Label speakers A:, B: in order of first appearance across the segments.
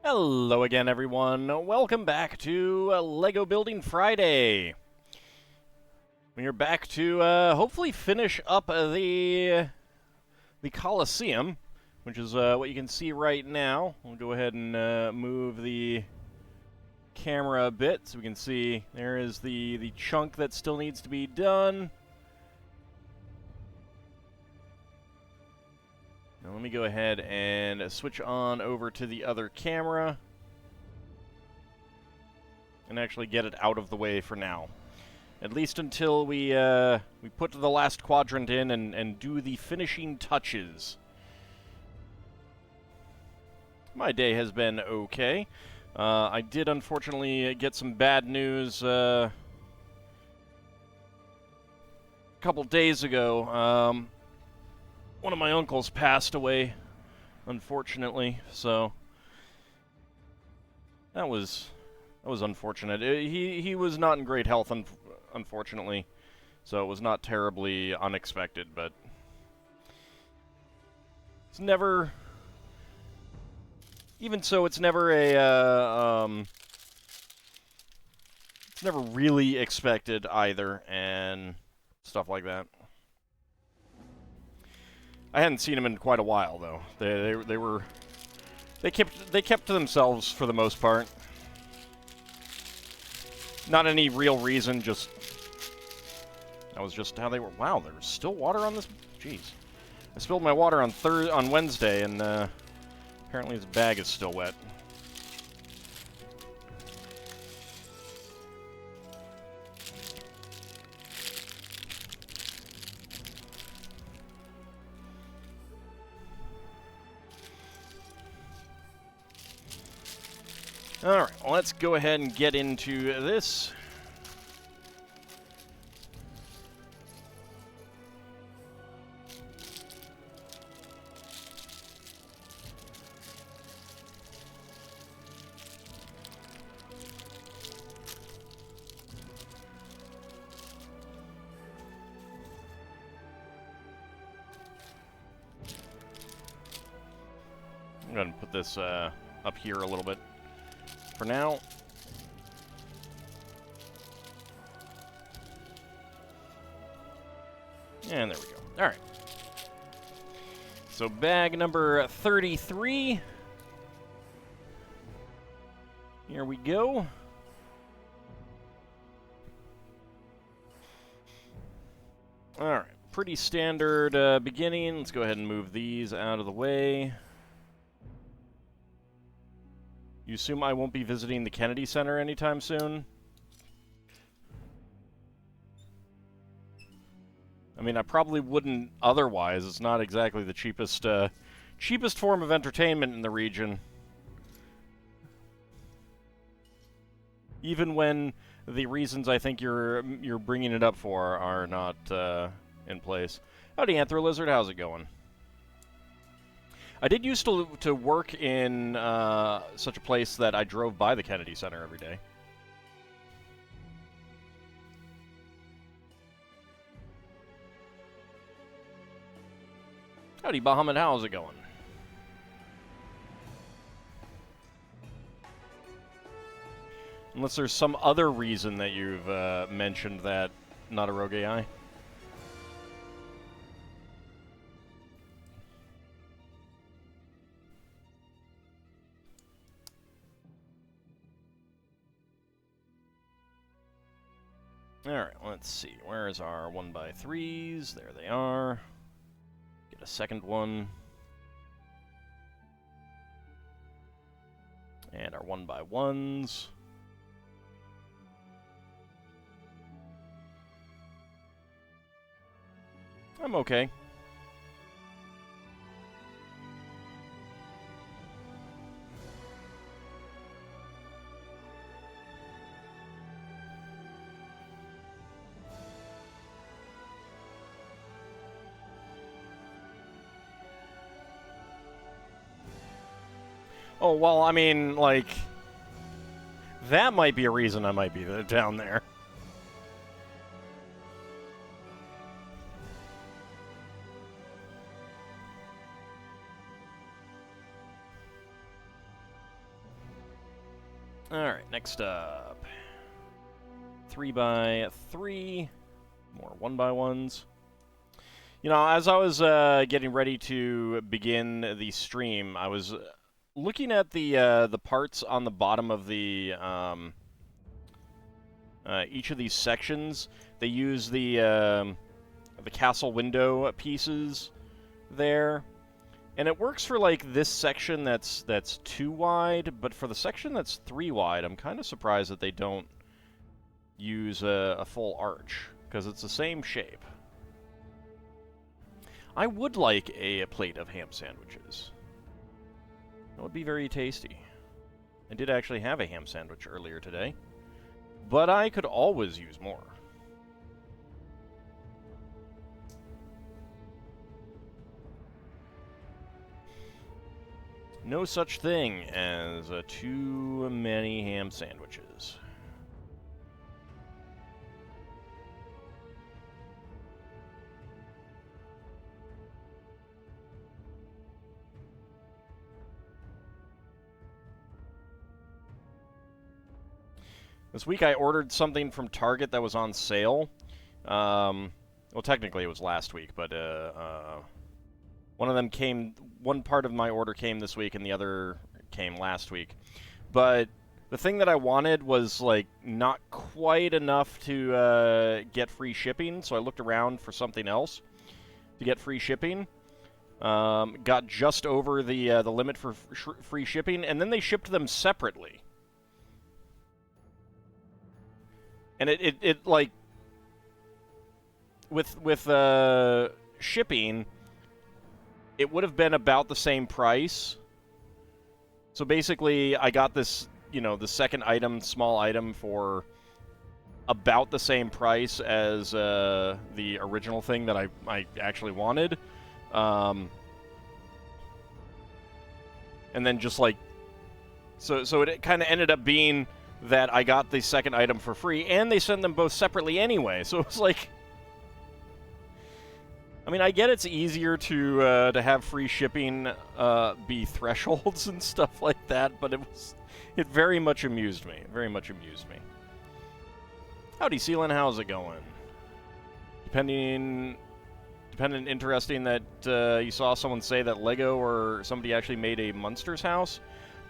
A: Hello again, everyone. Welcome back to Lego Building Friday. We are back to hopefully finish up the Colosseum, which is what you can see right now. We'll go ahead and move the camera a bit so we can see there is the chunk that still needs to be done. Now let me go ahead and switch on over to the other camera and actually get it out of the way for now. At least until we put the last quadrant in and do the finishing touches. My day has been okay. I did unfortunately get some bad news a couple days ago. One of my uncles passed away, unfortunately, so that was unfortunate. He was not in great health, unfortunately, so it was not terribly unexpected, but it's never. Even so, it's never it's never really expected either, and stuff like that. I hadn't seen him in quite a while, though. They kept to themselves for the most part. Not any real reason, just that was just how they were. Wow, there's still water on this. Jeez, I spilled my water on Wednesday, and apparently his bag is still wet. Alright, well, let's go ahead and get into this. I'm going to put this up here a little bit for now. And there we go. All right. So bag number 33. Here we go. All right. Pretty standard beginning. Let's go ahead and move these out of the way. You assume I won't be visiting the Kennedy Center anytime soon? I mean, I probably wouldn't otherwise. It's not exactly the cheapest form of entertainment in the region. Even when the reasons I think you're bringing it up for are not in place. Howdy, Anthro Lizard. How's it going? I did used to work in such a place that I drove by the Kennedy Center every day. Howdy, Bahamut. How's it going? Unless there's some other reason that you've mentioned that not a rogue AI. Alright, let's see. Where's our 1x3s? There they are. Get a second one. And our 1x1s. I'm okay. Oh, well, I mean, like, that might be a reason I might be down there. Alright, next up. 3x3. More 1x1s. You know, as I was getting ready to begin the stream, I was looking at the parts on the bottom of the each of these sections. They use the castle window pieces there, and it works for like this section that's 2 wide, but for the section that's 3 wide, I'm kind of surprised that they don't use a full arch, because it's the same shape. I would like a plate of ham sandwiches. That would be very tasty. I did actually have a ham sandwich earlier today, but I could always use more. No such thing as too many ham sandwiches. This week I ordered something from Target that was on sale. Well, technically it was last week, but one of them came. One part of my order came this week, and the other came last week. But the thing that I wanted was like not quite enough to get free shipping, so I looked around for something else to get free shipping. Got just over the limit for free shipping, and then they shipped them separately. And it like with shipping, it would have been about the same price. So basically, I got this, you know, the second item, small item, for about the same price as the original thing that I actually wanted. And then just like, so it kind of ended up being that I got the second item for free, and they sent them both separately anyway. So it was like, I mean, I get it's easier to have free shipping be thresholds and stuff like that, but it very much amused me. It very much amused me. Howdy, Sealan, how's it going? Dependent interesting that you saw someone say that Lego or somebody actually made a Munsters house.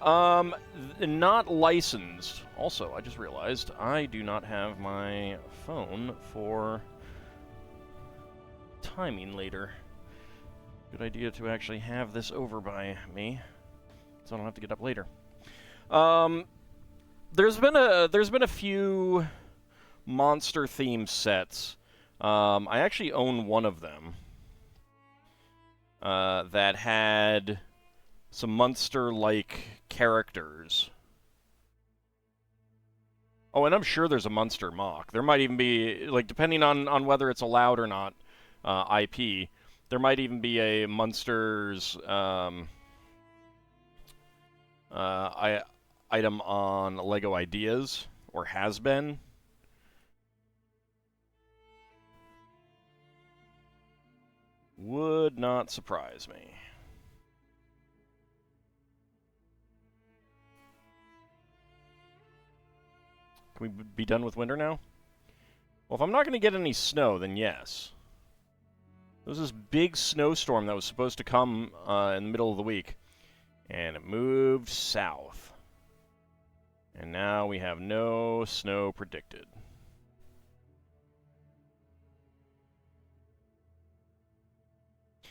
A: Not licensed. Also, I just realized I do not have my phone for timing later. Good idea to actually have this over by me, so I don't have to get up later. There's been a few monster themed sets. I actually own one of them that had some Munster-like characters. Oh, and I'm sure there's a Munster mock. There might even be, like, depending on whether it's allowed or not, IP, there might even be a Munsters item on Lego Ideas, or has been. Would not surprise me. Can we be done with winter now? Well, if I'm not going to get any snow, then yes. There was this big snowstorm that was supposed to come in the middle of the week, and it moved south. And now we have no snow predicted.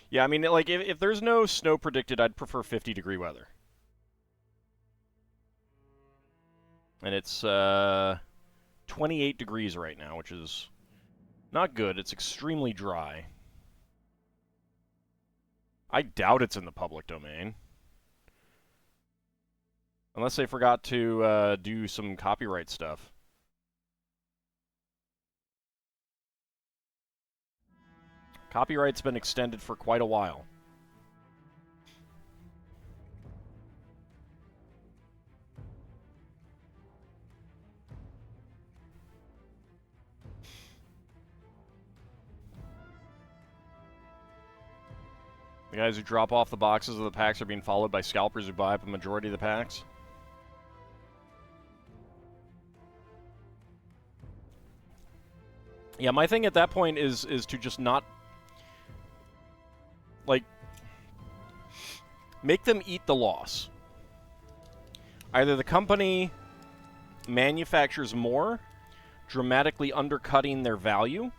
A: Yeah, I mean, like, if there's no snow predicted, I'd prefer 50-degree weather. And it's 28 degrees right now, which is not good. It's extremely dry. I doubt it's in the public domain. Unless they forgot to do some copyright stuff. Copyright's been extended for quite a while. The guys who drop off the boxes of the packs are being followed by scalpers who buy up a majority of the packs. Yeah, my thing at that point is to just not, like, make them eat the loss. Either the company manufactures more, dramatically undercutting their value,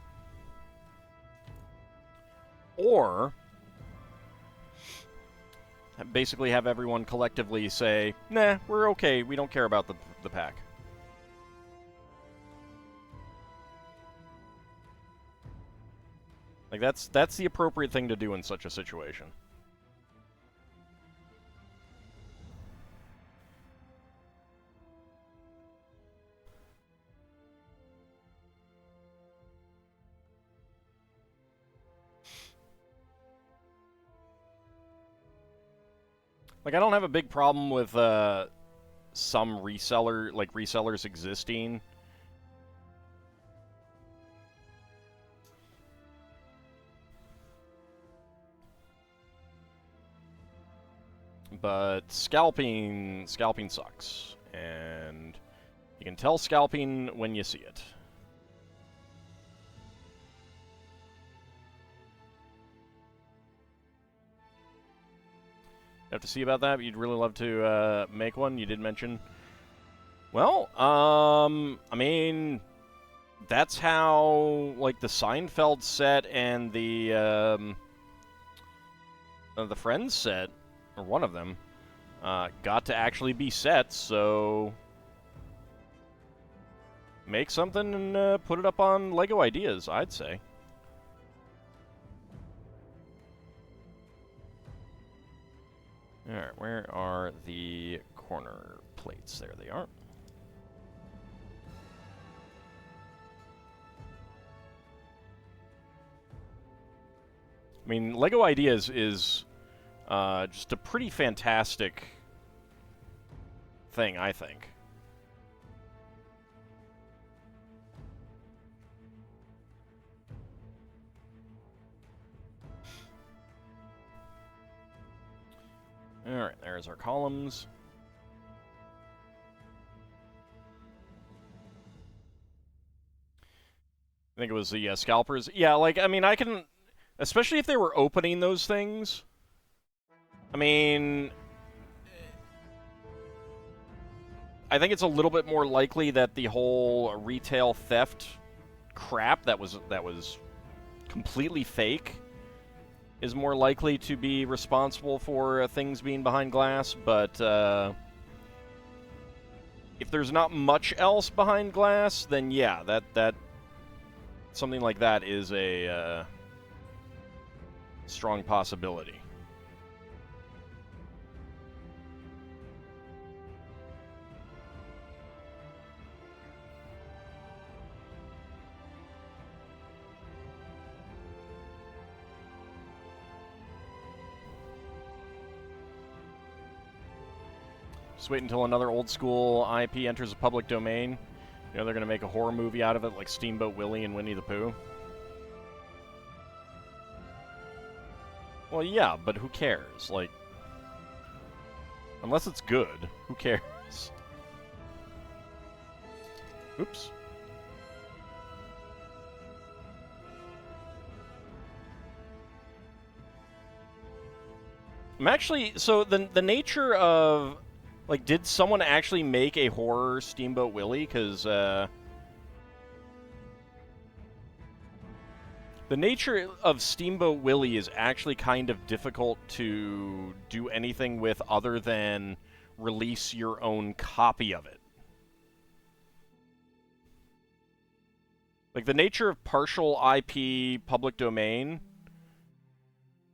A: or basically have everyone collectively say, nah, we're okay, we don't care about the pack. Like, that's the appropriate thing to do in such a situation. Like, I don't have a big problem with some resellers existing. But scalping sucks, and you can tell scalping when you see it. Have to see about that, but you'd really love to make one. You did mention. Well, I mean, that's how, like, the Seinfeld set and the Friends set, or one of them, got to actually be sets, so make something and put it up on LEGO Ideas, I'd say. Alright, where are the corner plates? There they are. I mean, LEGO Ideas is just a pretty fantastic thing, I think. Alright, there's our columns. I think it was the scalpers. Yeah, like, I mean, I can... Especially if they were opening those things. I mean... I think it's a little bit more likely that the whole retail theft crap that was completely fake is more likely to be responsible for things being behind glass, but if there's not much else behind glass, then yeah, that something like that is a strong possibility. Just wait until another old school IP enters the public domain. You know, they're going to make a horror movie out of it, like Steamboat Willie and Winnie the Pooh. Well, yeah, but who cares? Like, unless it's good, who cares? Oops. I'm actually... So, the nature of... Like, did someone actually make a horror Steamboat Willie? Because, the nature of Steamboat Willie is actually kind of difficult to do anything with other than release your own copy of it. Like, the nature of partial IP public domain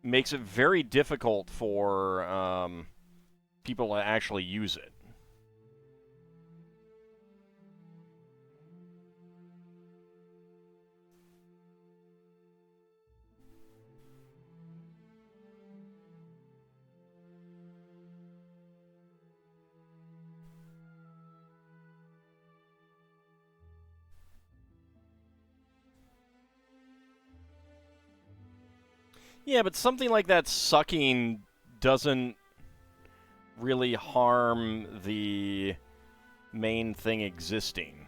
A: makes it very difficult for people to actually use it. Yeah, but something like that sucking doesn't really harm the main thing existing.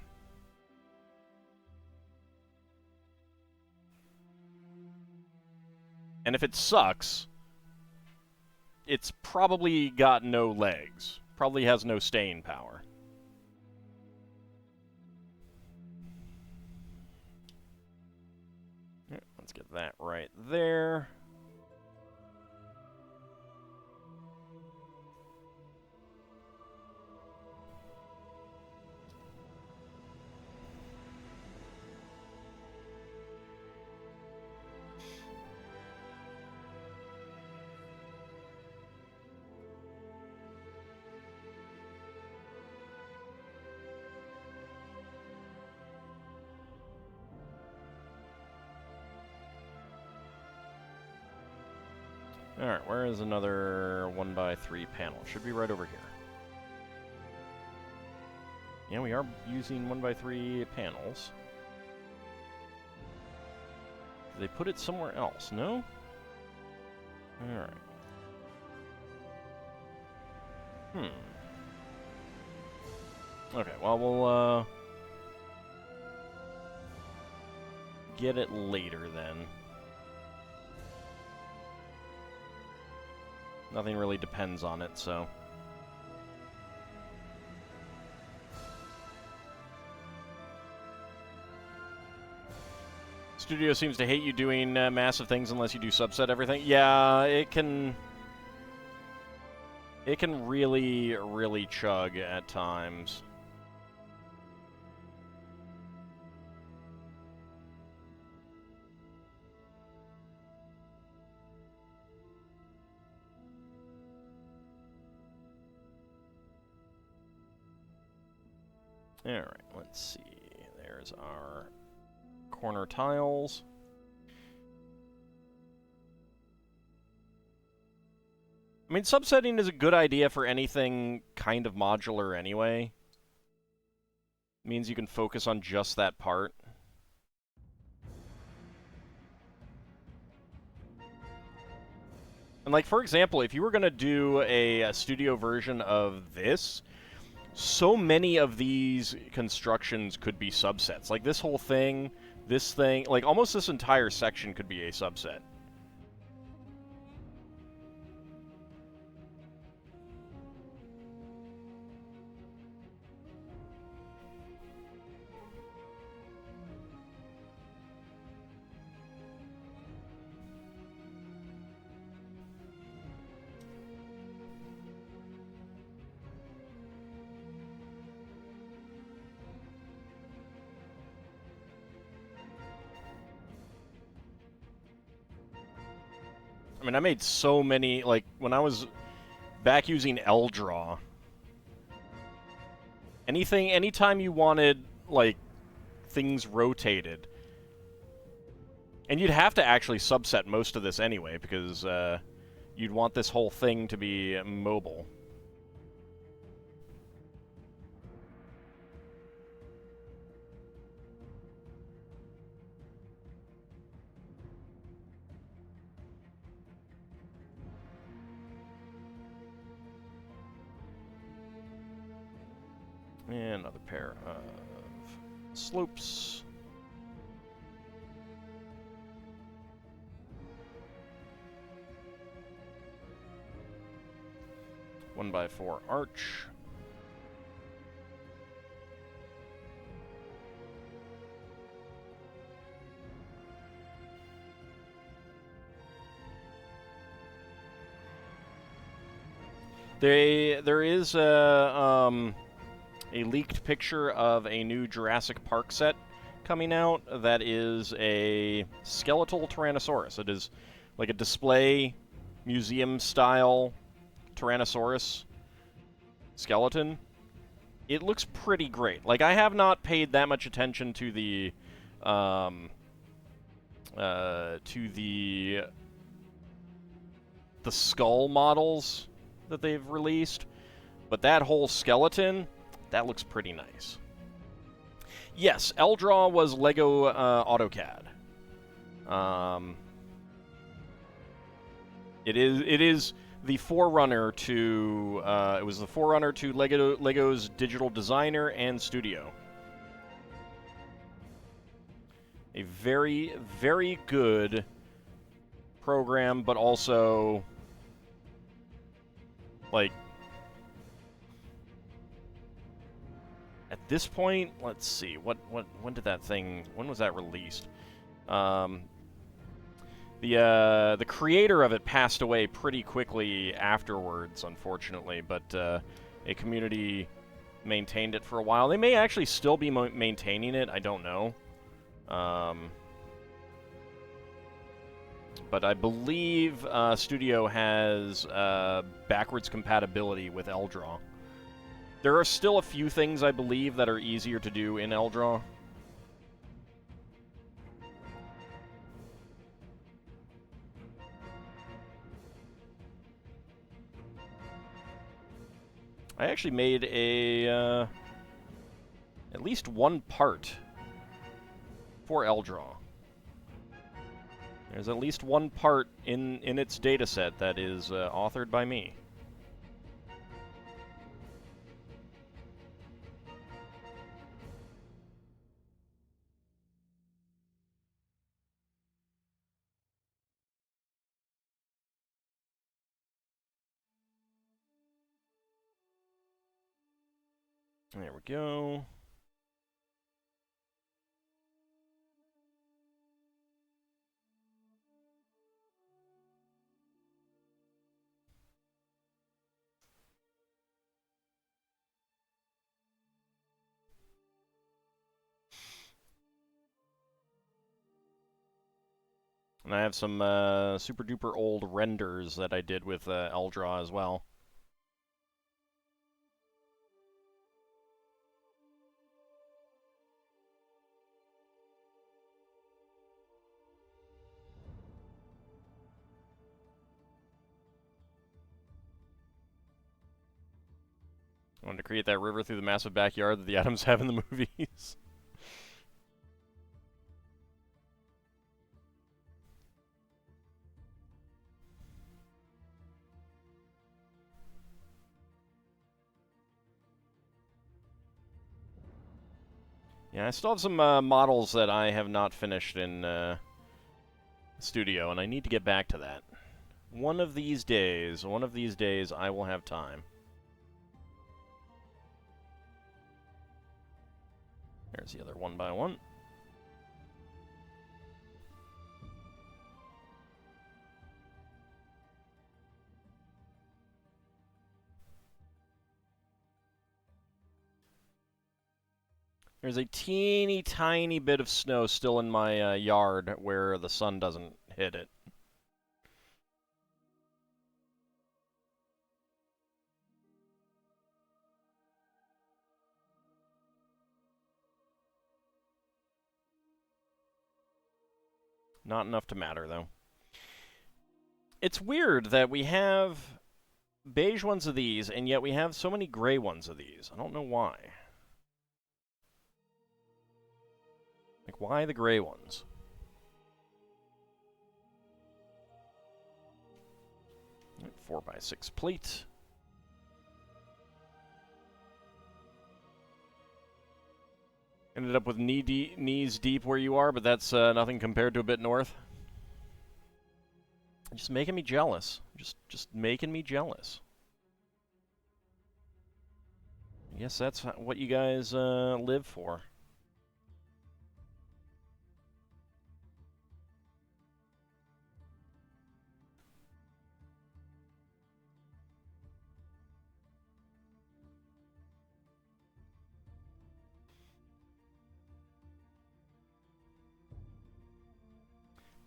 A: And if it sucks, it's probably got no legs. Probably has no staying power. Yeah, let's get that right there. Alright, where is another 1x3 panel? Should be right over here. Yeah, we are using 1x3 panels. Did they put it somewhere else? No? Alright. Okay, well, we'll, get it later, then. Nothing really depends on it, so... Studio seems to hate you doing massive things unless you do subset everything. Yeah, it can really, really chug at times. Alright, let's see. There's our corner tiles. I mean, subsetting is a good idea for anything kind of modular anyway. It means you can focus on just that part. And like, for example, if you were going to do a studio version of this, so many of these constructions could be subsets. Like, this whole thing, this thing, like, almost this entire section could be a subset. I mean, I made so many, like, when I was back using AuldDragon, anytime you wanted, like, things rotated, and you'd have to actually subset most of this anyway, because you'd want this whole thing to be mobile. And another pair of slopes. One by 4 arch. There is a leaked picture of a new Jurassic Park set coming out that is a skeletal Tyrannosaurus. It is like a display museum-style Tyrannosaurus skeleton. It looks pretty great. Like, I have not paid that much attention to the skull models that they've released, but that whole skeleton, that looks pretty nice. Yes, AuldDragon was Lego AutoCAD. It is the forerunner to it was the forerunner to Lego's Digital Designer and Studio. A very, very good program, but also, like, at this point, let's see, when did that thing, when was that released? The creator of it passed away pretty quickly afterwards, unfortunately, but a community maintained it for a while. They may actually still be maintaining it, I don't know. But I believe Studio has backwards compatibility with AuldDragon. There are still a few things, I believe, that are easier to do in AuldDragon. I actually made a at least one part for AuldDragon. There's at least one part in its dataset that is authored by me. There we go. And I have some super duper old renders that I did with AuldDragon as well. I wanted to create that river through the massive backyard that the Adams have in the movies. Yeah, I still have some models that I have not finished in Studio, and I need to get back to that. One of these days, I will have time. There's the other one by one. There's a teeny tiny bit of snow still in my yard where the sun doesn't hit it. Not enough to matter, though. It's weird that we have beige ones of these, and yet we have so many gray ones of these. I don't know why. Like, why the gray ones? Right, 4x6 plate. Ended up with knees deep where you are, but that's nothing compared to a bit north. Just making me jealous. Just making me jealous. I guess that's what you guys live for.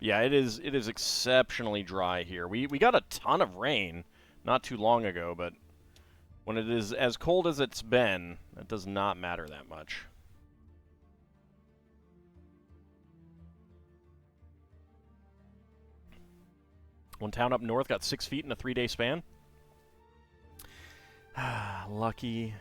A: Yeah, it is exceptionally dry here. We got a ton of rain not too long ago, but when it is as cold as it's been, it does not matter that much. One town up north got 6 feet in a 3-day span. Lucky.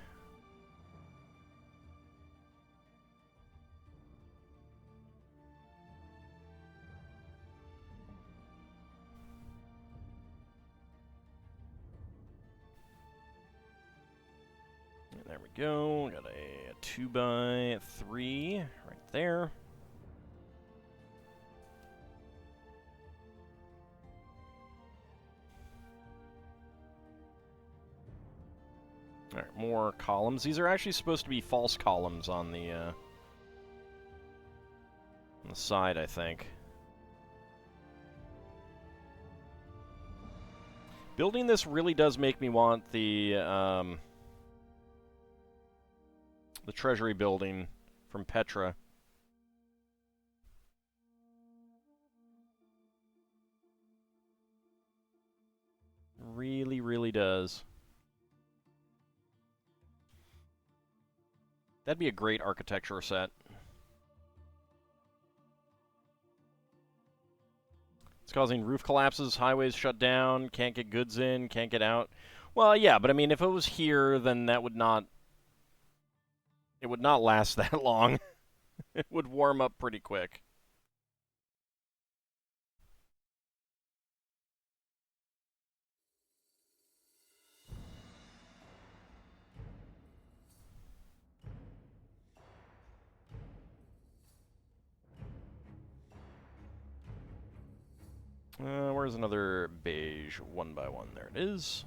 A: There we go. Got a 2x3 right there. Alright, more columns. These are actually supposed to be false columns on the side, I think. Building this really does make me want the treasury building from Petra. Really, really does. That'd be a great architecture set. It's causing roof collapses, highways shut down, can't get goods in, can't get out. Well, yeah, but I mean, if it was here, then that would not... It would not last that long. It would warm up pretty quick. Where's another beige 1x1? There it is.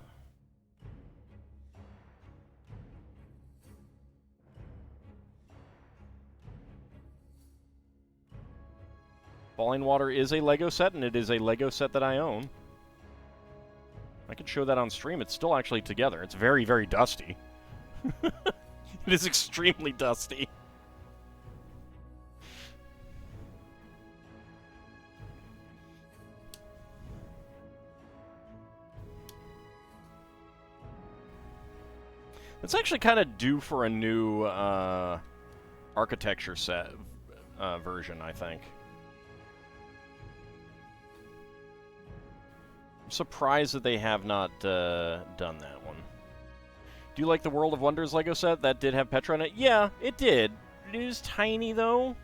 A: Falling Water is a Lego set, and it is a Lego set that I own. I could show that on stream. It's still actually together. It's very, very dusty. It is extremely dusty. It's actually kind of due for a new architecture set version, I think. I'm surprised that they have not done that one. Do you like the World of Wonders Lego set that did have Petra in it? Yeah, it did. It is tiny, though.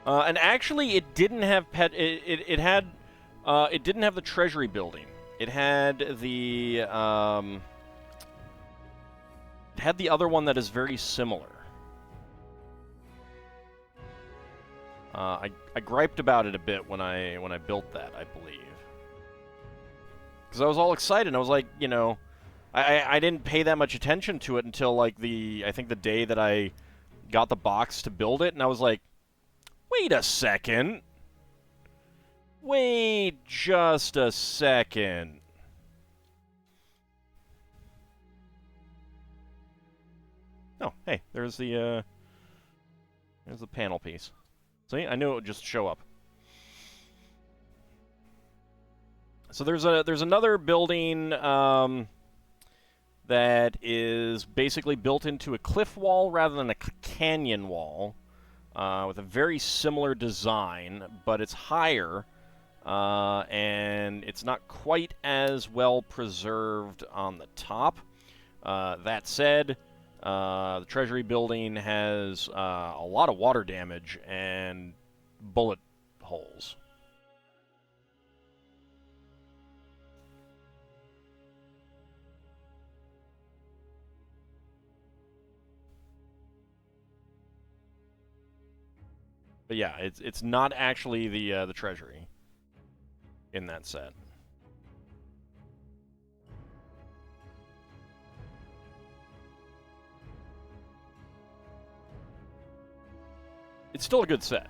A: And actually, it didn't have it had it didn't have the treasury building. It had the other one that is very similar. I griped about it a bit when I built that, I believe, because I was all excited. I was like, you know, I didn't pay that much attention to it until like I think the day that I got the box to build it, and I was like, wait a second. Wait just a second. Oh, hey, there's the panel piece. See, I knew it would just show up. So there's another building that is basically built into a cliff wall rather than a canyon wall, with a very similar design, but it's higher, and it's not quite as well preserved on the top. That said, the treasury building has a lot of water damage and bullet holes. But yeah, it's not actually the treasury in that set. It's still a good set.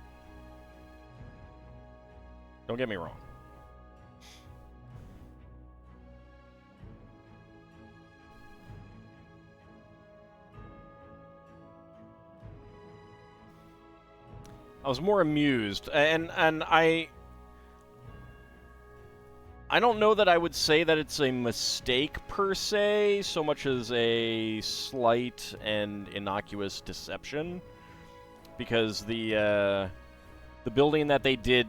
A: Don't get me wrong. I was more amused, and I don't know that I would say that it's a mistake per se, so much as a slight and innocuous deception, because the building that they did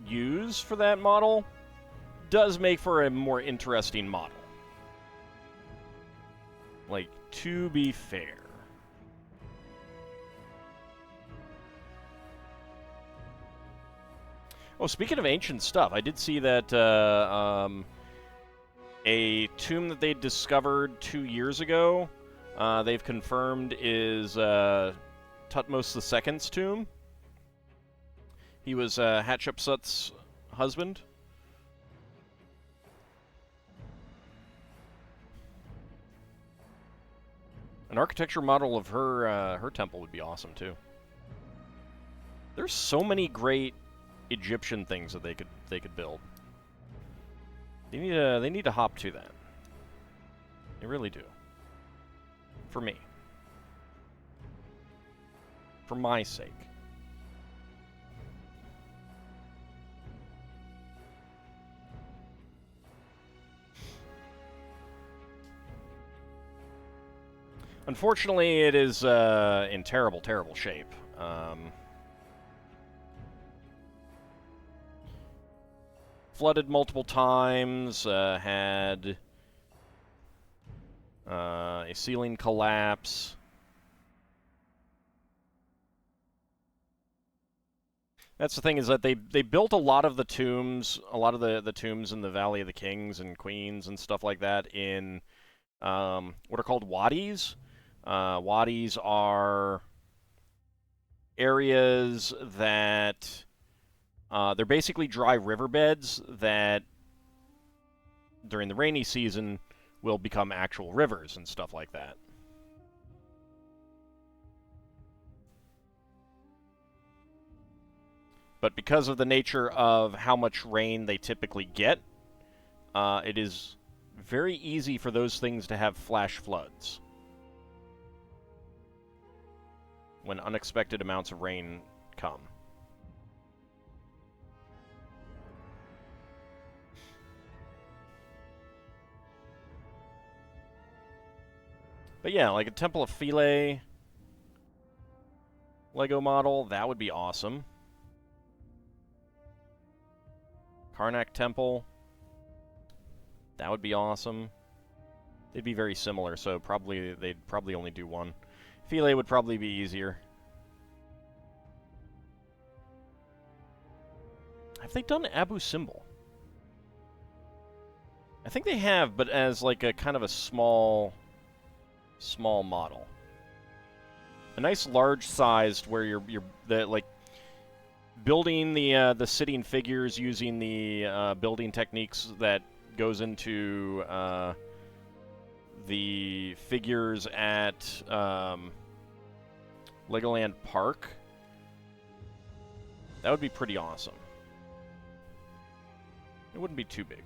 A: use for that model does make for a more interesting model. Like, to be fair. Oh, speaking of ancient stuff, I did see that a tomb that they discovered 2 years ago, they've confirmed is Tutmos II's tomb. He was Hatshepsut's husband. An architecture model of her temple would be awesome too. There's so many great Egyptian things that they could build. They need to hop to that. They really do. For me. For my sake. Unfortunately, it is in terrible, terrible shape. Flooded multiple times, had a ceiling collapse. That's the thing, is that they built a lot of the tombs, a lot of the tombs in the Valley of the Kings and Queens and stuff like that in what are called wadis. Wadis are areas that they're basically dry riverbeds that during the rainy season will become actual rivers and stuff like that. But because of the nature of how much rain they typically get, it is very easy for those things to have flash floods when unexpected amounts of rain come. But yeah, like a Temple of Philae Lego model, that would be awesome. Karnak Temple, that would be awesome. They'd be very similar, so they'd probably only do one. Philae would probably be easier. Have they done Abu Simbel? I think they have, but as like a kind of a small model. A nice large-sized where you're like building the sitting figures using the building techniques that goes into the figures at Legoland Park. That would be pretty awesome. It wouldn't be too big.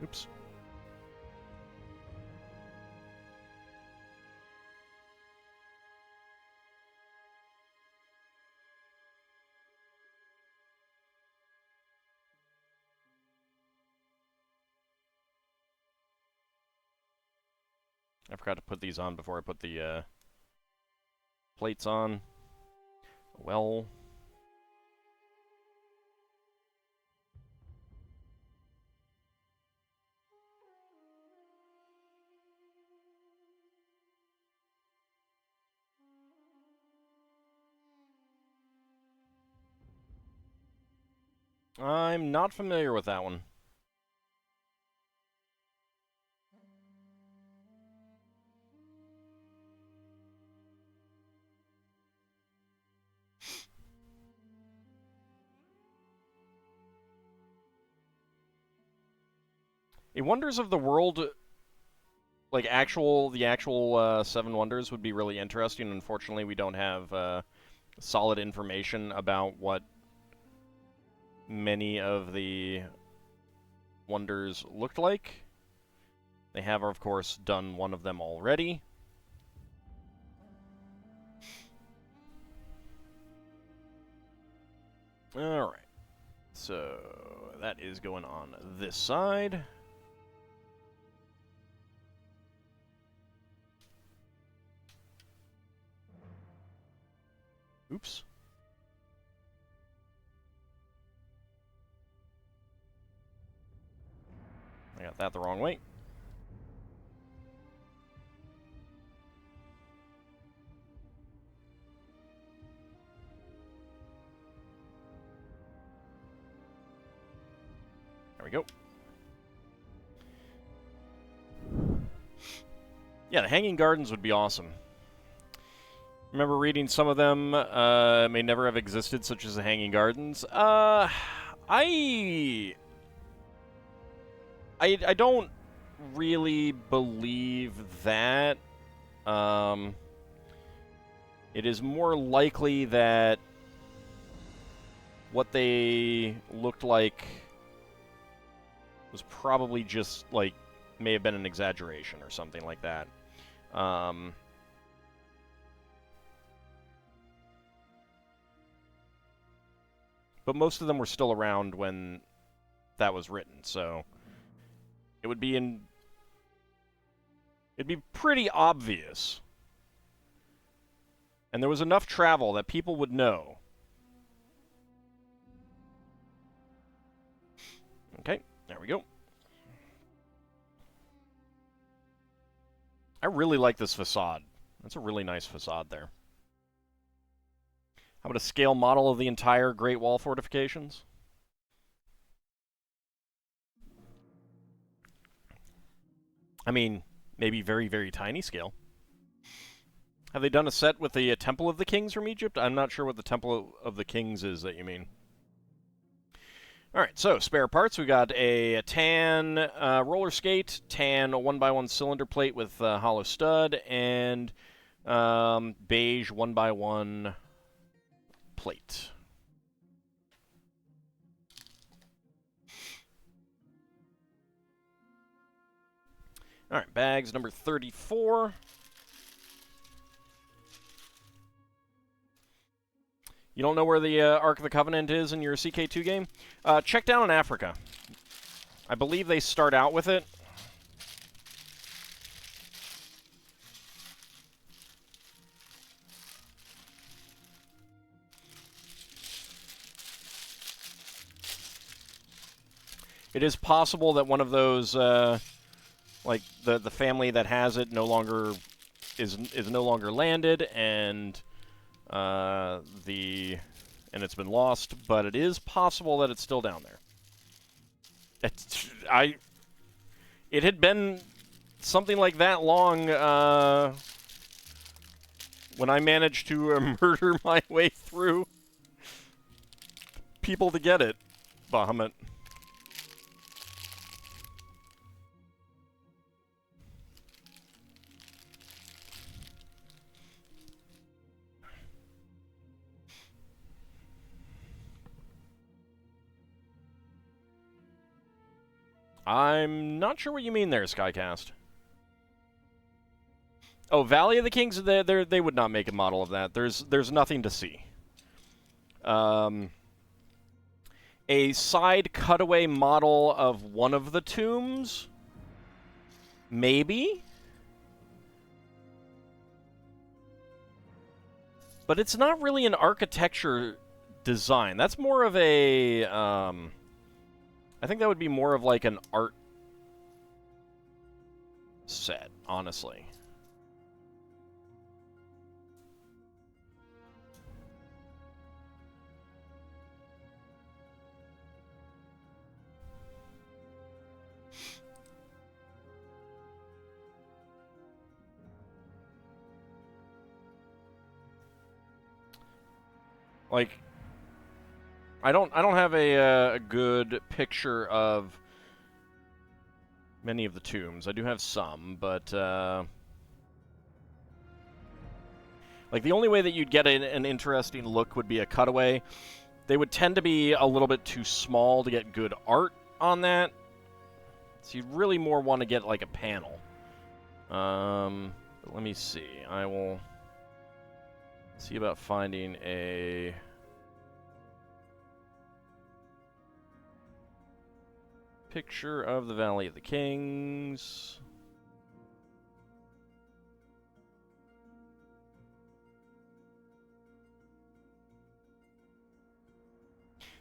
A: Oops. I forgot to put these on before I put the plates on. Well... I'm not familiar with that one. A Wonders of the World, like the actual Seven Wonders would be really interesting. Unfortunately, we don't have solid information about what many of the wonders looked like. They have, of course, done one of them already. Alright. So, that is going on this side. Oops. I got that the wrong way. There we go. Yeah, the Hanging Gardens would be awesome. Remember reading some of them may never have existed, such as the Hanging Gardens. I don't really believe that. It is more likely that what they looked like was probably just, like, may have been an exaggeration or something like that. But most of them were still around when that was written, so it would be it'd be pretty obvious. And there was enough travel that people would know. Okay, there we go. I really like this facade. That's a really nice facade there. How about a scale model of the entire Great Wall fortifications? I mean, maybe very, very tiny scale. Have they done a set with the Temple of the Kings from Egypt? I'm not sure what the Temple of the Kings is that you mean. Alright, so spare parts. We got a tan roller skate, tan 1x1 cylinder plate with hollow stud, and beige 1x1 plate. Alright, bags number 34. You don't know where the Ark of the Covenant is in your CK2 game? Check down in Africa. I believe they start out with it. It is possible that one of those, like the family that has it, no longer is no longer landed, and it's been lost. But it is possible that it's still down there. It had been something like that long when I managed to murder my way through people to get it, Bahamut. I'm not sure what you mean there, Skycast. Oh, Valley of the Kings, they would not make a model of that. There's nothing to see. A side cutaway model of one of the tombs? Maybe? But it's not really an architecture design. That's more of a... I think that would be more of like an art set, honestly. Like, I don't have a good picture of many of the tombs. I do have some, but like the only way that you'd get an interesting look would be a cutaway. They would tend to be a little bit too small to get good art on that. So you'd really more want to get like a panel. Let me see. I will see about finding a... picture of the Valley of the Kings.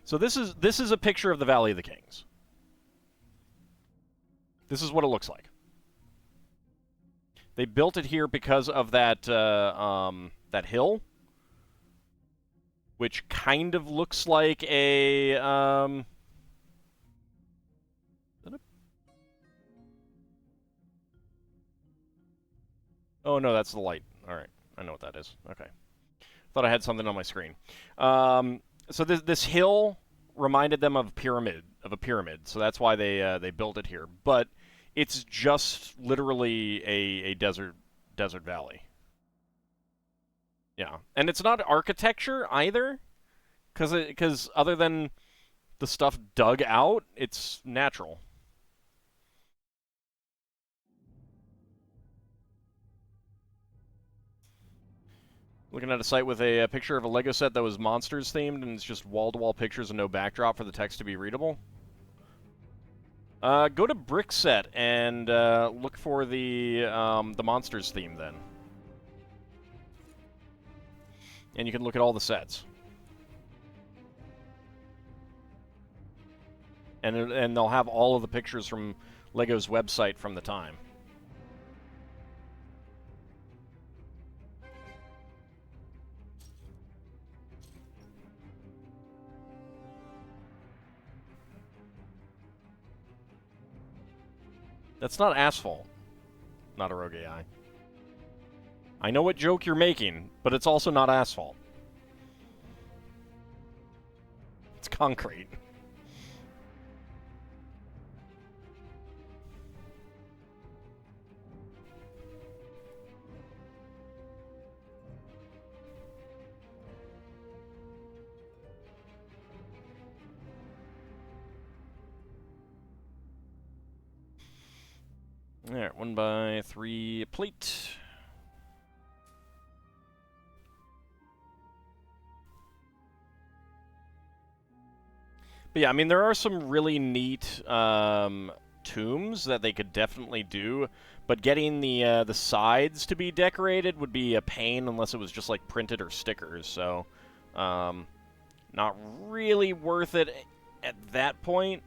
A: So this is a picture of the Valley of the Kings. This is what it looks like. They built it here because of that that hill, which kind of looks like a Oh, no, that's the light. All right. I know what that is. Okay. Thought I had something on my screen. So this hill reminded them of a pyramid. So that's why they built it here. But it's just literally a desert valley. Yeah, and it's not architecture either, because other than the stuff dug out, it's natural. Looking at a site with a picture of a Lego set that was monsters themed, and it's just wall-to-wall pictures and no backdrop for the text to be readable. Go to Brickset and look for the monsters theme then, and you can look at all the sets. And they'll have all of the pictures from Lego's website from the time. That's not asphalt. Not a rogue AI. I know what joke you're making, but it's also not asphalt. It's concrete. Alright, 1x3 plate. But yeah, I mean, there are some really neat tombs that they could definitely do, but getting the sides to be decorated would be a pain unless it was just like printed or stickers. So, not really worth it at that point.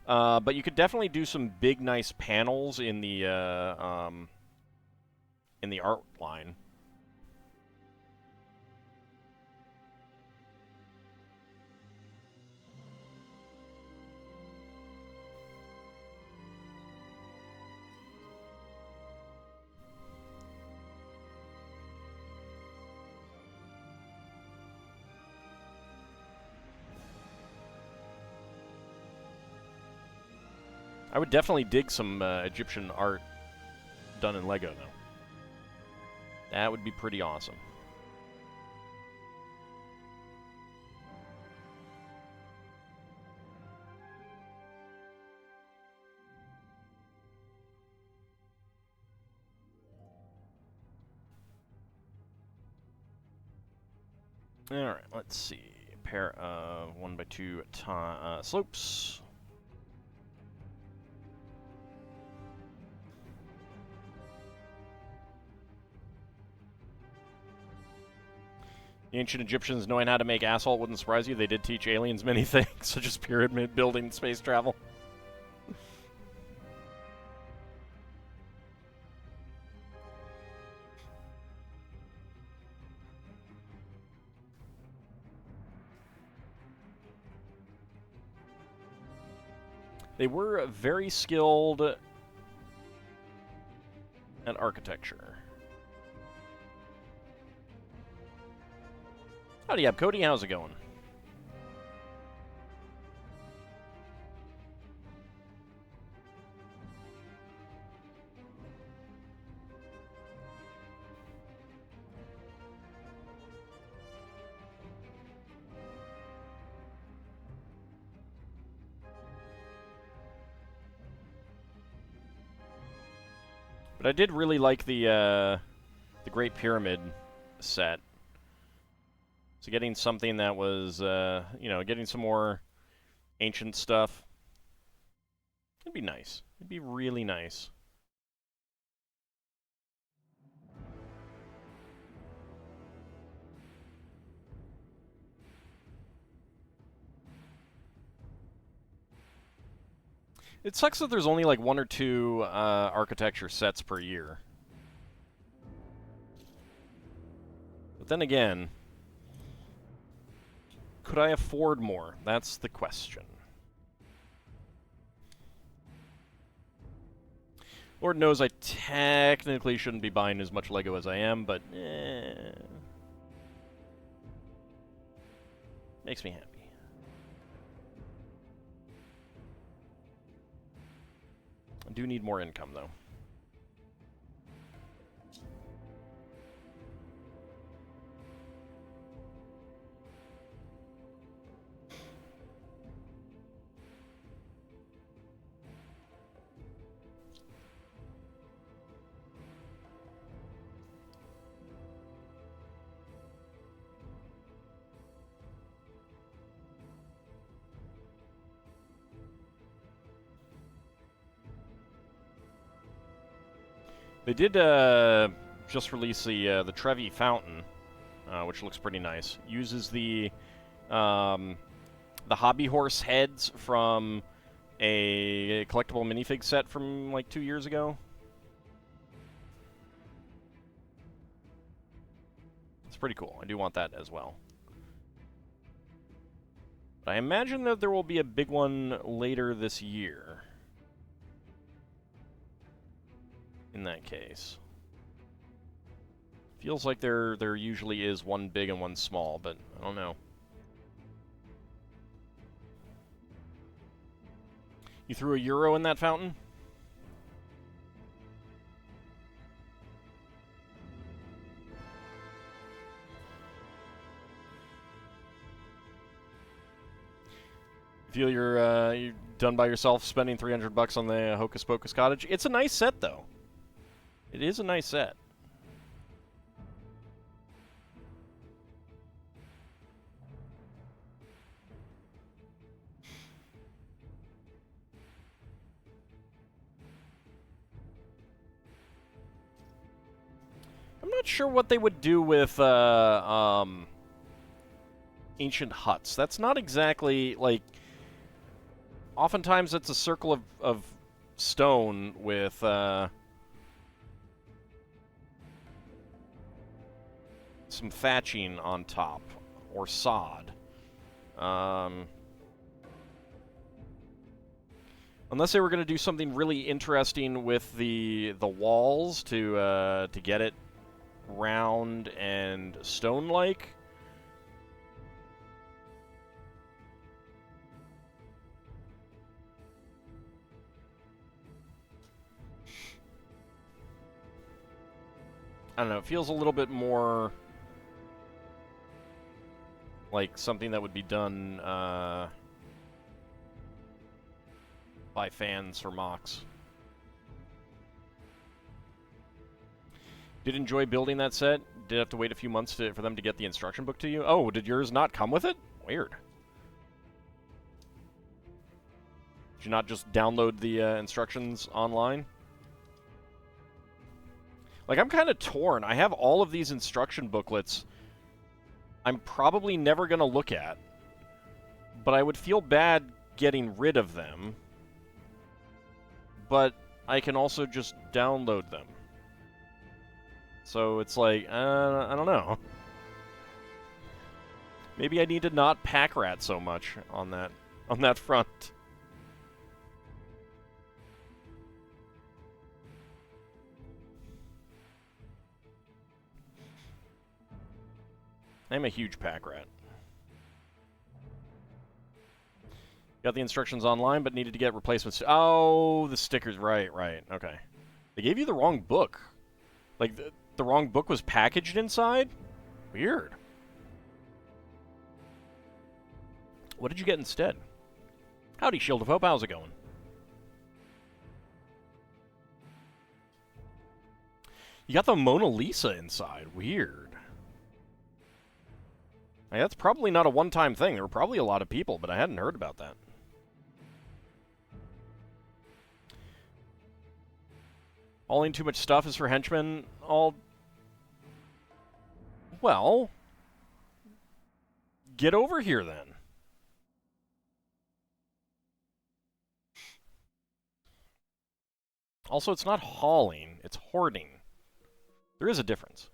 A: But you could definitely do some big, nice panels in the art line. I would definitely dig some Egyptian art done in Lego, though. That would be pretty awesome. Alright, let's see. A pair of 1x2 slopes. The ancient Egyptians knowing how to make asphalt wouldn't surprise you. They did teach aliens many things, such as pyramid building, space travel. They were very skilled at architecture. Howdy up, Cody. How's it going? But I did really like the Great Pyramid set. So getting something that was, you know, getting some more ancient stuff. It'd be nice. It'd be really nice. It sucks that there's only like 1 or 2 architecture sets per year. But then again, could I afford more? That's the question. Lord knows I technically shouldn't be buying as much Lego as I am, but Makes me happy. I do need more income, though. They did just release the Trevi Fountain, which looks pretty nice. Uses the hobby horse heads from a collectible minifig set from like 2 years ago. It's pretty cool. I do want that as well. But I imagine that there will be a big one later this year. In that case. Feels like there usually is one big and one small, but I don't know. You threw a euro in that fountain? Feel you're done by yourself spending $300 on the Hocus Pocus Cottage? It's a nice set, though. It is a nice set. I'm not sure what they would do with ancient huts. That's not exactly, like... Oftentimes it's a circle of stone with... some thatching on top, or sod. Unless they were going to do something really interesting with the walls to get it round and stone-like. I don't know, it feels a little bit more like something that would be done by fans for mocks. Did enjoy building that set? Did have to wait a few months for them to get the instruction book to you? Oh, did yours not come with it? Weird. Did you not just download the instructions online? Like, I'm kind of torn. I have all of these instruction booklets I'm probably never going to look at, but I would feel bad getting rid of them. But I can also just download them. So it's like, I don't know. Maybe I need to not pack rat so much on that front. I'm a huge pack rat. Got the instructions online, but needed to get replacements. Oh, the stickers. Right. Okay. They gave you the wrong book. Like, the wrong book was packaged inside? Weird. What did you get instead? Howdy, Shield of Hope. How's it going? You got the Mona Lisa inside. Weird. Like, that's probably not a one-time thing. There were probably a lot of people, but I hadn't heard about that. Hauling too much stuff is for henchmen. Well, get over here then. Also, it's not hauling, it's hoarding. There is a difference.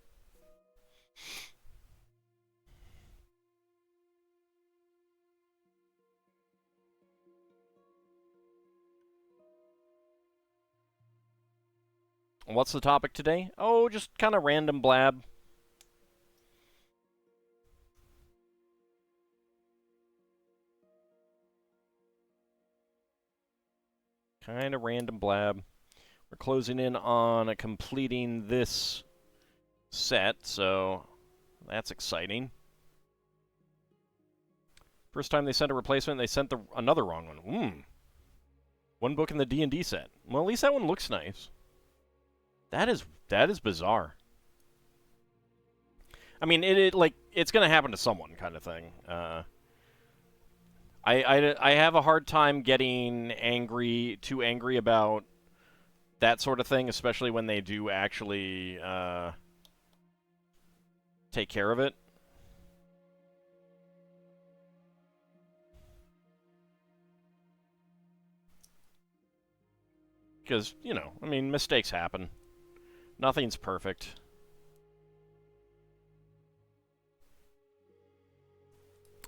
A: What's the topic today? Oh, just kind of random blab. Kind of random blab. We're closing in on completing this set, so that's exciting. First time they sent a replacement, they sent another wrong one. One book in the D&D set. Well, at least that one looks nice. That is bizarre. I mean, it's gonna happen to someone, kind of thing. I have a hard time getting too angry about that sort of thing, especially when they do actually take care of it. Because, you know, I mean, mistakes happen. Nothing's perfect.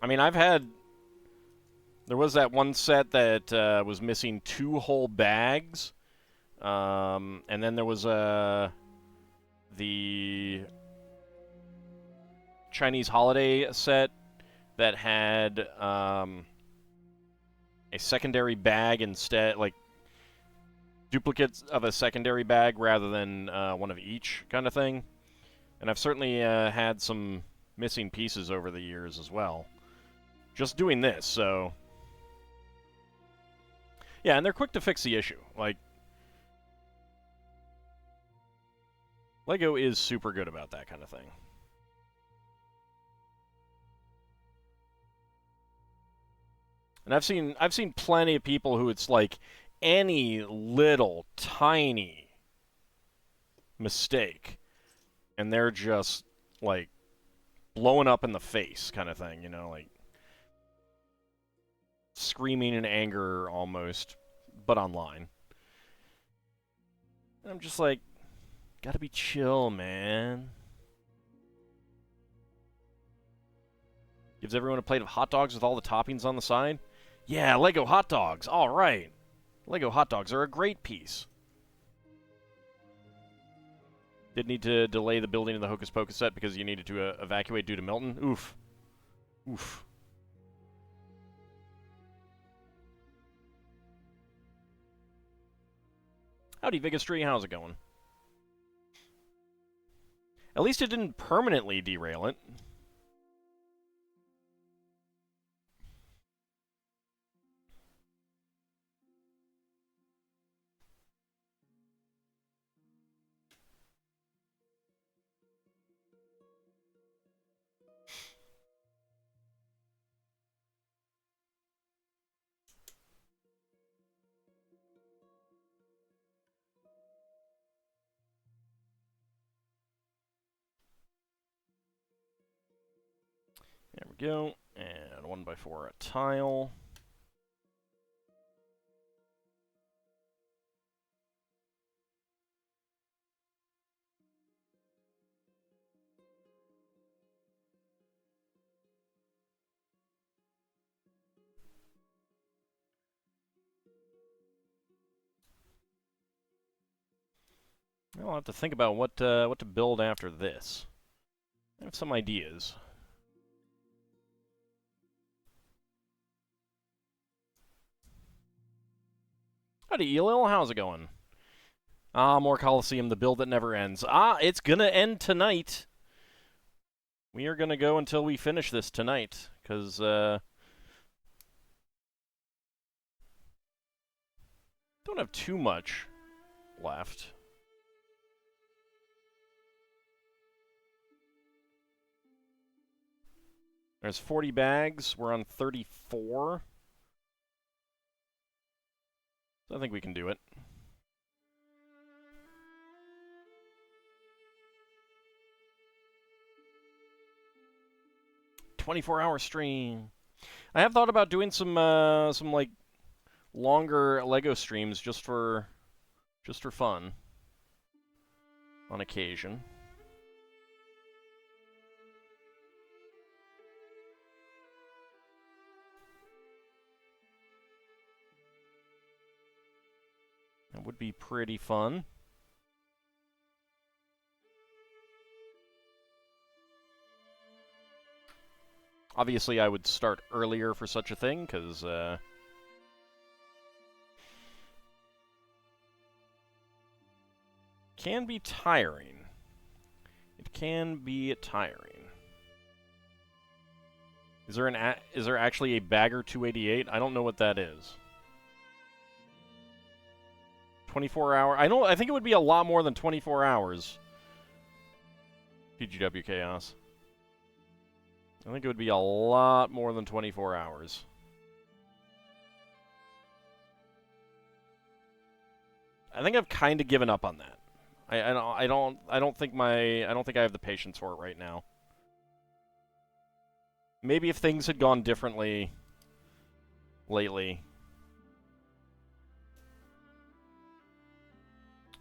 A: I mean, there was that one set that was missing 2 whole bags. And then there was the Chinese holiday set that had a secondary bag instead, like duplicates of a secondary bag rather than one of each kind of thing. And I've certainly had some missing pieces over the years as well. Just doing this, so... Yeah, and they're quick to fix the issue. Like, LEGO is super good about that kind of thing. And I've seen plenty of people who it's like any little tiny mistake and they're just like blowing up in the face kind of thing, you know, like screaming in anger almost, but online. And I'm just like, gotta be chill, man. Gives everyone a plate of hot dogs with all the toppings on the side. Yeah, Lego hot dogs. All right. Lego hot dogs are a great piece. Did need to delay the building of the Hocus Pocus set because you needed to evacuate due to Milton. Oof. Oof. Howdy, Vigastry. How's it going? At least it didn't permanently derail it. There we go. And 1x4 a tile. I'll have to think about what to build after this. I have some ideas. Howdy, Elil. How's it going? Ah, more Colosseum, the build that never ends. Ah, it's gonna end tonight. We are gonna go until we finish this tonight, because, don't have too much left. There's 40 bags. We're on 34. So I think we can do it. "24-hour stream." I have thought about doing some like longer Lego streams just for fun on occasion. That would be pretty fun. Obviously, I would start earlier for such a thing, because can be tiring. It can be tiring. Is there actually a Bagger 288? I don't know what that is. 24 hour. I think it would be a lot more than 24 hours. PGW Chaos. I think it would be a lot more than 24 hours. I think I've kind of given up on that. I don't think I have the patience for it right now. Maybe if things had gone differently lately.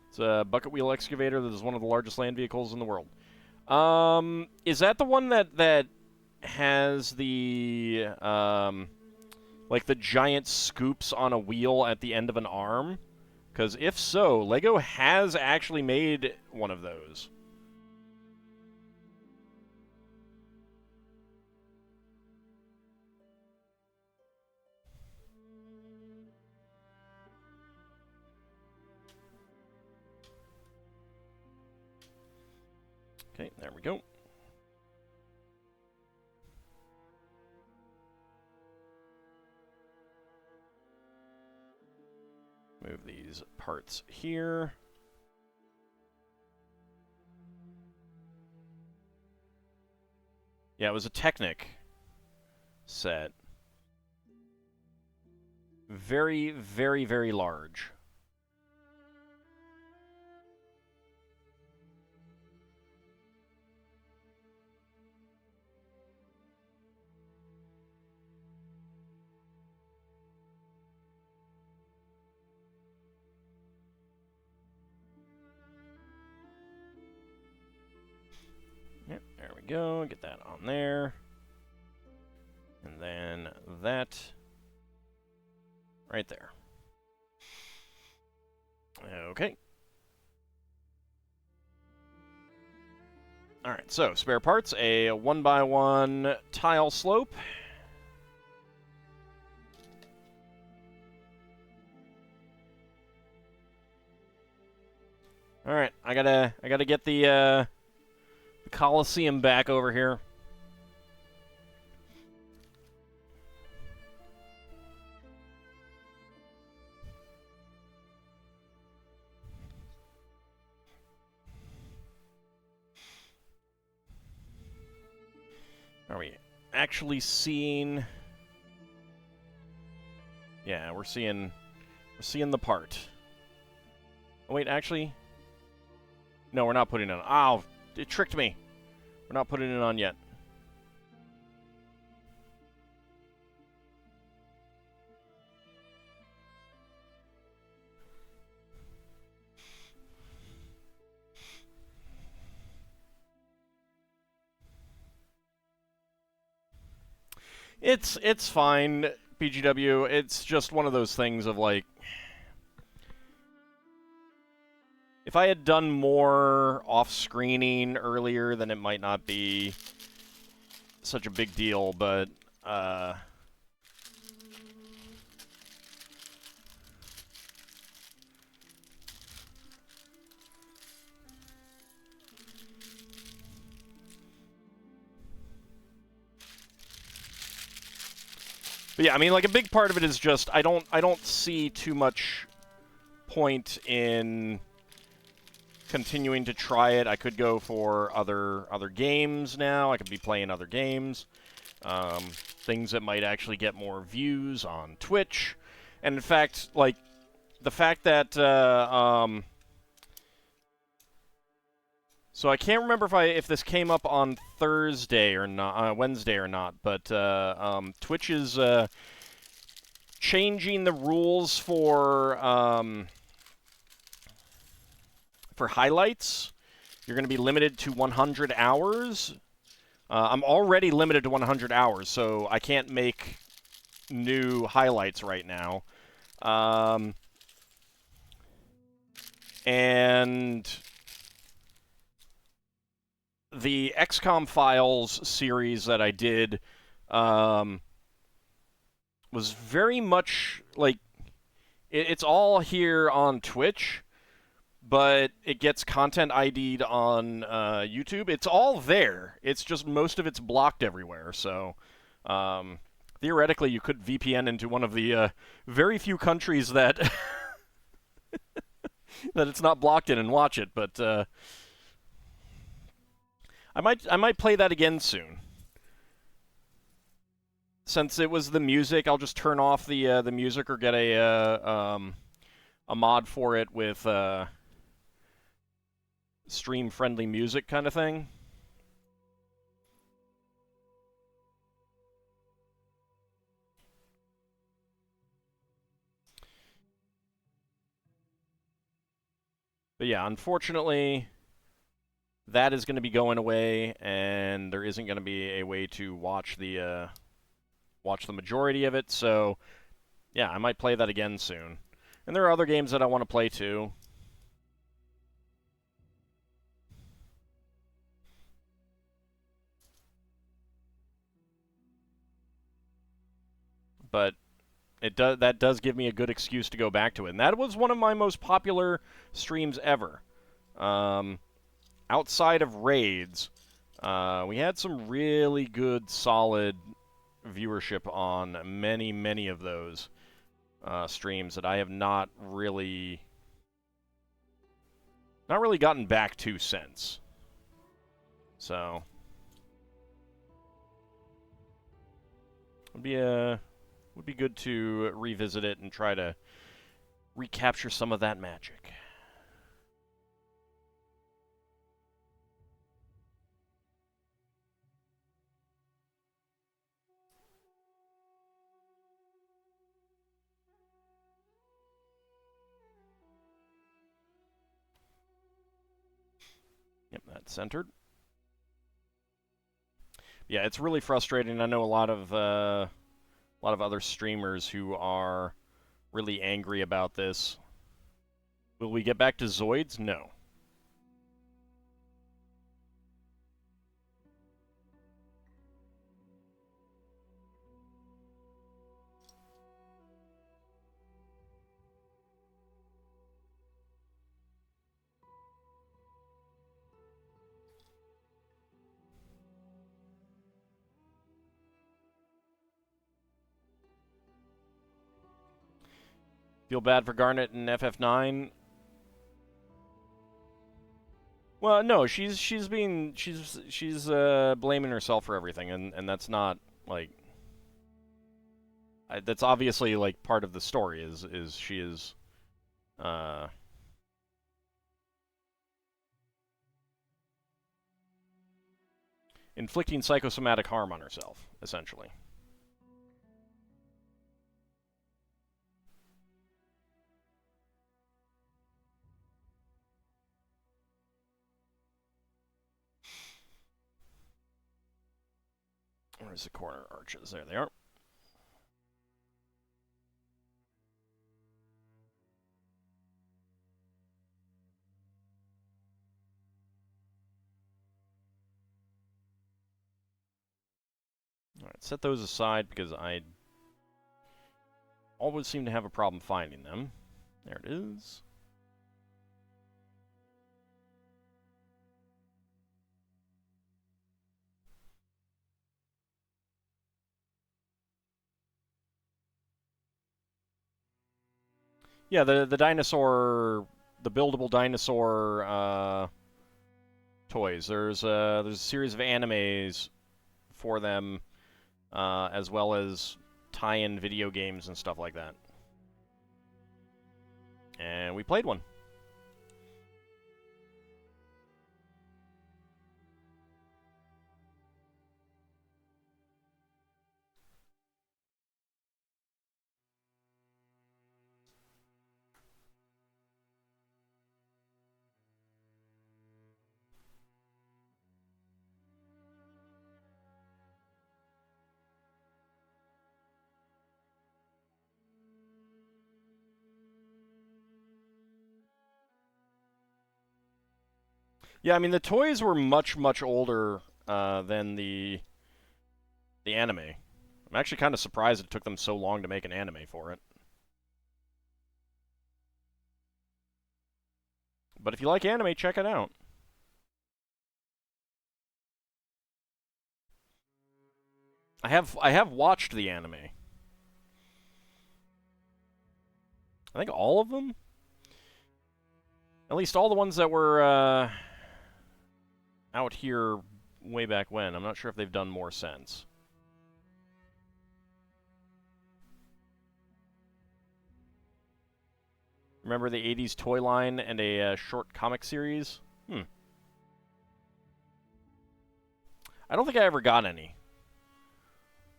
A: It's a bucket wheel excavator that is one of the largest land vehicles in the world. Is that the one that has the like the giant scoops on a wheel at the end of an arm? Because if so, LEGO has actually made one of those. Okay, there we go. Move these parts here. Yeah, it was a Technic set. Very, very, very large. Yep, there we go. Get that on there. And then that right there. Okay. Alright, so spare parts, a 1x1 tile slope. Alright, I gotta get the Colosseum back over here. Are we actually seeing? Yeah, we're seeing the part. Oh, wait, actually, no, we're not putting it on. Oh, it tricked me. We're not putting it on yet. It's fine, PGW. It's just one of those things of like, if I had done more off-screening earlier, then it might not be such a big deal, but yeah, I mean, like, a big part of it is just I don't see too much point in continuing to try it. I could go for other games now. I could be playing other games, things that might actually get more views on Twitch. And in fact, like, the fact that so I can't remember if this came up on Thursday or not, Wednesday or not, but Twitch is changing the rules for highlights. You're going to be limited to 100 hours. I'm already limited to 100 hours, so I can't make new highlights right now. And the XCOM Files series that I did was very much like it's all here on Twitch, but it gets content ID'd on YouTube. It's all there. It's just most of it's blocked everywhere. So theoretically, you could VPN into one of the very few countries that that it's not blocked in and watch it. But I might play that again soon. Since it was the music, I'll just turn off the music or get a mod for it with stream friendly music kind of thing. But yeah, unfortunately, that is going to be going away, and there isn't going to be a way to watch the majority of it. So yeah, I might play that again soon. And there are other games that I want to play too. But that does give me a good excuse to go back to it. And that was one of my most popular streams ever. Outside of raids, we had some really good, solid viewership on many of those streams that I have not really gotten back to since. So would be good to revisit it and try to recapture some of that magic. Yep, that's centered. Yeah, it's really frustrating. I know a lot of other streamers who are really angry about this. Will we get back to Zoids? No. Feel bad for Garnet and FF9. Well, no, she's blaming herself for everything, and that's not like that's obviously like part of the story is she is uh inflicting psychosomatic harm on herself, essentially. Where's the corner arches? There they are. All right, set those aside because I always seem to have a problem finding them. There it is. Yeah, the dinosaur, the buildable dinosaur toys. There's a series of animes for them, as well as tie-in video games and stuff like that. And we played one. Yeah, I mean the toys were much older than the anime. I'm actually kind of surprised it took them so long to make an anime for it. But if you like anime, check it out. I have watched the anime. I think all of them? At least all the ones that were out here way back when. I'm not sure if they've done more since. Remember the 80s toy line and a short comic series? I don't think I ever got any.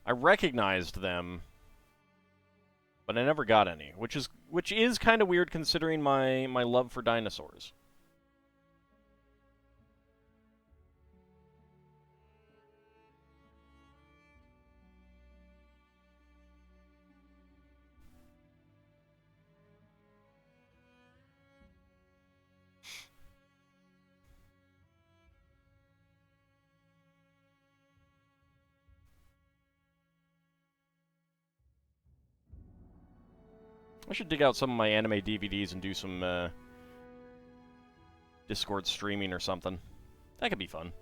A: I recognized them, but I never got any, which is kind of weird considering my love for dinosaurs. I should dig out some of my anime DVDs and do some Discord streaming or something. That could be fun.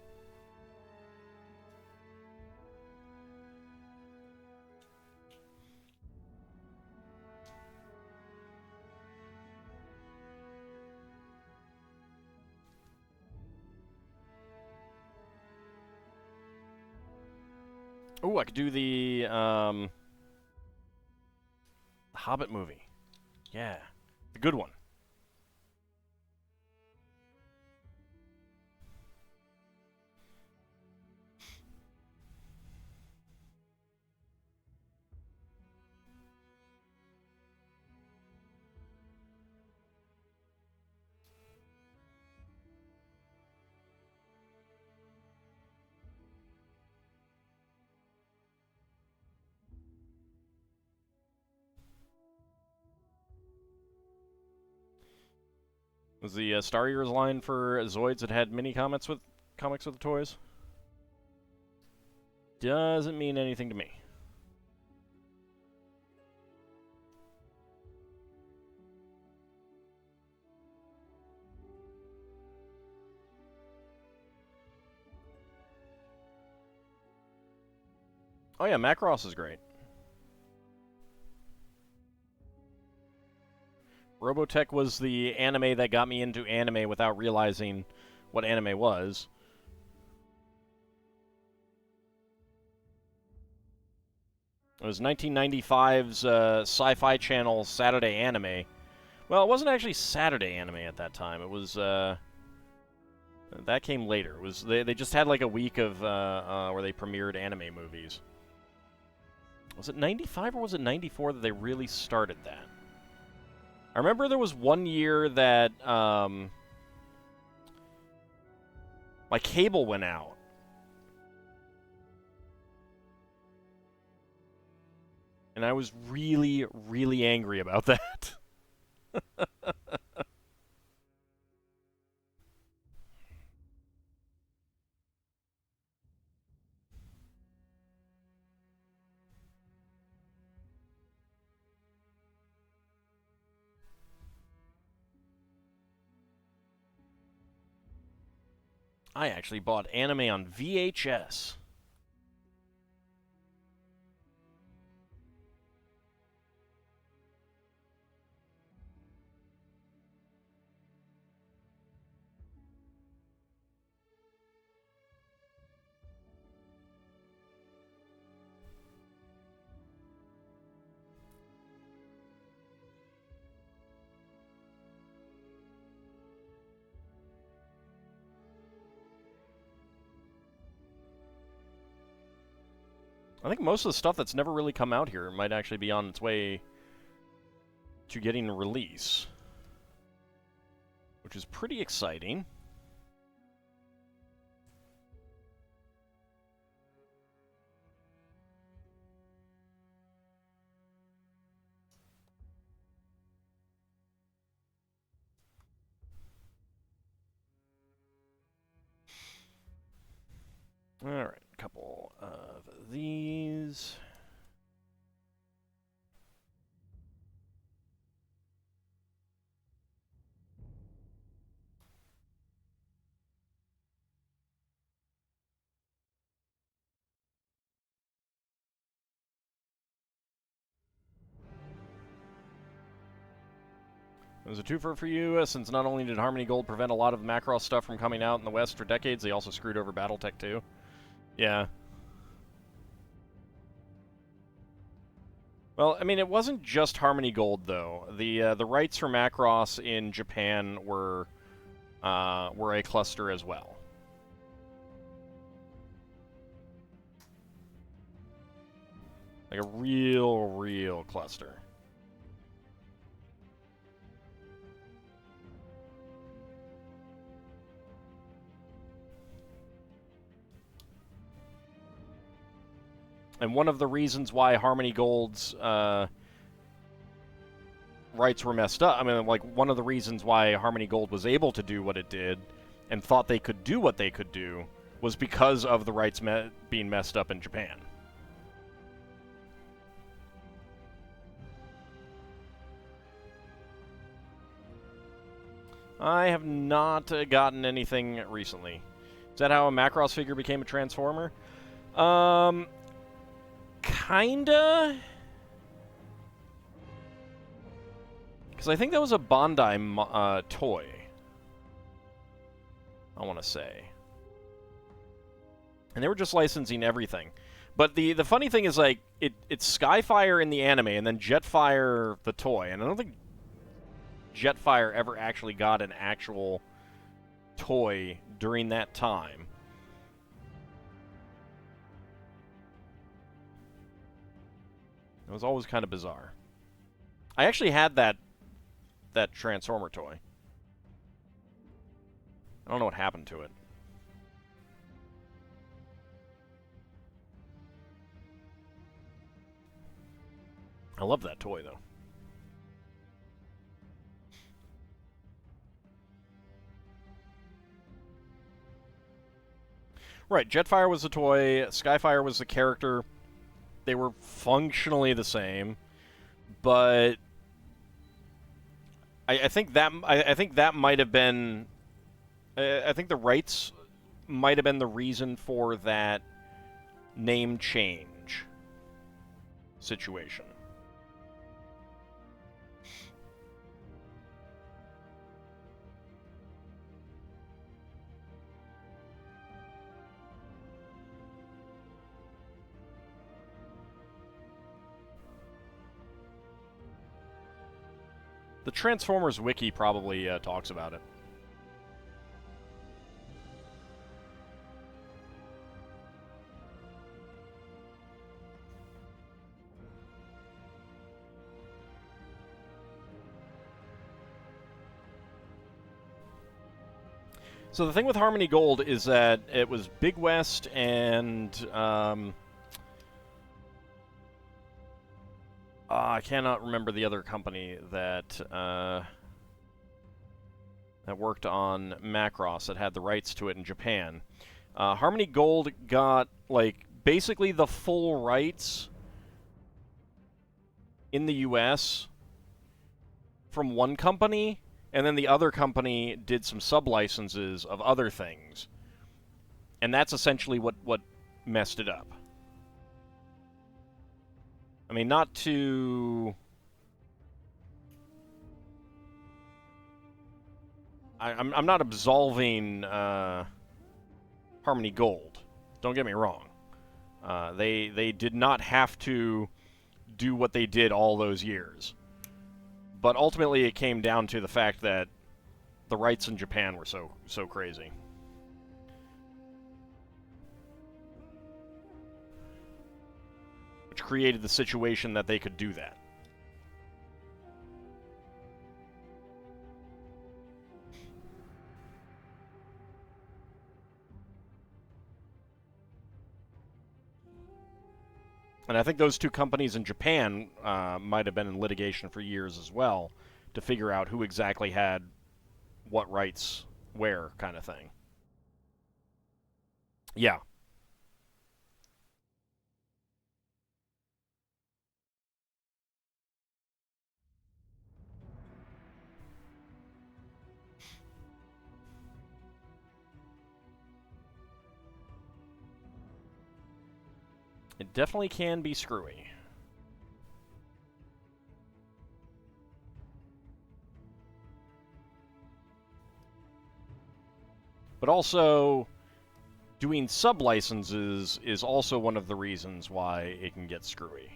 A: Oh, I could do the Hobbit movie. Yeah, the good one. Was the Star Years line for Zoids that had mini comics with the toys? Doesn't mean anything to me. Oh yeah, Macross is great. Robotech was the anime that got me into anime without realizing what anime was. It was 1995's Sci-Fi Channel Saturday Anime. Well, it wasn't actually Saturday Anime at that time. It was that came later. It was they just had like a week of where they premiered anime movies. Was it 95 or was it 94 that they really started that? I remember there was one year that my cable went out. And I was really, really angry about that. I actually bought anime on VHS. I think most of the stuff that's never really come out here might actually be on its way to getting a release, which is pretty exciting. Alright, a couple of these. was a twofer for you, since not only did Harmony Gold prevent a lot of Macross stuff from coming out in the West for decades, they also screwed over Battletech too. Yeah. Well, I mean, it wasn't just Harmony Gold, though. The rights for Macross in Japan were a cluster as well. Like a real cluster. And one of the reasons why Harmony Gold's rights were messed up, I mean, like, one of the reasons why Harmony Gold was able to do what it did and thought they could do what they could do was because of the rights being messed up in Japan. I have not gotten anything recently. Is that how a Macross figure became a Transformer? Kinda. Because I think that was a Bandai toy. I want to say. And they were just licensing everything. But the funny thing is, like, it's Skyfire in the anime, and then Jetfire the toy. And I don't think Jetfire ever actually got an actual toy during that time. It was always kind of bizarre. I actually had that Transformer toy. I don't know what happened to it. I love that toy, though. Right, Jetfire was the toy, Skyfire was the character. They were functionally the same, but I think that might have been. I think the rights might have been the reason for that name change situation. The Transformers wiki probably talks about it. So the thing with Harmony Gold is that it was Big West and I cannot remember the other company that worked on Macross that had the rights to it in Japan. Harmony Gold got, like, basically the full rights in the US from one company, and then the other company did some sub-licenses of other things. And that's essentially what messed it up. I mean, not to... I'm not absolving Harmony Gold. Don't get me wrong. They did not have to do what they did all those years. But ultimately it came down to the fact that the rights in Japan were so crazy. Which created the situation that they could do that. And I think those two companies in Japan might have been in litigation for years as well to figure out who exactly had what rights where, kind of thing. Yeah. It definitely can be screwy. But also, doing sub-licenses is also one of the reasons why it can get screwy.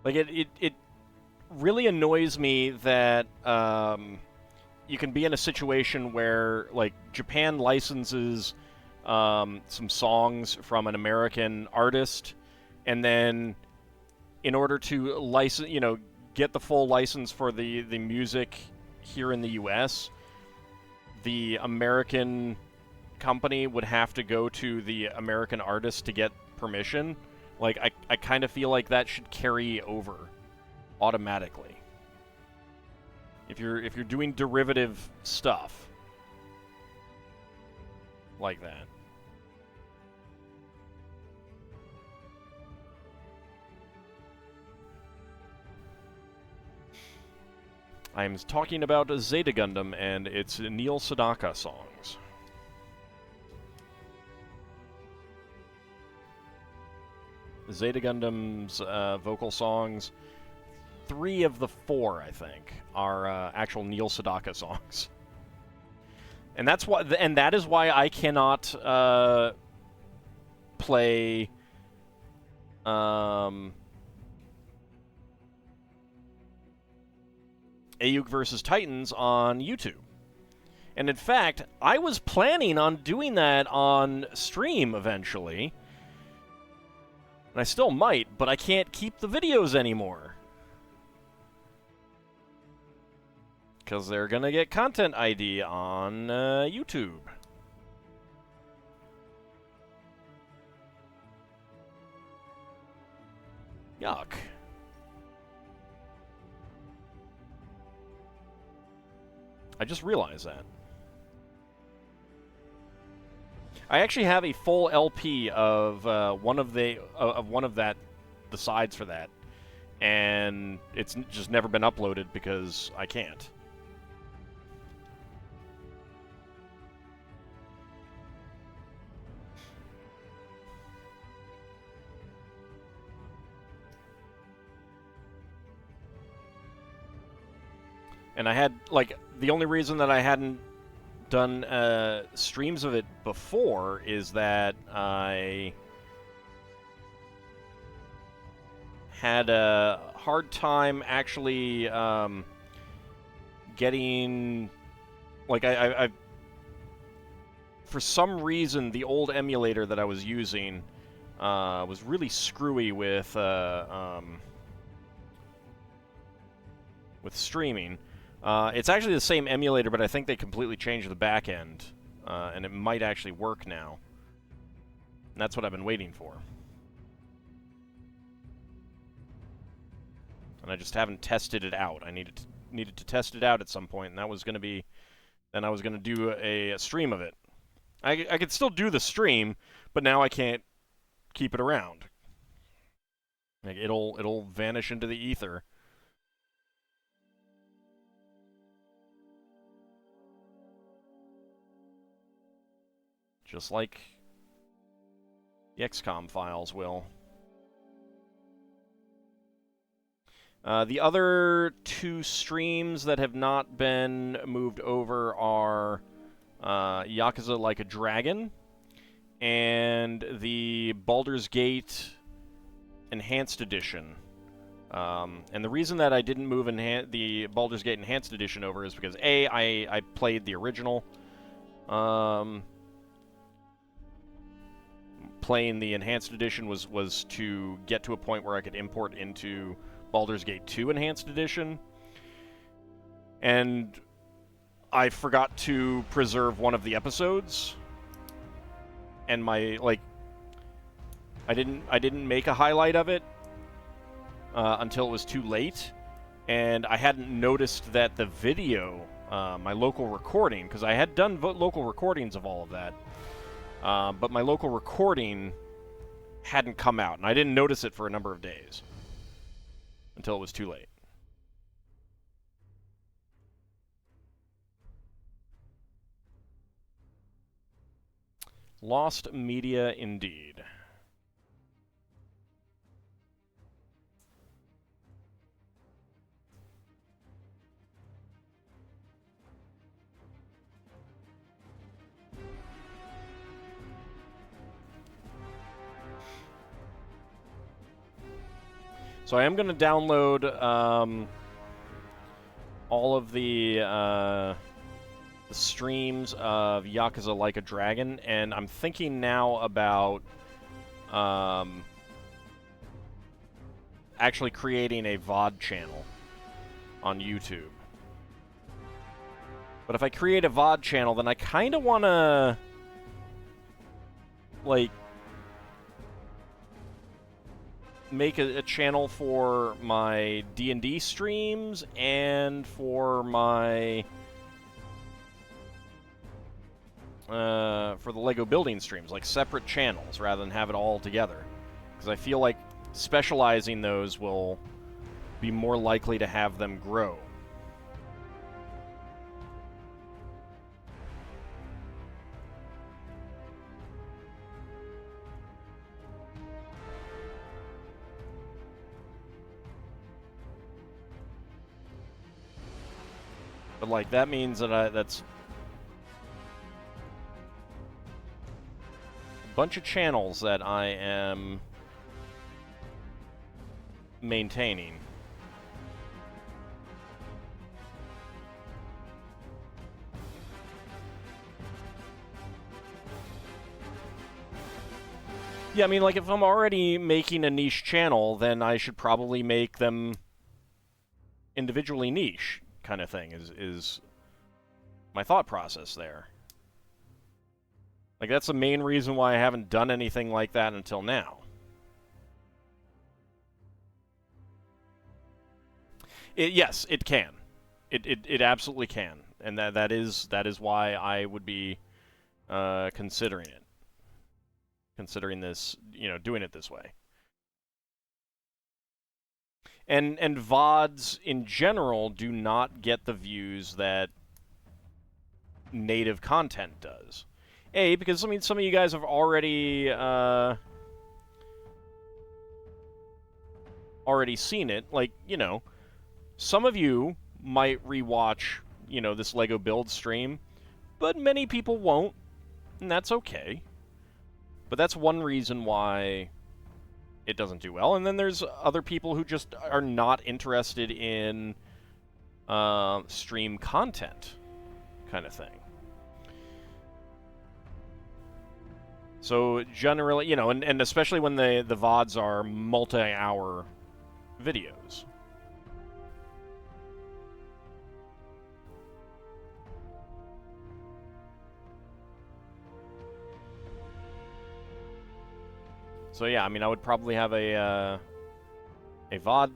A: Like, it really annoys me that you can be in a situation where, like, Japan licenses some songs from an American artist, and then in order to license, get the full license for the music here in the U.S., the American company would have to go to the American artist to get permission. Like, I kind of feel like that should carry over automatically. If you're doing derivative stuff like that. I'm talking about Zeta Gundam and its Neil Sedaka songs. Zeta Gundam's vocal songs, 3 of the 4, I think, are actual Neil Sedaka songs. And that's why, and that is why I cannot play Ayuk vs. Titans on YouTube. And in fact, I was planning on doing that on stream eventually. And I still might, but I can't keep the videos anymore. Because they're going to get content ID on YouTube. Yuck. I just realized that. I actually have a full LP of one of the sides for that, and it's just never been uploaded because I can't. And I had, like, the only reason that I hadn't done streams of it before is that I had a hard time actually getting, like, I for some reason the old emulator that I was using was really screwy with streaming. It's actually the same emulator, but I think they completely changed the back end, and it might actually work now. And that's what I've been waiting for. And I just haven't tested it out. I needed to test it out at some point, and that was going to be... Then I was going to do a stream of it. I could still do the stream, but now I can't keep it around. Like, it'll vanish into the ether. Just like the XCOM files will. The other 2 streams that have not been moved over are Yakuza Like a Dragon and the Baldur's Gate Enhanced Edition. And the reason that I didn't move the Baldur's Gate Enhanced Edition over is because, A, I played the original. Playing the Enhanced Edition was to get to a point where I could import into Baldur's Gate 2 Enhanced Edition. And I forgot to preserve one of the episodes. And I didn't make a highlight of it until it was too late. And I hadn't noticed that the video, my local recording, because I had done local recordings of all of that, but my local recording hadn't come out, and I didn't notice it for a number of days until it was too late. Lost media indeed. So I am going to download all of the streams of Yakuza Like a Dragon, and I'm thinking now about actually creating a VOD channel on YouTube. But if I create a VOD channel, then I kind of want to, like, make a channel for my D&D streams and for my for the Lego building streams, like separate channels rather than have it all together, because I feel like specializing those will be more likely to have them grow. But, like, that means that that's a bunch of channels that I am maintaining. Yeah, I mean, like, if I'm already making a niche channel, then I should probably make them individually niche, kind of thing, is my thought process there. Like, that's the main reason why I haven't done anything like that until now. Yes, it can. It absolutely can. And that is why I would be considering it. Considering this, doing it this way. And VODs in general do not get the views that native content does. Because, I mean, some of you guys have already seen it. Like, some of you might rewatch, this Lego build stream, but many people won't, and that's okay. But that's one reason why it doesn't do well. And then there's other people who just are not interested in stream content, kind of thing. So generally, and especially when the VODs are multi-hour videos. So yeah, I mean, I would probably have a VOD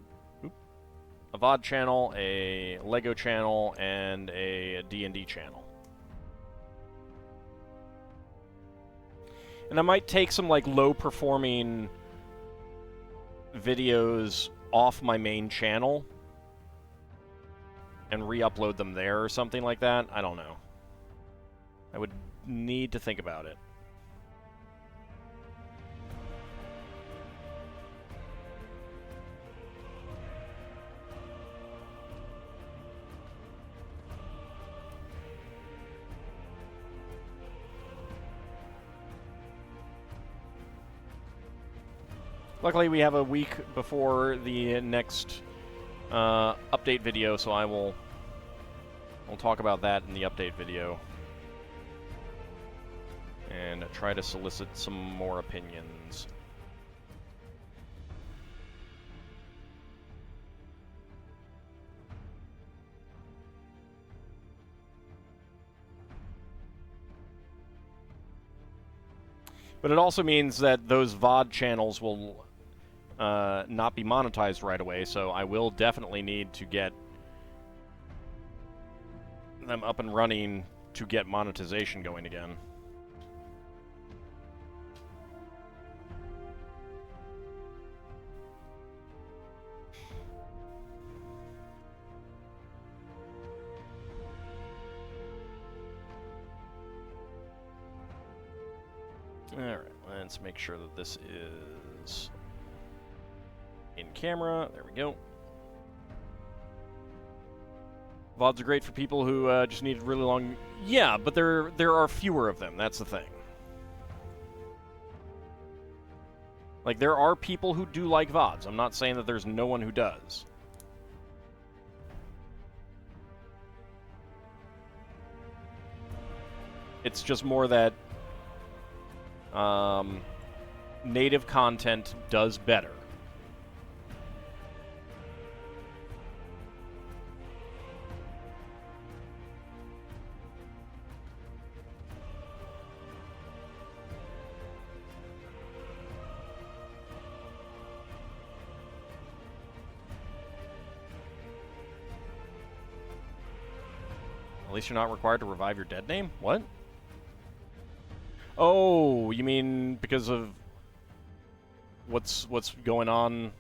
A: channel, a Lego channel, and a D&D channel. And I might take some, like, low-performing videos off my main channel and re-upload them there or something like that. I don't know. I would need to think about it. Luckily, we have a week before the next update video, so we'll talk about that in the update video and try to solicit some more opinions. But it also means that those VOD channels will not be monetized right away, so I will definitely need to get them up and running to get monetization going again. Alright, let's make sure that this is in camera. There we go. VODs are great for people who just need really long... Yeah, but there are fewer of them. That's the thing. Like, there are people who do like VODs. I'm not saying that there's no one who does. It's just more that native content does better. At least you're not required to revive your dead name? What? Oh, you mean because of what's going on?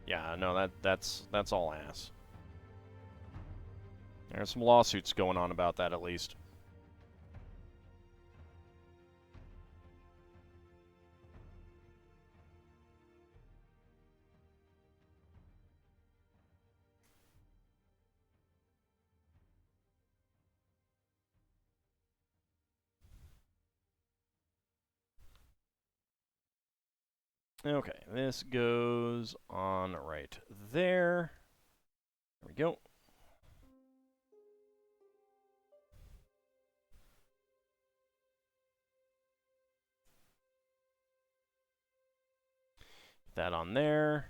A: Yeah, no, that's all ass. There's some lawsuits going on about that, at least. Okay, this goes on right there. There we go. That on there.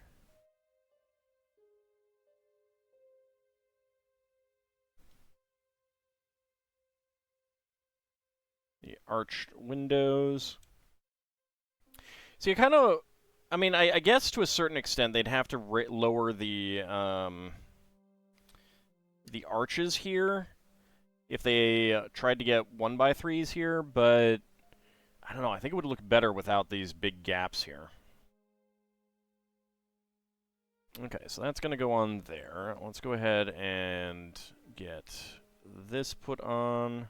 A: The arched windows. See, I mean, I guess to a certain extent they'd have to lower the arches here if they tried to get 1x3s here, but I don't know. I think it would look better without these big gaps here. Okay, so that's going to go on there. Let's go ahead and get this put on.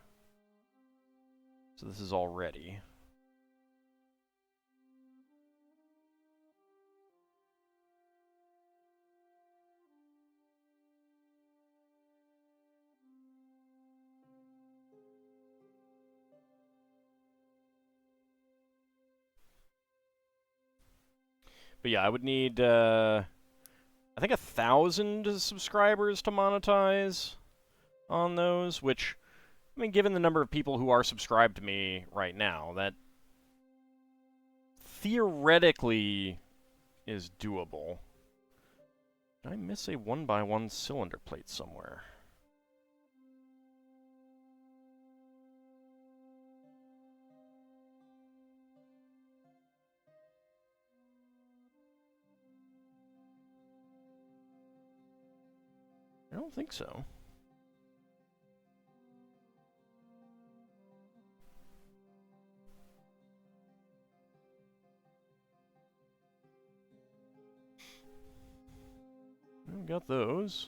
A: So this is all ready. But yeah, I would need, I think 1,000 subscribers to monetize on those, which, I mean, given the number of people who are subscribed to me right now, that theoretically is doable. Did I miss a 1x1 cylinder plate somewhere? I don't think so. We got those.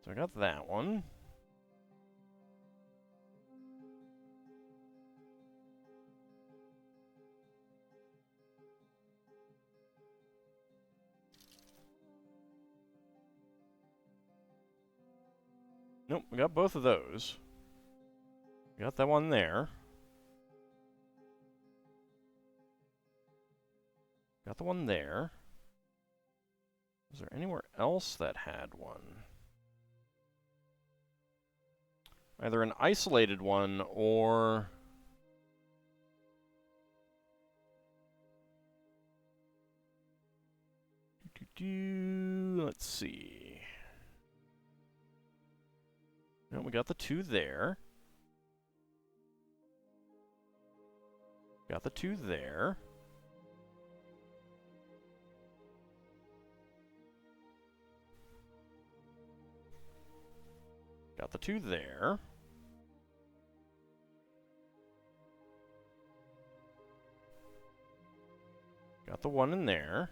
A: So I got that one. Nope, we got both of those. We got that one there. Got the one there. Was there anywhere else that had one? Either an isolated one or... Let's see. No, we got the two there. Got the two there. Got the two there. Got the one in there.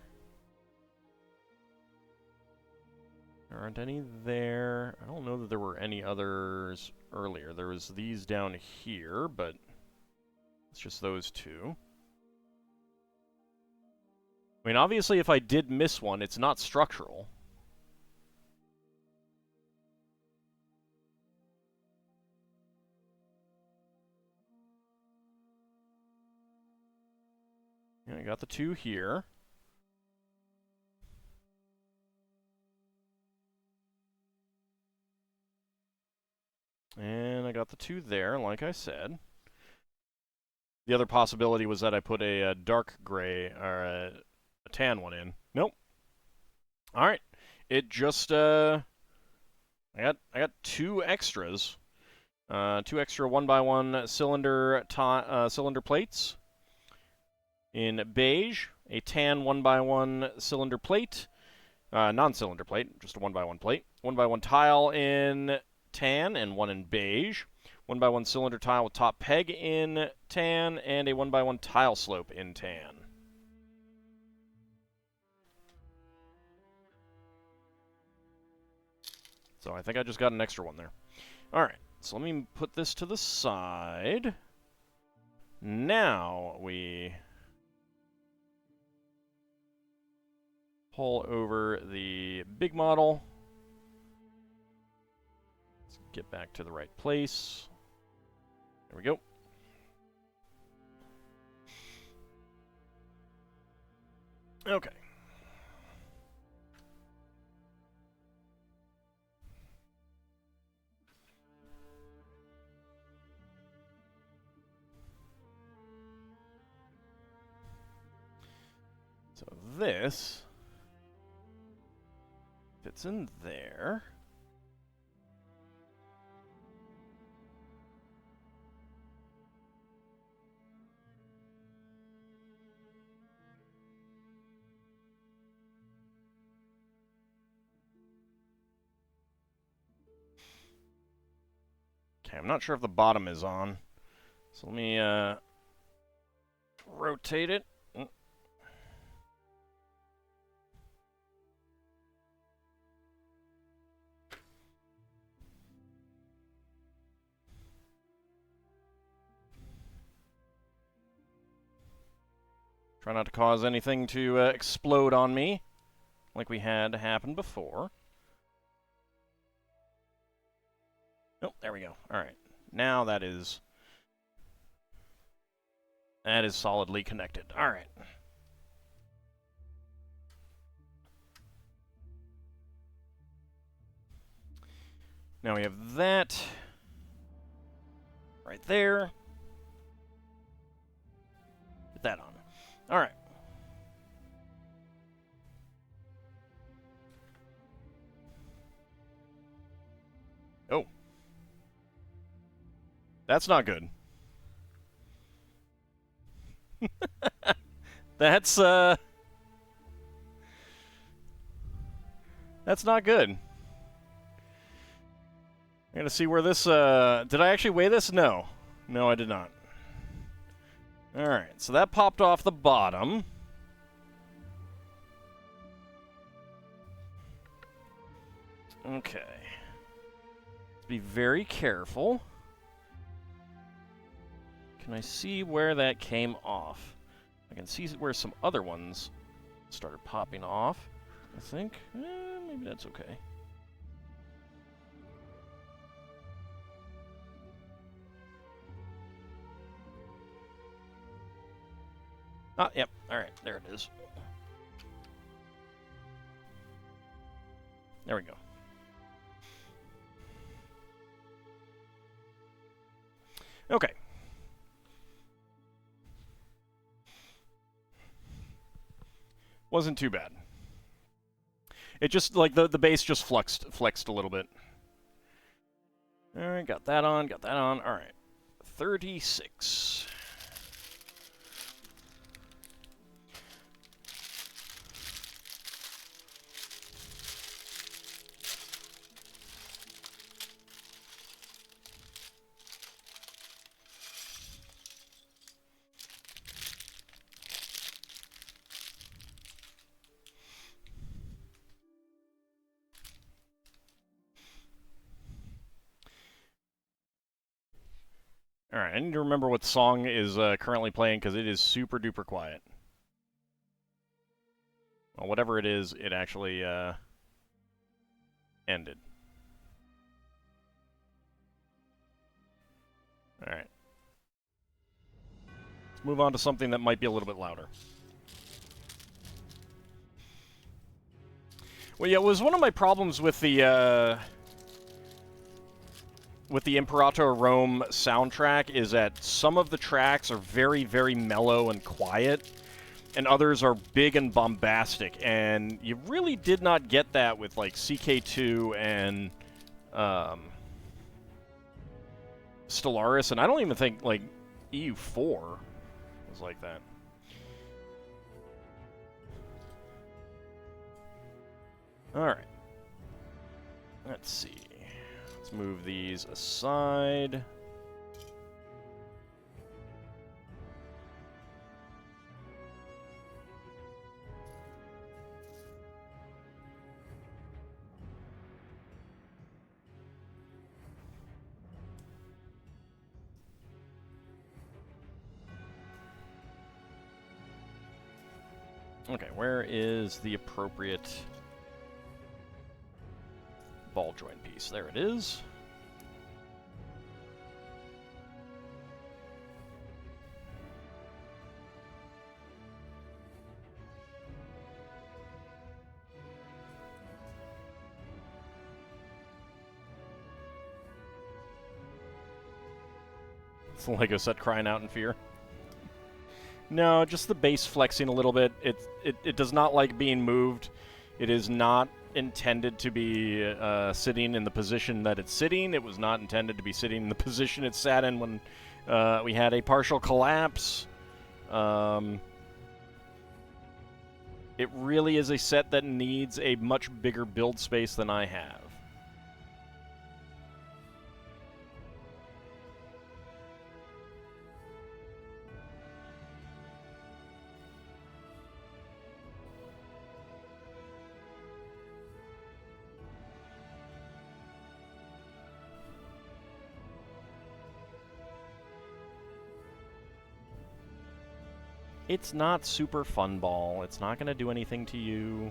A: There aren't any there. I don't know that there were any others earlier. There was these down here, but it's just those two. I mean, obviously, if I did miss one, it's not structural. Yeah, I got the two here. And I got the two there, like I said. The other possibility was that I put a dark gray, or a tan one in. Nope. Alright. It just, I got two extras. Two extra 1x1 cylinder plates in beige, a tan 1x1 cylinder plate, non-cylinder plate, just a 1x1 plate, 1x1 tile in tan and one in beige, 1x1 cylinder tile with top peg in tan, and a 1x1 tile slope in tan. So I think I just got an extra one there. Alright, so let me put this to the side. Now we pull over the big model. Let's get back to the right place. There we go. Okay. So this fits in there. Okay, I'm not sure if the bottom is on. So let me rotate it. Try not to cause anything to explode on me, like we had happen before. Oh, there we go. All right. Now that is solidly connected. All right. Now we have that right there. Put that on. All right. Oh. That's not good. That's not good. I gotta see where this, did I actually weigh this? No. No, I did not. Alright, so that popped off the bottom. Okay. Let's be very careful. Can I see where that came off? I can see where some other ones started popping off, I think. Maybe that's okay. Ah, yep. Alright, there it is. There we go. Okay. Wasn't too bad. It just, like, the base just flexed a little bit. Alright, got that on. Alright. 36. Alright, I need to remember what song is currently playing, because it is super duper quiet. Well, whatever it is, it actually ended. Alright. Let's move on to something that might be a little bit louder. Well, yeah, it was one of my problems with the Imperator Rome soundtrack is that some of the tracks are very, very mellow and quiet, and others are big and bombastic, and you really did not get that with, like, CK2 and Stellaris, and I don't even think, like, EU4 was like that. Alright. Let's see. Let's move these aside. Okay, where is the appropriate ball joint piece? There it is. It's the Lego set crying out in fear. No, just the base flexing a little bit. It does not like being moved. It is not intended to be sitting in the position that it's sitting. It was not intended to be sitting in the position it sat in when we had a partial collapse. It really is a set that needs a much bigger build space than I have. It's not super fun ball. It's not going to do anything to you.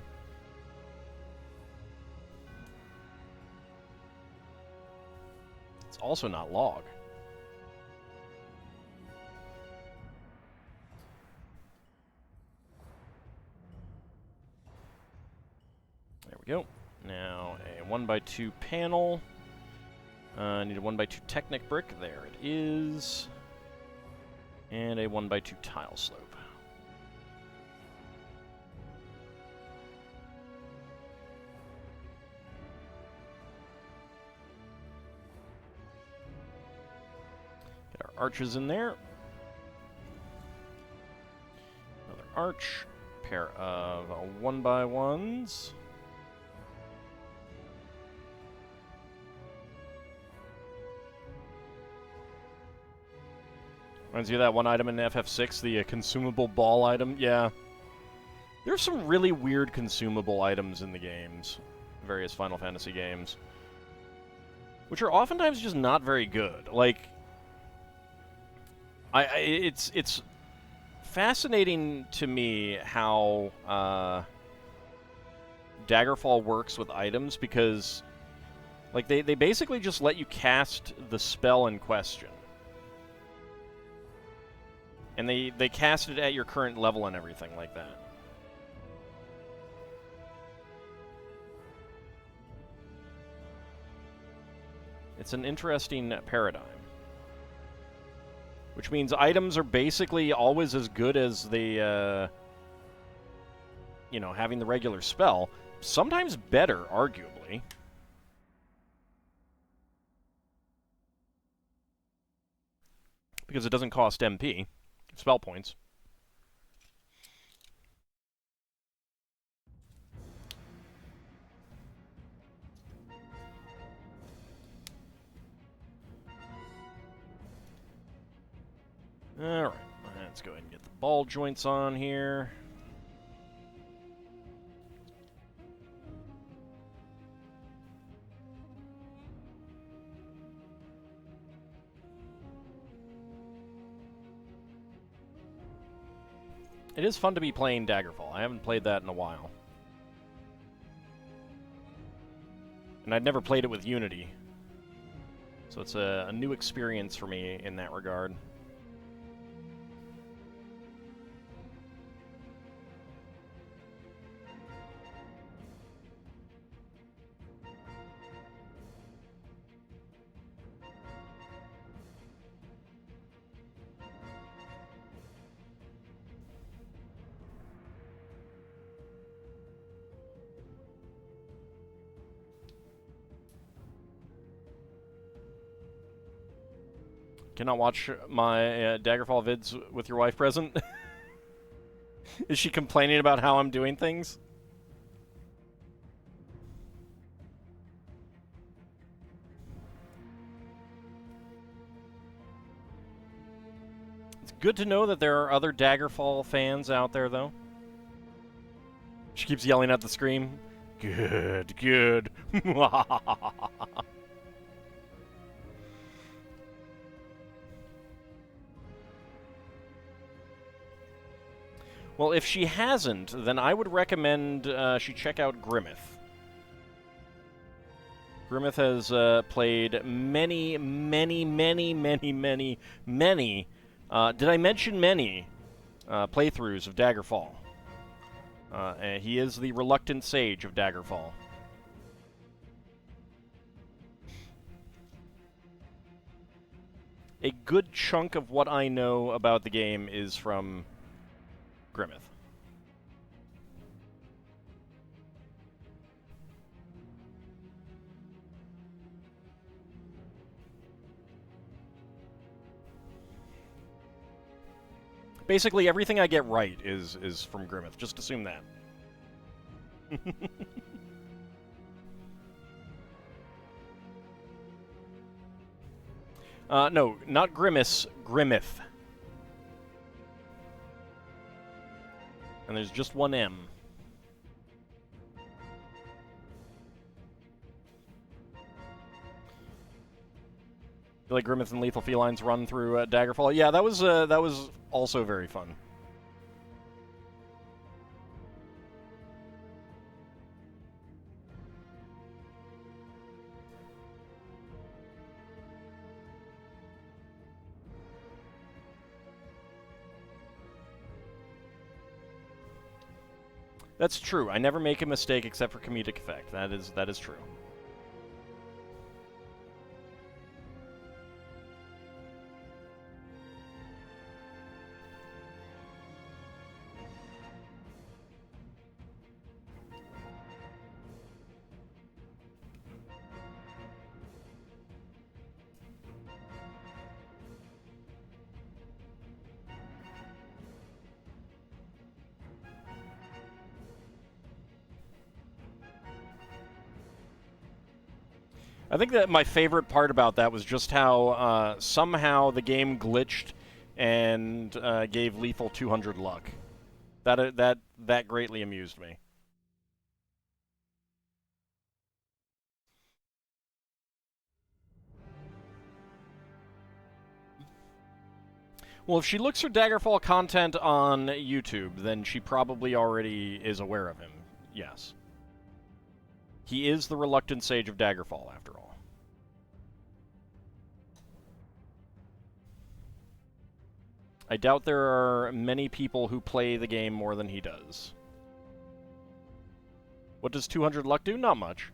A: It's also not log. There we go. Now a 1x2 panel. I need a 1x2 Technic brick. There it is. And a 1x2 tile slope. Get our arches in there. Another arch. Pair of 1x1s. Reminds you of that one item in FF6, the consumable ball item. Yeah. There's some really weird consumable items in the games. Various Final Fantasy games. Which are oftentimes just not very good. Like, it's fascinating to me how Daggerfall works with items, because like they basically just let you cast the spell in question. And they cast it at your current level and everything like that. It's an interesting paradigm. Which means items are basically always as good as the, you know, having the regular spell. Sometimes better, arguably. Because it doesn't cost MP. Spell points. Alright, let's go ahead and get the ball joints on here. It is fun to be playing Daggerfall. I haven't played that in a while. And I'd never played it with Unity. So it's a new experience for me in that regard. Cannot watch my Daggerfall vids with your wife present? Is she complaining about how I'm doing things? It's good to know that there are other Daggerfall fans out there, though. She keeps yelling at the screen. Good, good. Well, if she hasn't, then I would recommend she check out Grimmeth. Grimmeth has played many, did I mention many playthroughs of Daggerfall. And he is the reluctant sage of Daggerfall. A good chunk of what I know about the game is from Grimmeth. Basically, everything I get right is from Grimmeth. Just assume that. No, not Grimace, Grimmeth. And there's just one M. feel like Grimmeth and Lethal Felines run through Daggerfall. Yeah, that was also very fun. That's true. I never make a mistake except for comedic effect. That is true. I think that my favorite part about that was just how somehow the game glitched and gave Lethal 200 luck. That greatly amused me. Well, if she looks for Daggerfall content on YouTube, then she probably already is aware of him. Yes. He is the reluctant sage of Daggerfall, after all. I doubt there are many people who play the game more than he does. What does 200 luck do? Not much.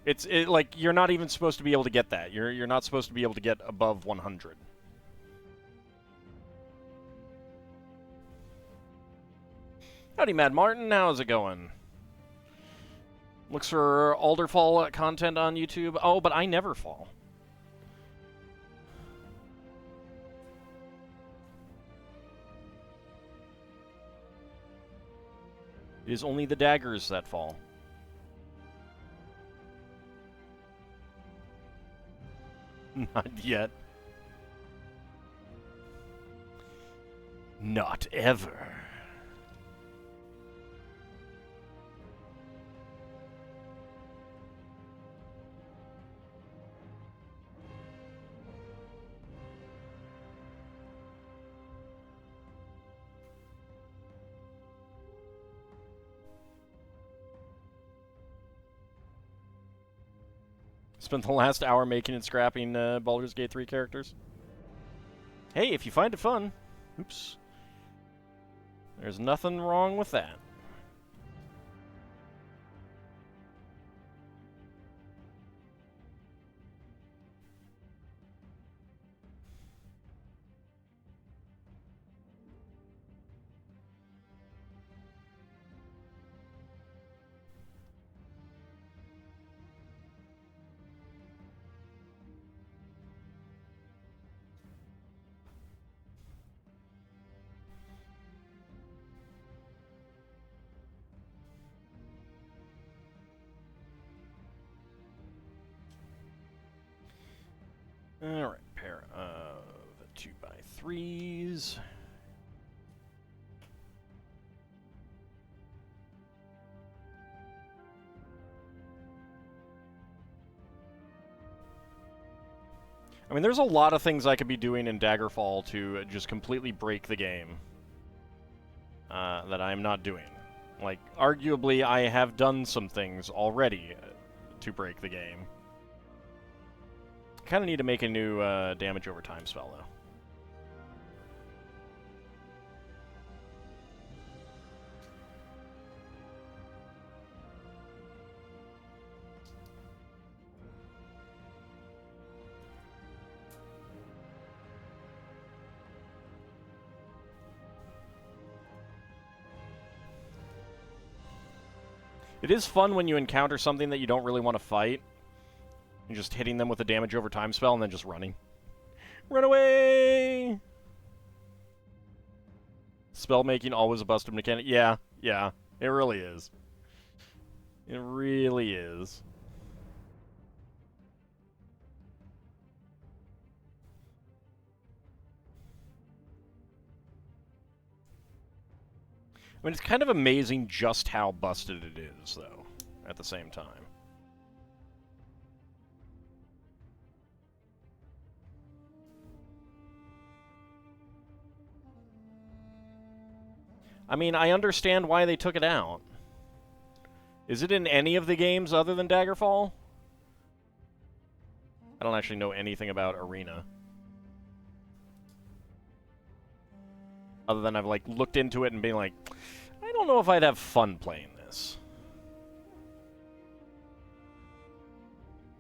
A: It's like you're not even supposed to be able to get that. You're not supposed to be able to get above 100. Howdy, Mad Martin. How's it going? Looks for Alderfall content on YouTube. Oh, but I never fall. It is only the daggers that fall. Not yet. Not ever. Spent the last hour making and scrapping Baldur's Gate 3 characters. Hey, if you find it fun. Oops. There's nothing wrong with that. Alright, pair of 2x3s. I mean, there's a lot of things I could be doing in Daggerfall to just completely break the game that I'm not doing. Like, arguably, I have done some things already to break the game. Kind of need to make a new damage over time spell, though. It is fun when you encounter something that you don't really want to fight. And just hitting them with a damage over time spell and then just running. Run away! Spell making always a busted mechanic. Yeah, it really is. It really is. I mean, it's kind of amazing just how busted it is, though, at the same time. I mean, I understand why they took it out. Is it in any of the games other than Daggerfall? I don't actually know anything about Arena. Other than I've, like, looked into it and been like, I don't know if I'd have fun playing this.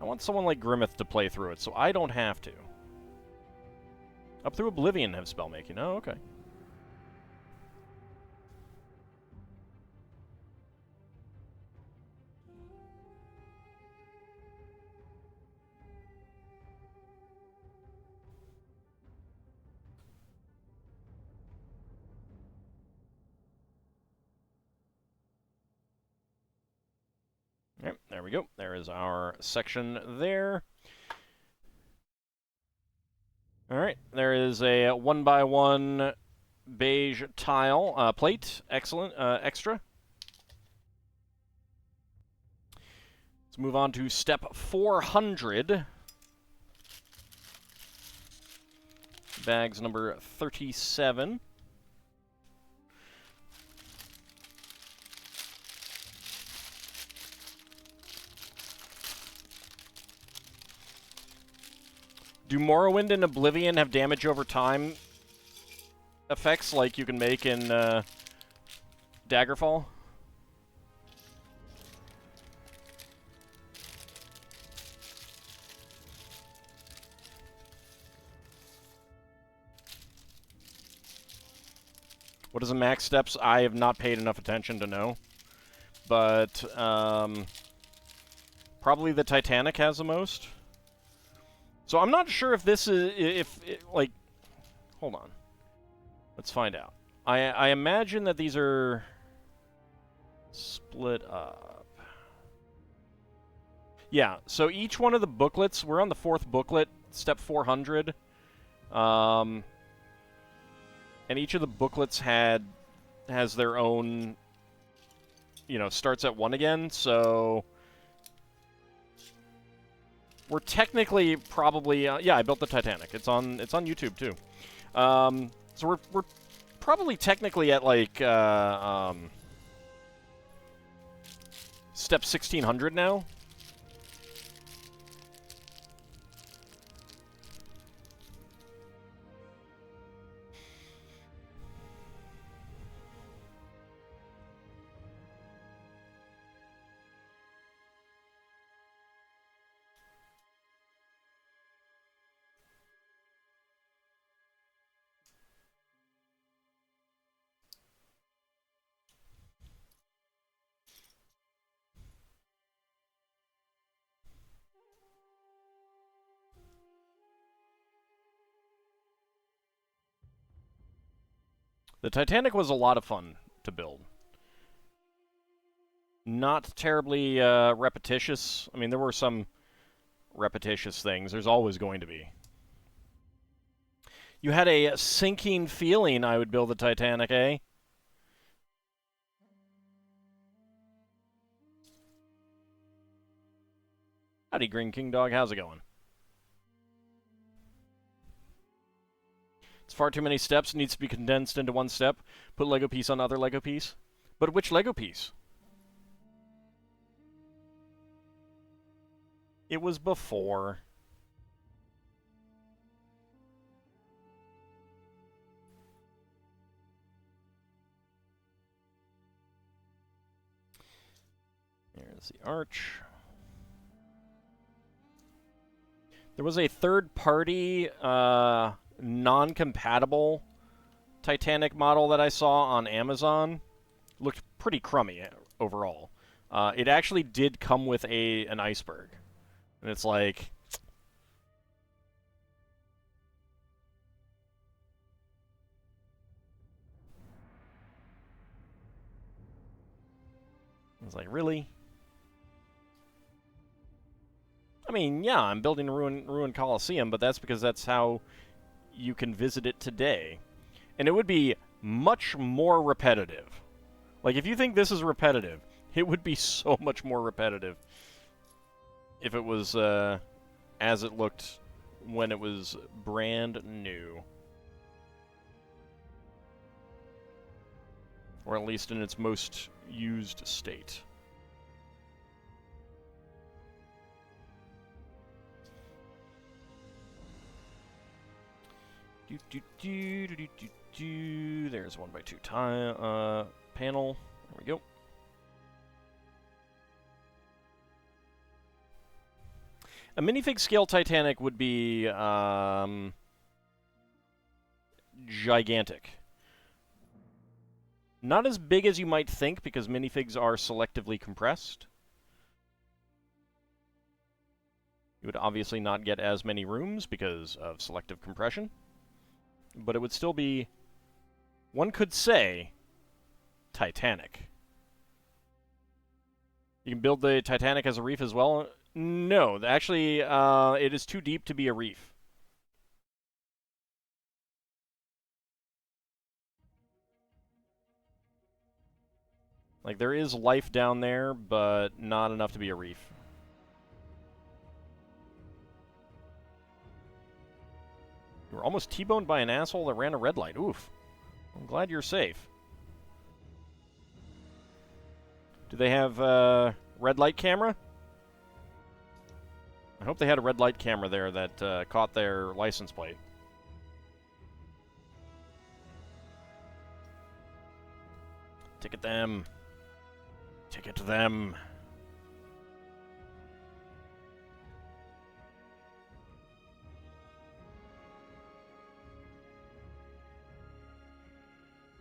A: I want someone like Grimmeth to play through it, so I don't have to. Up through Oblivion have spellmaking. Oh, okay. Yep, there we go. There is our section there. Alright, there is a 1x1 beige tile plate. Excellent. Extra. Let's move on to step 400. Bags number 37. Do Morrowind and Oblivion have damage over time effects like you can make in Daggerfall? What is the max steps? I have not paid enough attention to know. But probably the Titanic has the most. So I'm not sure if this is, like, hold on. Let's find out. I imagine that these are split up. Yeah, so each one of the booklets, we're on the 4th booklet, step 400. And each of the booklets has their own, you know, starts at 1 again, so we're technically probably yeah, I built the Titanic. It's on YouTube too. So we're probably technically at like step 1600 now. The Titanic was a lot of fun to build. Not terribly repetitious. I mean, there were some repetitious things. There's always going to be. You had a sinking feeling I would build the Titanic, eh? Howdy, Green King Dog. How's it going? It's far too many steps. Needs to be condensed into one step. Put Lego piece on other Lego piece. But which Lego piece? It was before. There's the arch. There was a third-party, non-compatible Titanic model that I saw on Amazon. Looked pretty crummy overall. It actually did come with an iceberg. And it's like... It's like, really? I mean, yeah, I'm building a ruined Colosseum, but that's because that's how you can visit it today. And it would be much more repetitive. Like, if you think this is repetitive, it would be so much more repetitive if it was as it looked when it was brand new. Or at least in its most used state. There's 1x2 panel. There we go. A minifig scale Titanic would be gigantic. Not as big as you might think, because minifigs are selectively compressed. You would obviously not get as many rooms because of selective compression. But it would still be, one could say, Titanic. You can build the Titanic as a reef as well. No, actually, it is too deep to be a reef. Like, there is life down there, but not enough to be a reef. You were almost T-boned by an asshole that ran a red light. Oof. I'm glad you're safe. Do they have red light camera? I hope they had a red light camera there that caught their license plate. Ticket them. Ticket them.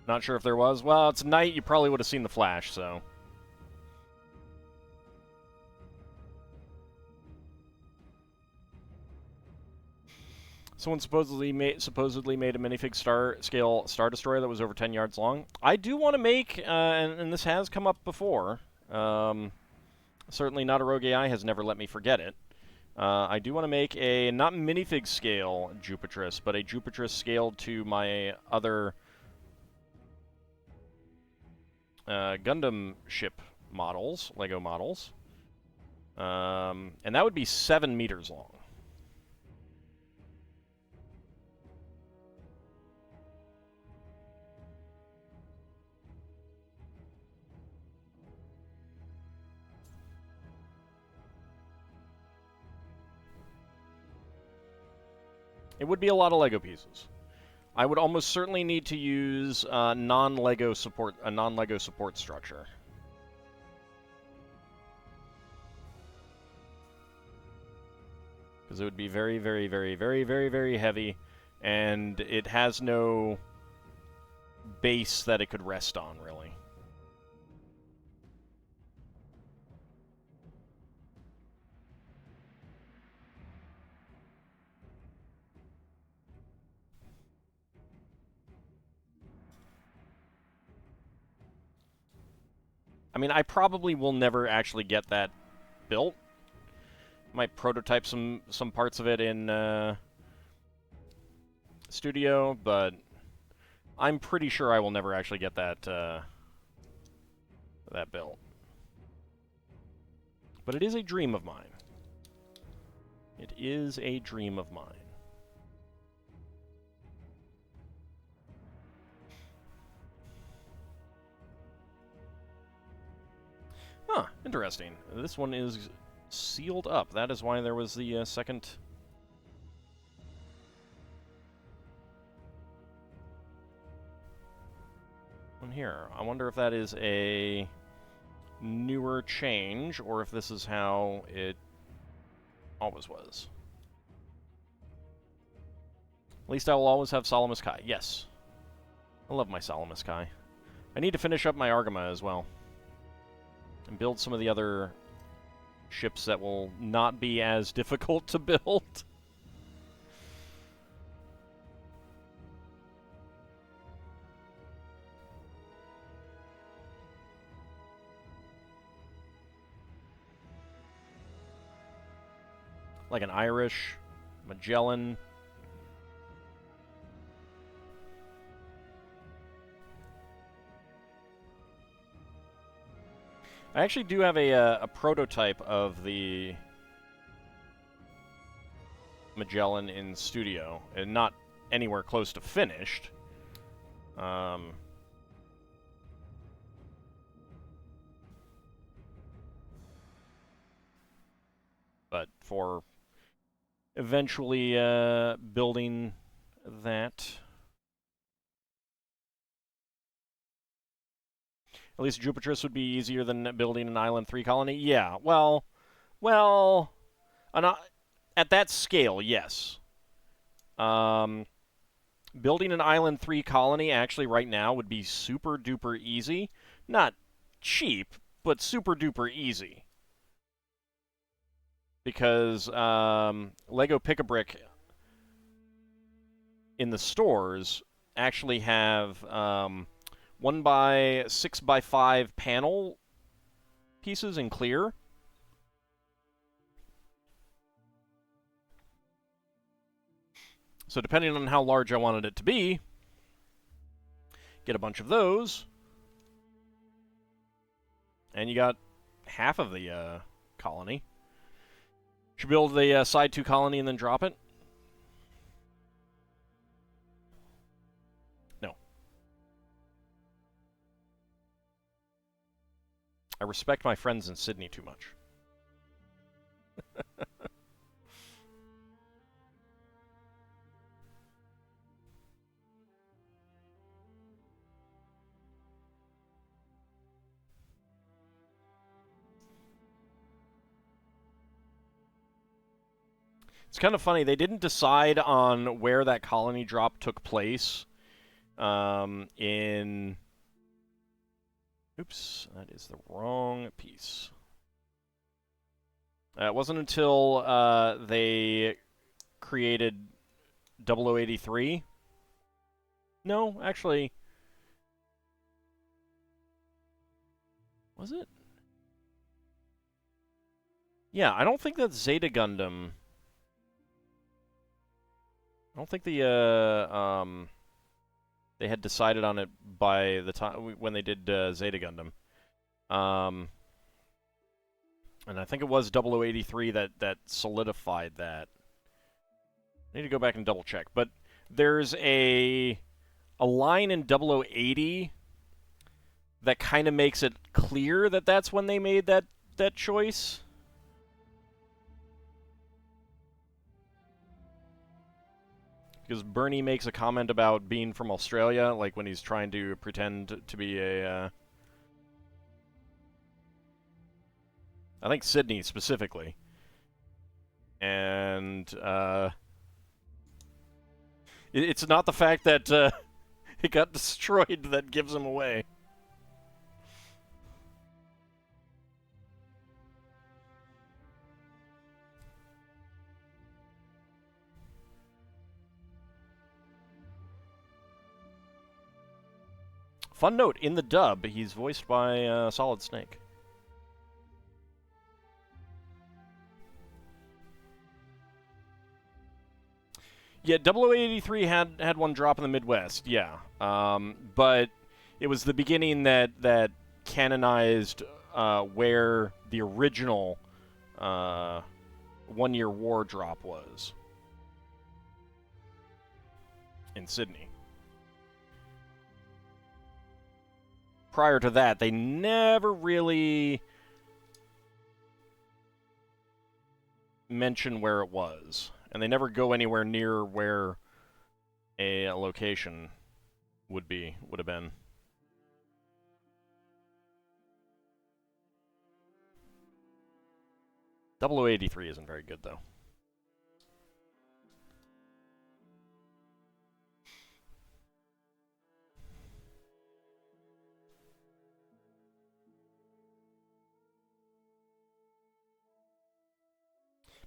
A: Not sure if there was. Well, it's night. You probably would have seen the flash, so... Someone supposedly made a minifig scale Star Destroyer that was over 10 yards long. I do want to make, and this has come up before, certainly Not a Rogue AI has never let me forget it. I do want to make a, not minifig scale Jupitrus, but a Jupitrus scaled to my other Gundam ship models, Lego models. And that would be 7 meters long. It would be a lot of Lego pieces. I would almost certainly need to use non-Lego support, a non-Lego support structure. Because it would be very, very, very, very, very, very heavy, and it has no base that it could rest on, really. I mean, I probably will never actually get that built. Might prototype some parts of it in Studio, but I'm pretty sure I will never actually get that that built. But it is a dream of mine. It is a dream of mine. Huh, interesting. This one is sealed up. That is why there was the second... one here. I wonder if that is a newer change, or if this is how it always was. At least I will always have Salamis Kai. Yes. I love my Salamis Kai. I need to finish up my Argama as well. And build some of the other ships that will not be as difficult to build. Like an Irish, Magellan. I actually do have a prototype of the Magellan in Studio, and not anywhere close to finished. But for eventually building that. At least Jupiterus would be easier than building an Island 3 colony? Yeah, well, at that scale, yes. Building an Island 3 colony actually right now would be super duper easy. Not cheap, but super duper easy. Because Lego Pick-a-Brick in the stores actually have 1 by 6 by 5 panel pieces in clear. So depending on how large I wanted it to be, get a bunch of those, and you got half of the colony. Should build the side 2 colony and then drop it? No. I respect my friends in Sydney too much. It's kind of funny. They didn't decide on where that colony drop took place in... Oops, that is the wrong piece. It wasn't until they created 0083. No, actually... Was it? Yeah, I don't think that's Zeta Gundam... I don't think they had decided on it by the time when they did Zeta Gundam. And I think it was 0083 that solidified that. I need to go back and double check. But there's a line in 0080 that kind of makes it clear that that's when they made that choice. Because Bernie makes a comment about being from Australia, like when he's trying to pretend to be a... I think Sydney, specifically. And, it's not the fact that it got destroyed that gives him away. Fun note, in the dub, he's voiced by Solid Snake. Yeah, 0083 had one drop in the Midwest, yeah. But it was the beginning that canonized where the original 1 Year War drop was. In Sydney. Prior to that, they never really mention where it was. And they never go anywhere near where a location would have been. .0083 isn't very good, though.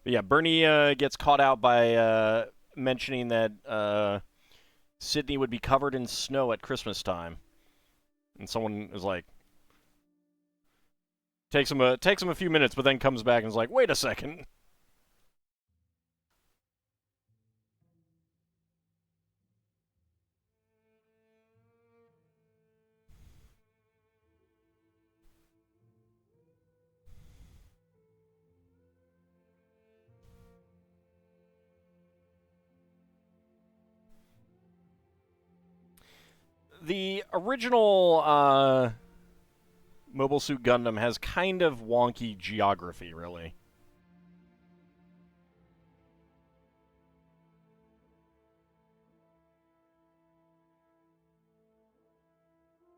A: But yeah, Bernie gets caught out by mentioning that Sydney would be covered in snow at Christmas time, and someone is like, takes him a few minutes, but then comes back and is like, wait a second. The original Mobile Suit Gundam has kind of wonky geography, really.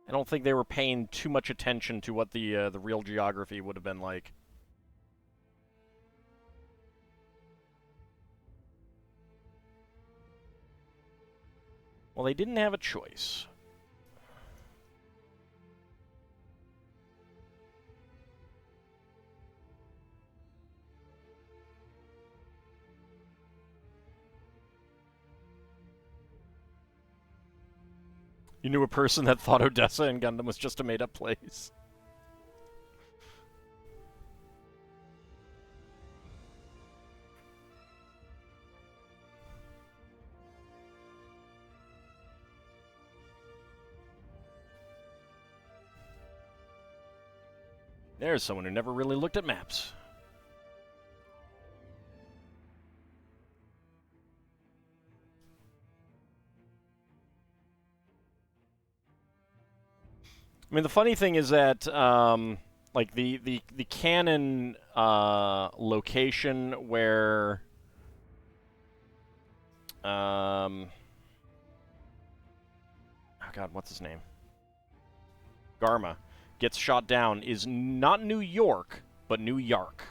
A: I don't think they were paying too much attention to what the real geography would have been like. Well, they didn't have a choice. You knew a person that thought Odessa and Gundam was just a made-up place. There's someone who never really looked at maps. I mean, the funny thing is that, like, the canon location where, oh god, what's his name? Garma gets shot down is not New York, but New York.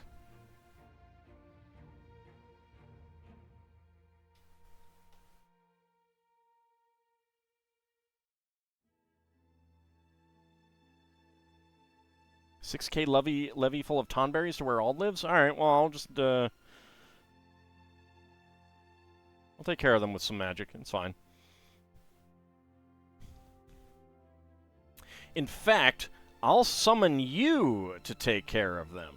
A: $6K levy full of tonberries to where Ald lives? Alright, well, I'll just, I'll take care of them with some magic. It's fine. In fact, I'll summon you to take care of them.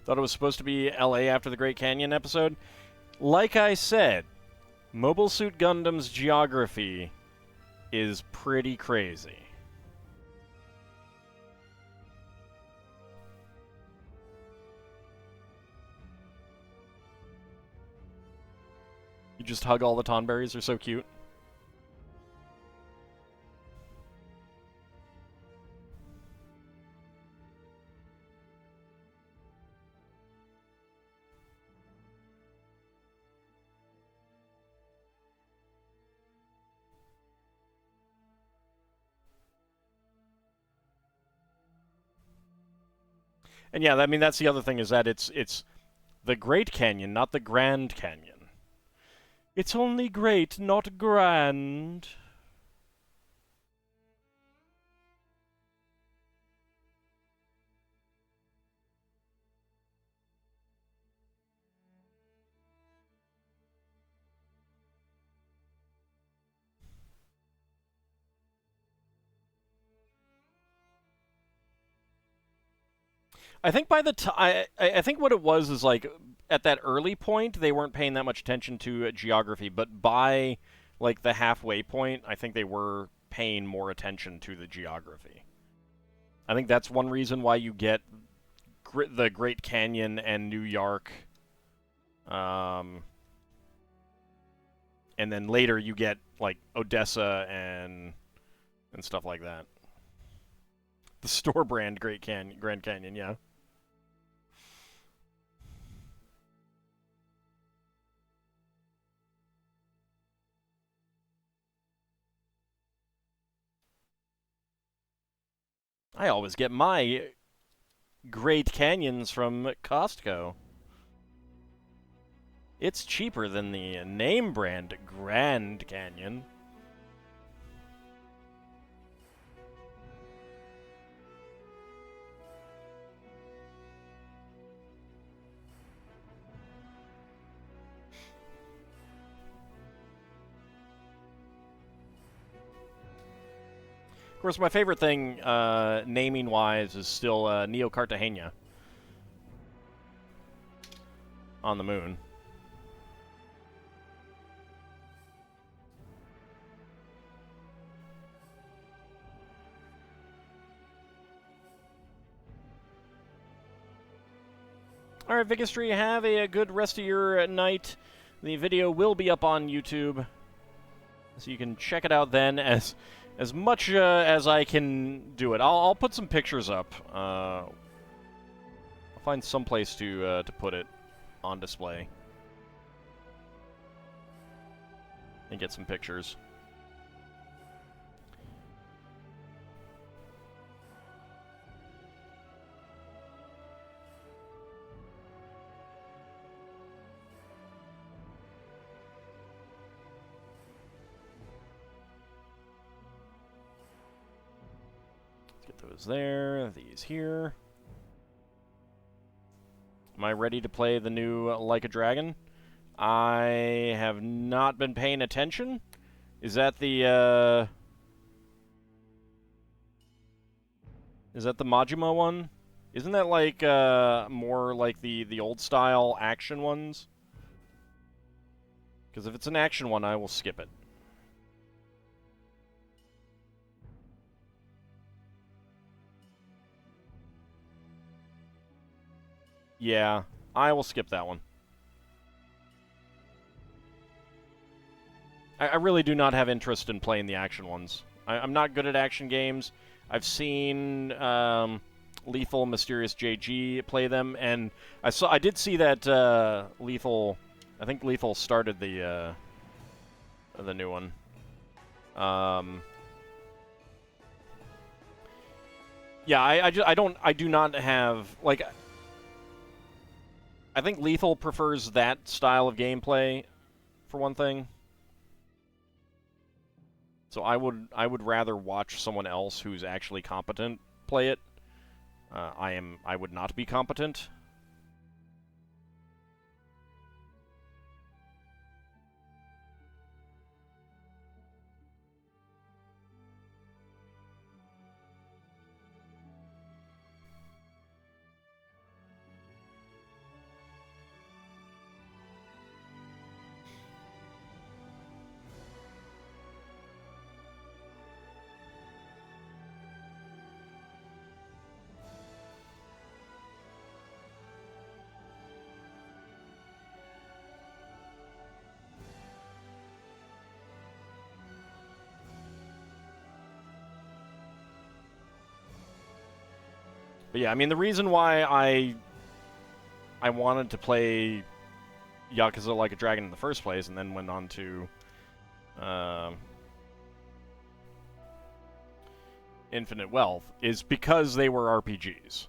A: Thought it was supposed to be LA after the Great Canyon episode. Like I said, Mobile Suit Gundam's geography is pretty crazy. You just hug all the tonberries, they're so cute. And yeah, I mean, that's the other thing, is that it's the Great Canyon, not the Grand Canyon. It's only great, not grand. I think by the time I think what it was is like at that early point they weren't paying that much attention to geography, but by like the halfway point, I think they were paying more attention to the geography. I think that's one reason why you get the Great Canyon and New York, and then later you get like Odessa and stuff like that. The store brand Grand Canyon, yeah. I always get my Great Canyons from Costco. It's cheaper than the name brand Grand Canyon. Of course, my favorite thing, naming-wise, is still Neo Cartagena on the moon. All right, Vigistry, have a good rest of your night. The video will be up on YouTube, so you can check it out then as much as I can do it. I'll put some pictures up. I'll find some place to put it on display and get some pictures. Those there, these here. Am I ready to play the new Like a Dragon? I have not been paying attention. Is that the Majima one? Isn't that like more like the old style action ones? Because if it's an action one, I will skip it. Yeah, I will skip that one. I really do not have interest in playing the action ones. I'm not good at action games. I've seen Lethal, Mysterious JG play them, and I did see that Lethal. I think Lethal started the new one. Yeah, I do not have like. I think Lethal prefers that style of gameplay, for one thing. So I would rather watch someone else who's actually competent play it. I would not be competent. But yeah, I mean, the reason why I wanted to play Yakuza Like a Dragon in the first place, and then went on to Infinite Wealth, is because they were RPGs.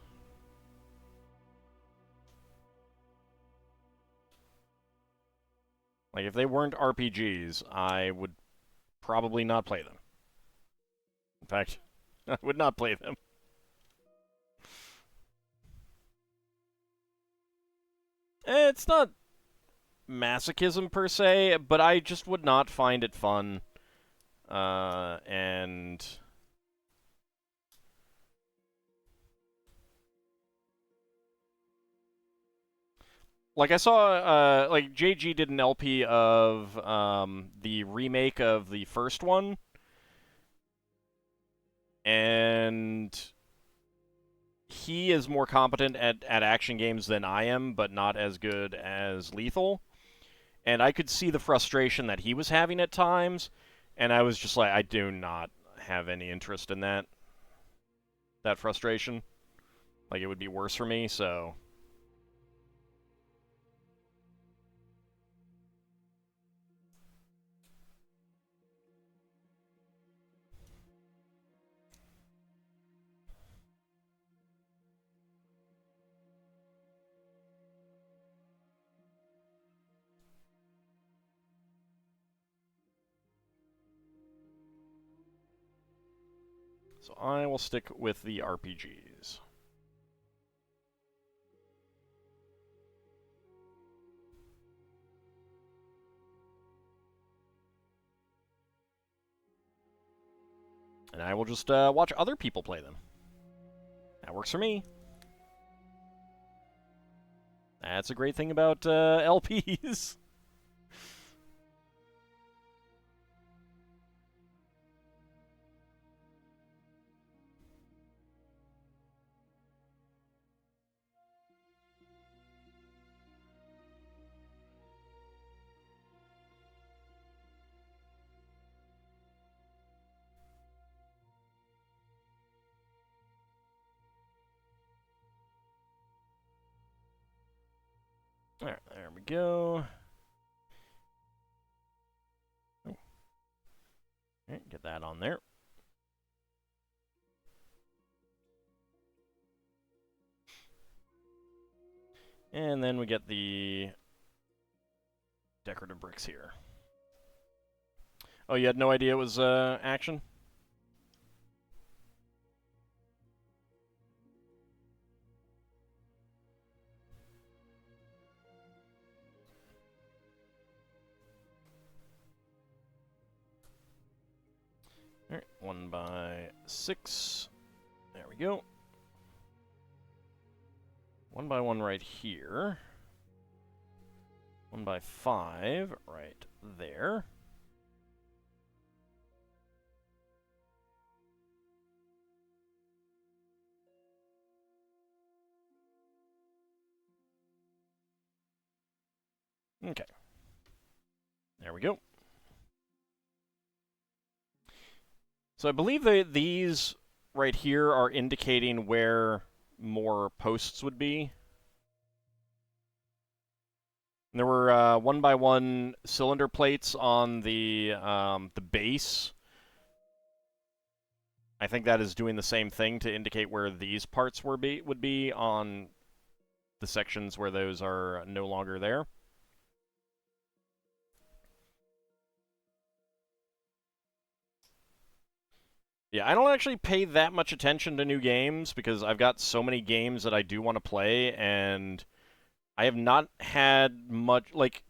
A: Like, if they weren't RPGs, I would probably not play them. In fact, I would not play them. It's not masochism per se, but I just would not find it fun. And like I saw, like JG did an LP of the remake of the first one, and he is more competent at action games than I am, but not as good as Lethal. And I could see the frustration that he was having at times, and I was just like, I do not have any interest in that frustration. Like, it would be worse for me, so... So I will stick with the RPGs. And I will just watch other people play them. That works for me. That's a great thing about LPs. Alright, there we go. Oh. Alright, get that on there. And then we get the decorative bricks here. Oh, you had no idea it was action? Alright, 1x6. There we go. 1x1 right here. 1x5 right there. Okay. There we go. So I believe that these right here are indicating where more posts would be. And there were 1x1 cylinder plates on the base. I think that is doing the same thing to indicate where these parts would be on the sections where those are no longer there. Yeah, I don't actually pay that much attention to new games because I've got so many games that I do want to play, and I have not had much, like,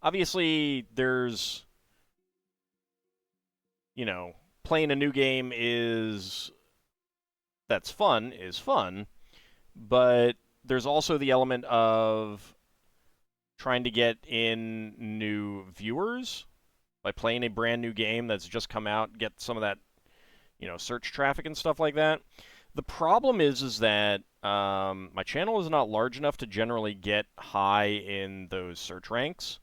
A: obviously there's, you know, playing a new game that's fun, but there's also the element of trying to get in new viewers by playing a brand new game that's just come out, get some of that, search traffic and stuff like that. The problem is that my channel is not large enough to generally get high in those search ranks.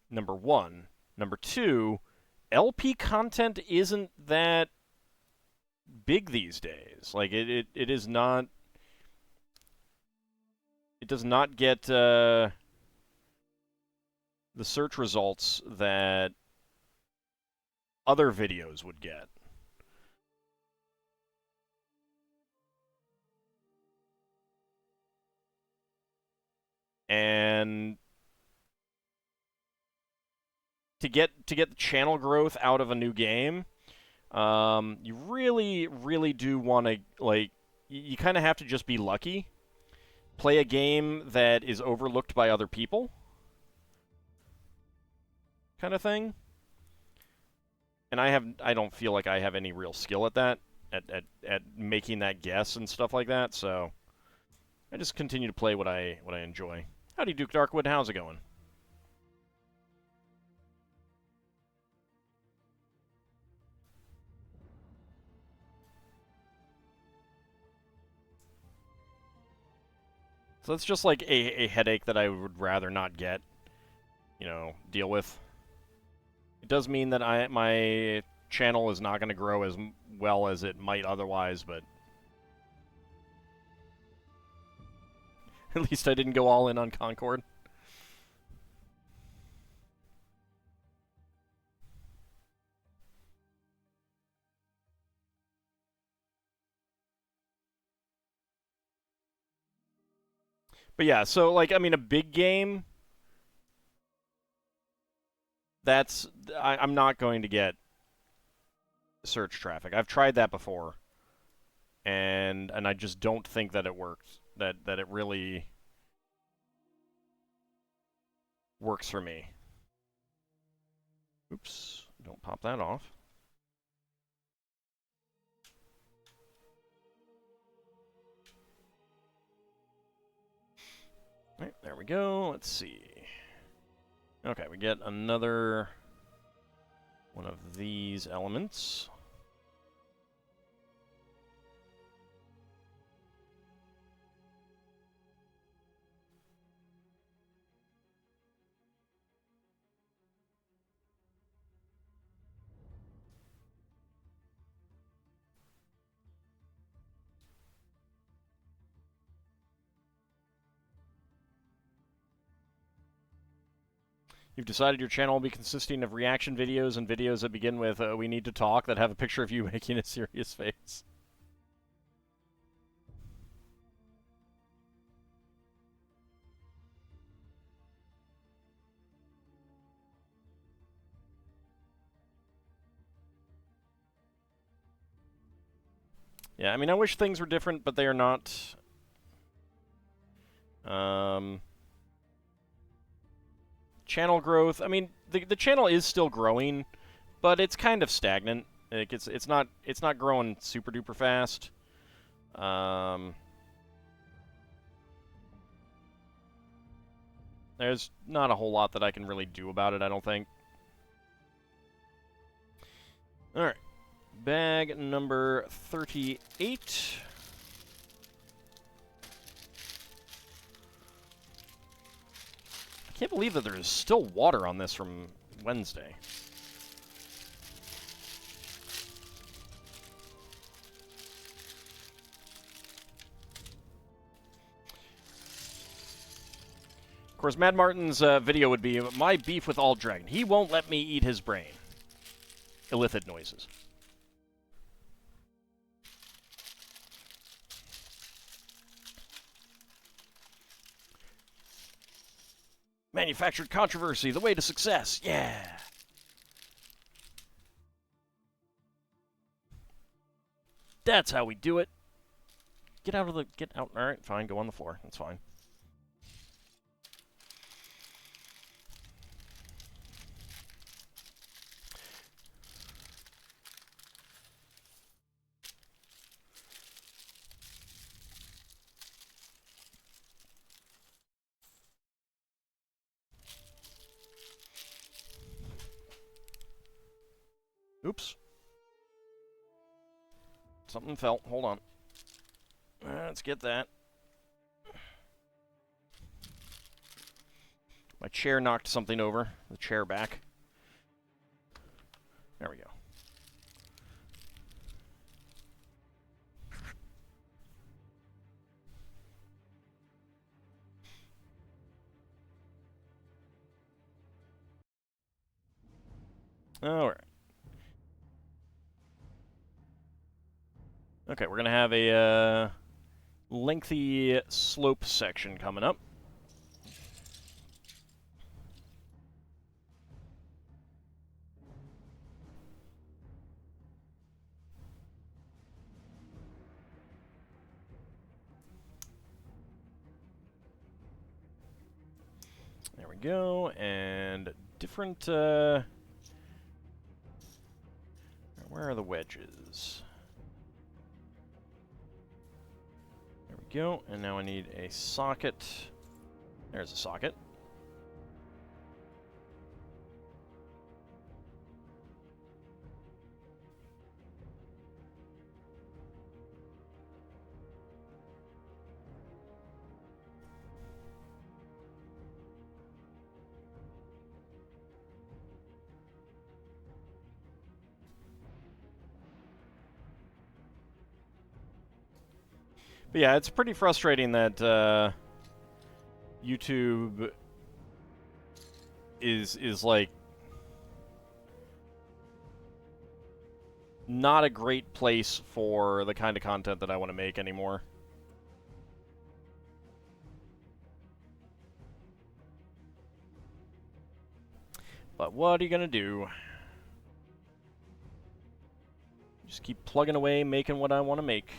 A: Number one. Number two, LP content isn't that big these days. Like, it is not... It does not get the search results that other videos would get. And to get the channel growth out of a new game, you really, really do want to, like, you kind of have to just be lucky. Play a game that is overlooked by other people, kind of thing. And I don't feel like I have any real skill at that, at making that guess and stuff like that, so... I just continue to play what I enjoy. Howdy, Duke Darkwood. How's it going? So that's just like a headache that I would rather not get, you know, deal with. It does mean that my channel is not going to grow as well as it might otherwise, but at least I didn't go all in on Concord. But yeah, so, like, I mean, a big game, I'm not going to get search traffic. I've tried that before, and I just don't think that it works. That it really works for me. Oops, don't pop that off. All right, there we go. Let's see. Okay, we get another one of these elements. You've decided your channel will be consisting of reaction videos and videos that begin with, we need to talk, that have a picture of you making a serious face. Yeah, I mean, I wish things were different, but they are not. Channel growth. I mean, the channel is still growing, but it's kind of stagnant. Like it's not growing super duper fast. There's not a whole lot that I can really do about it, I don't think. All right, bag number 38. I can't believe that there is still water on this from Wednesday. Of course, Mad Martin's video would be, my beef with AuldDragon. He won't let me eat his brain. Illithid noises. Manufactured controversy, the way to success. Yeah. That's how we do it. Get out. All right, fine. Go on the floor. That's fine. Oops. Something fell. Hold on. Let's get that. My chair knocked something over. The chair back. There we go. All right. Okay, we're going to have a lengthy slope section coming up. There we go, and different, where are the wedges? There we go. And now I need a socket. There's a socket. But yeah, it's pretty frustrating that YouTube is like not a great place for the kind of content that I want to make anymore. But what are you gonna do? Just keep plugging away, making what I want to make.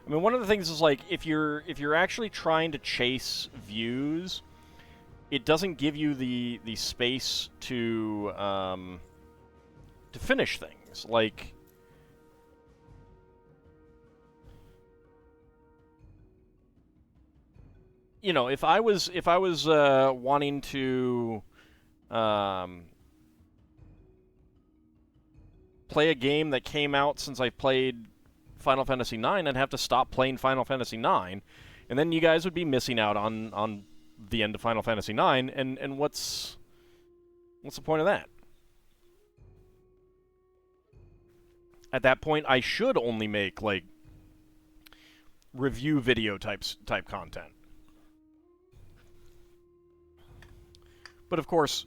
A: I mean, one of the things is like if you're actually trying to chase views, it doesn't give you the space to finish things. Like, you know, if I was wanting to play a game that came out since I played Final Fantasy IX, I'd have to stop playing Final Fantasy IX, and then you guys would be missing out on the end of Final Fantasy IX, and what's the point of that? At that point, I should only make, like, review video type content. But of course,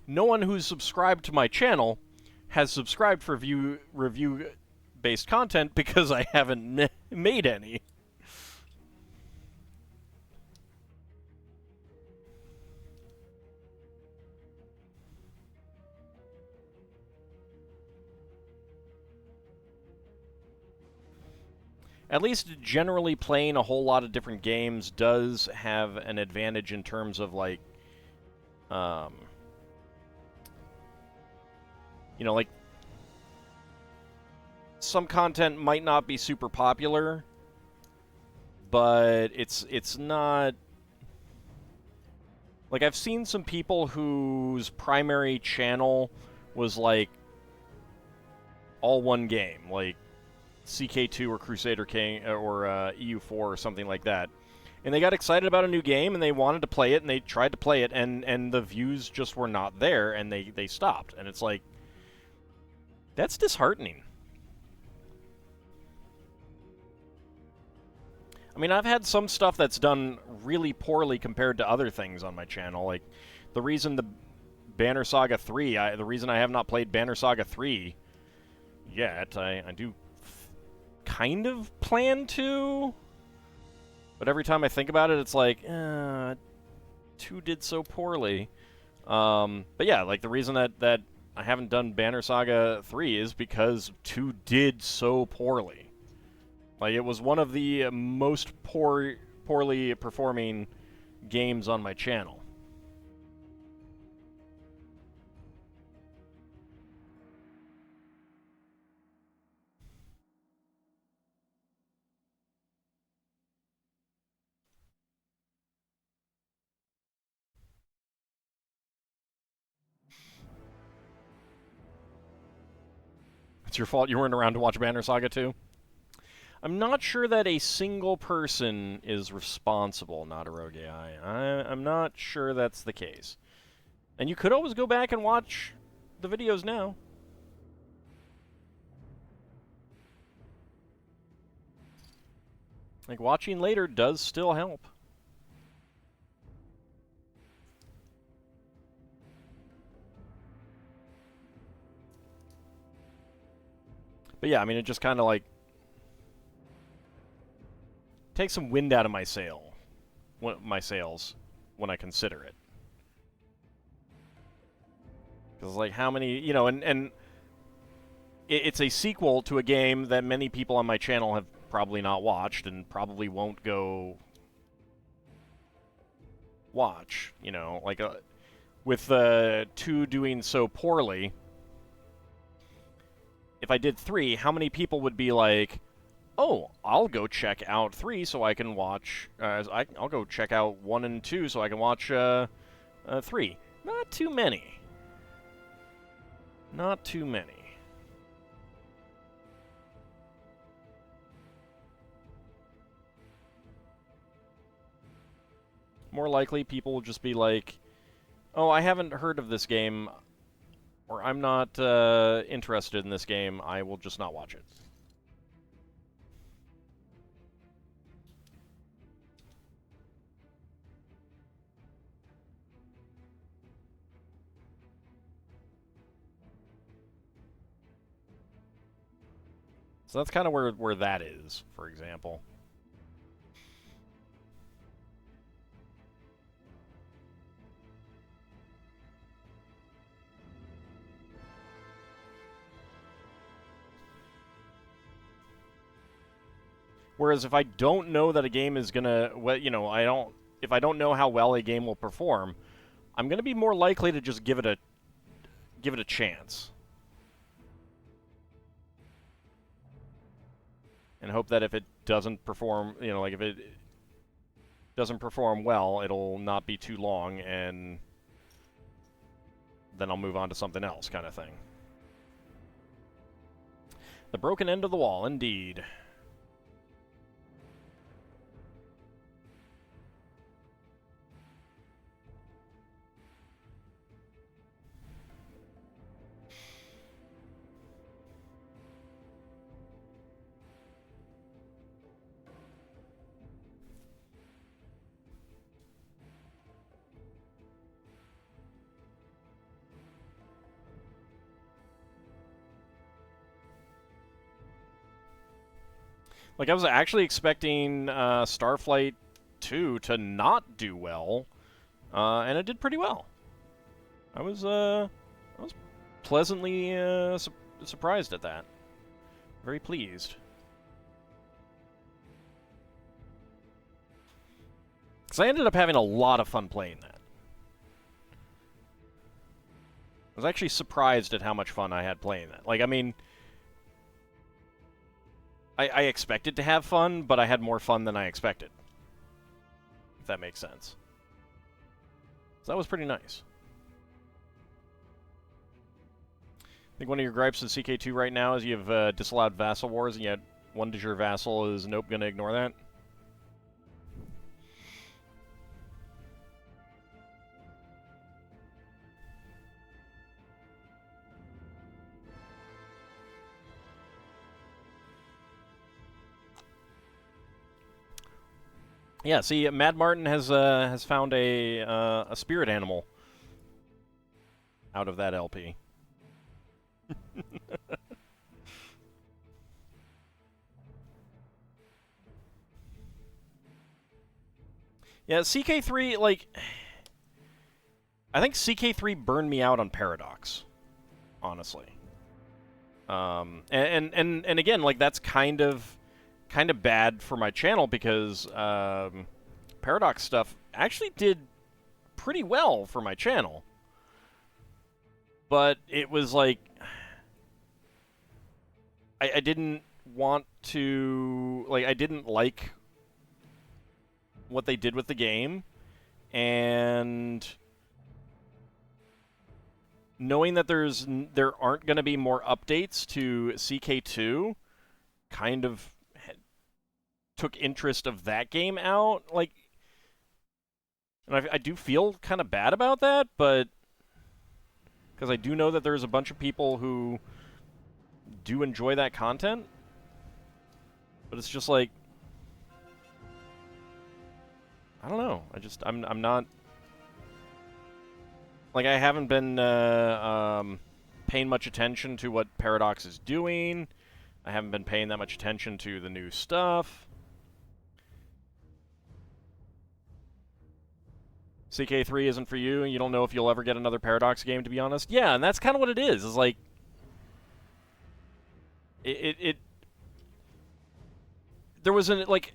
A: no one who's subscribed to my channel has subscribed for review-based content because I haven't made any. At least generally playing a whole lot of different games does have an advantage in terms of, like, you know, like, some content might not be super popular, but it's not... Like, I've seen some people whose primary channel was, like, all one game, like CK2 or Crusader King or EU4 or something like that. And they got excited about a new game, and they wanted to play it, and they tried to play it, and the views just were not there, and they stopped. And it's like, that's disheartening. I mean, I've had some stuff that's done really poorly compared to other things on my channel. Like, the reason the Banner Saga 3, the reason I have not played Banner Saga 3 yet, I do kind of plan to, but every time I think about it, it's like, 2 did so poorly. But yeah, like, the reason that I haven't done Banner Saga 3 is because 2 did so poorly. Like, it was one of the most poorly performing games on my channel. It's your fault you weren't around to watch Banner Saga 2? I'm not sure that a single person is responsible, not a rogue AI. I'm not sure that's the case. And you could always go back and watch the videos now. Like, watching later does still help. But yeah, I mean, it just kind of, like, takes some wind out of my sails when I consider it. Because, like, how many, you know, and it's a sequel to a game that many people on my channel have probably not watched and probably won't go watch. You know, like with 2 doing so poorly, if I did 3, how many people would be like, oh, I'll go check out 3 so I can watch, I'll go check out 1 and 2 so I can watch 3. Not too many. Not too many. More likely, people will just be like, oh, I haven't heard of this game, or I'm not interested in this game, I will just not watch it. So that's kind of where that is, for example. Whereas if I don't know that a game is gonna, you know, if I don't know how well a game will perform, I'm gonna be more likely to just give it a chance, and hope that if it doesn't perform, you know, like if it doesn't perform well, it'll not be too long, and then I'll move on to something else, kind of thing. The broken end of the wall, indeed. Like, I was actually expecting Starflight 2 to not do well, and it did pretty well. I was pleasantly surprised at that. Very pleased. Because I ended up having a lot of fun playing that. I was actually surprised at how much fun I had playing that. Like, I mean, I expected to have fun, but I had more fun than I expected. If that makes sense. So that was pretty nice. I think one of your gripes with CK2 right now is you've disallowed Vassal Wars, and yet one de jure vassal is nope, gonna ignore that. Yeah, see, Mad Martin has found a spirit animal out of that LP. Yeah, CK3, like, I think CK3 burned me out on Paradox, honestly. And again, like, that's kind of bad for my channel because Paradox stuff actually did pretty well for my channel. But it was like, I didn't want to, like, I didn't like what they did with the game, and knowing that there aren't going to be more updates to CK2 kind of took interest of that game out. Like, and I do feel kind of bad about that, but because I do know that there's a bunch of people who do enjoy that content, but it's just like, I don't know. I'm not, like, I haven't been paying much attention to what Paradox is doing. I haven't been paying that much attention to the new stuff. CK3 isn't for you, and you don't know if you'll ever get another Paradox game, to be honest. Yeah, and that's kind of what it is. It's like, it there was an like.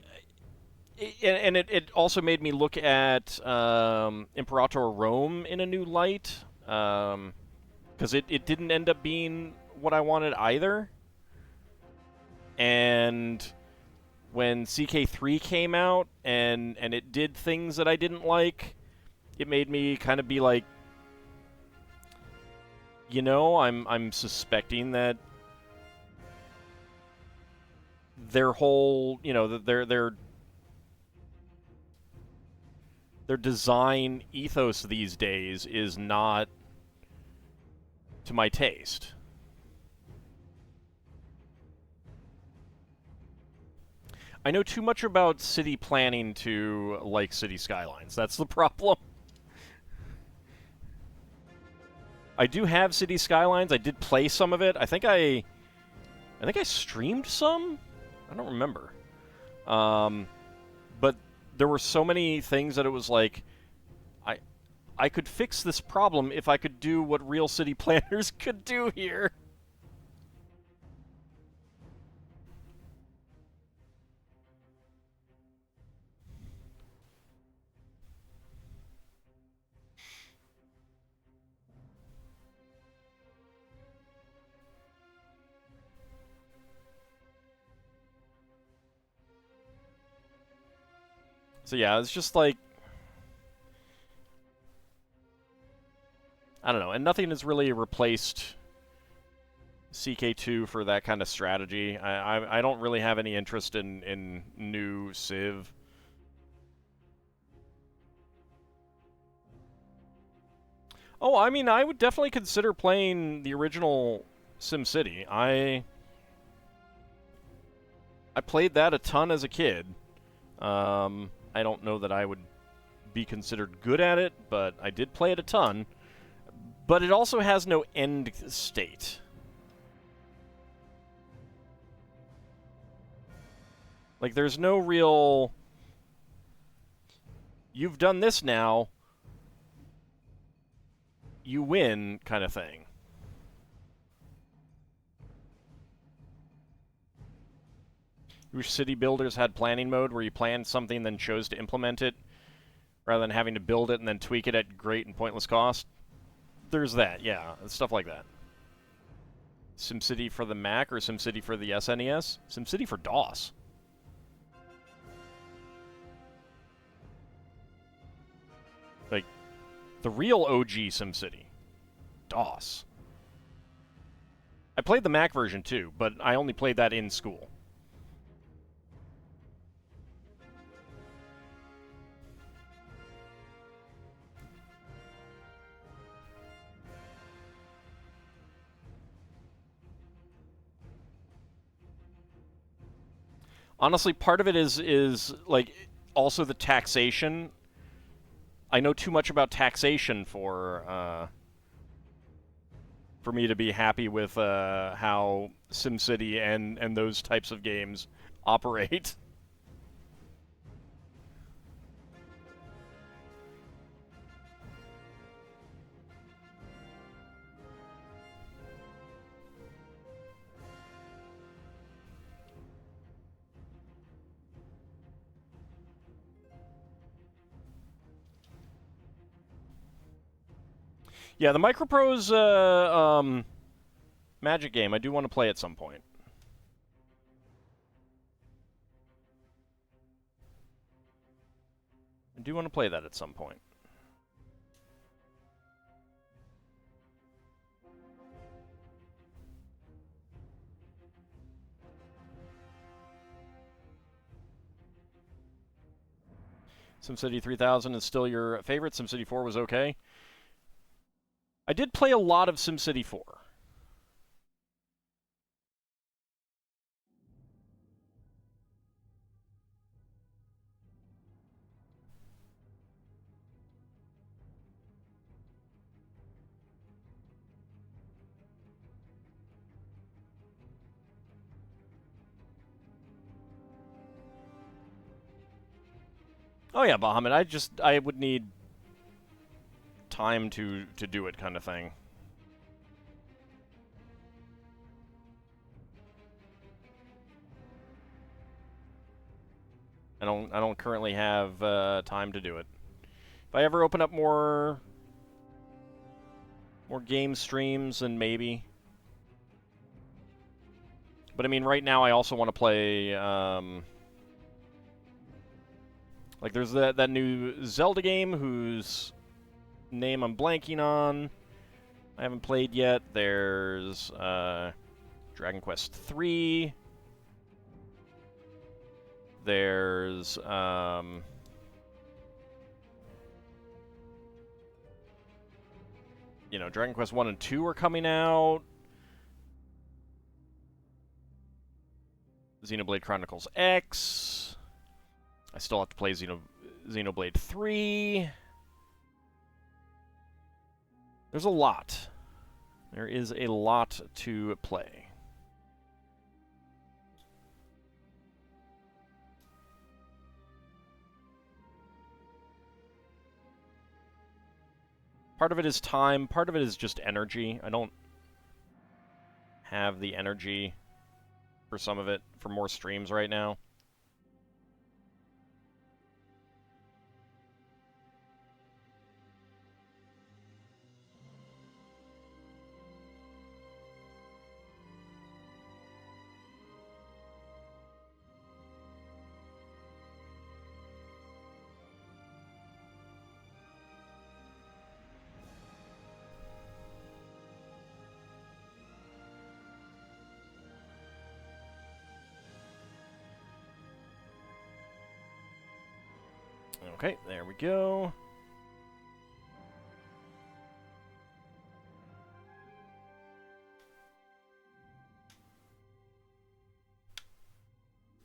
A: It also made me look at Imperator Rome in a new light, because it didn't end up being what I wanted either. And when CK3 came out and it did things that I didn't like, it made me kind of be like, I'm suspecting that their whole, their design ethos these days is not to my taste. I know too much about city planning to like City Skylines. That's the problem. I do have City Skylines. I did play some of it. I think I streamed some. I don't remember. But there were so many things that it was like, I could fix this problem if I could do what real city planners could do here. So yeah, it's just like, I don't know, and nothing has really replaced CK2 for that kind of strategy. I don't really have any interest in new Civ. Oh, I mean, I would definitely consider playing the original SimCity. I played that a ton as a kid. I don't know that I would be considered good at it, but I did play it a ton. But it also has no end state. Like, there's no real, you've done this now, you win kind of thing. Wish city builders had planning mode where you planned something then chose to implement it rather than having to build it and then tweak it at great and pointless cost. There's that, yeah, stuff like that. SimCity for the Mac or SimCity for the SNES? SimCity for DOS. Like, the real OG SimCity. DOS. I played the Mac version too, but I only played that in school. Honestly, part of it is like also the taxation. I know too much about taxation for me to be happy with how SimCity and those types of games operate. Yeah, the Microprose Magic game, I do want to play at some point. I do want to play that at some point. SimCity 3000 is still your favorite. SimCity 4 was okay. I did play a lot of SimCity 4. Oh yeah, Bahamut. I would need time to do it, kind of thing. I don't currently have time to do it. If I ever open up more game streams, then maybe. But I mean, right now I also want to play. Like, there's that new Zelda game whose name I'm blanking on. I haven't played yet. There's Dragon Quest 3. There's you know, Dragon Quest 1 and 2 are coming out. Xenoblade Chronicles X. I still have to play Xenoblade 3. There's a lot. There is a lot to play. Part of it is time, part of it is just energy. I don't have the energy for some of it, for more streams right now. Okay, there we go.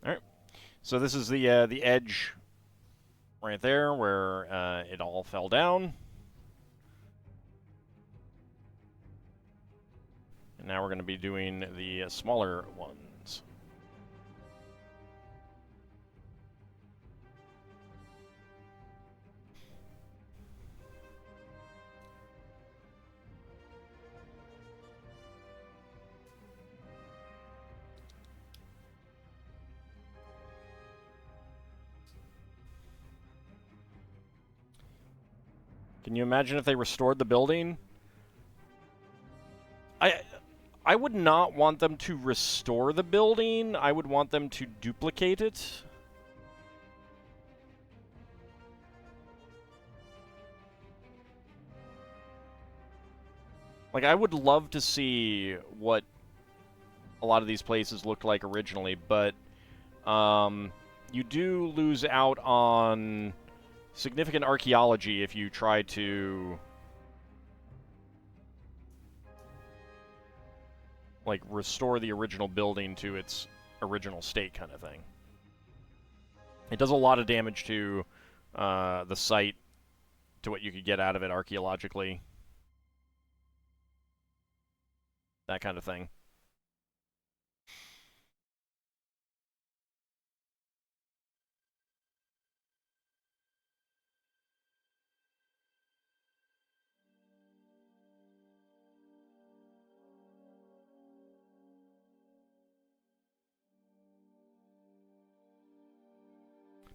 A: All right. So this is the edge right there where it all fell down. And now we're going to be doing the smaller ones. Can you imagine if they restored the building? I would not want them to restore the building. I would want them to duplicate it. Like, I would love to see what a lot of these places looked like originally, but you do lose out on significant archaeology if you try to, like, restore the original building to its original state kind of thing. It does a lot of damage to the site, to what you could get out of it archaeologically. That kind of thing.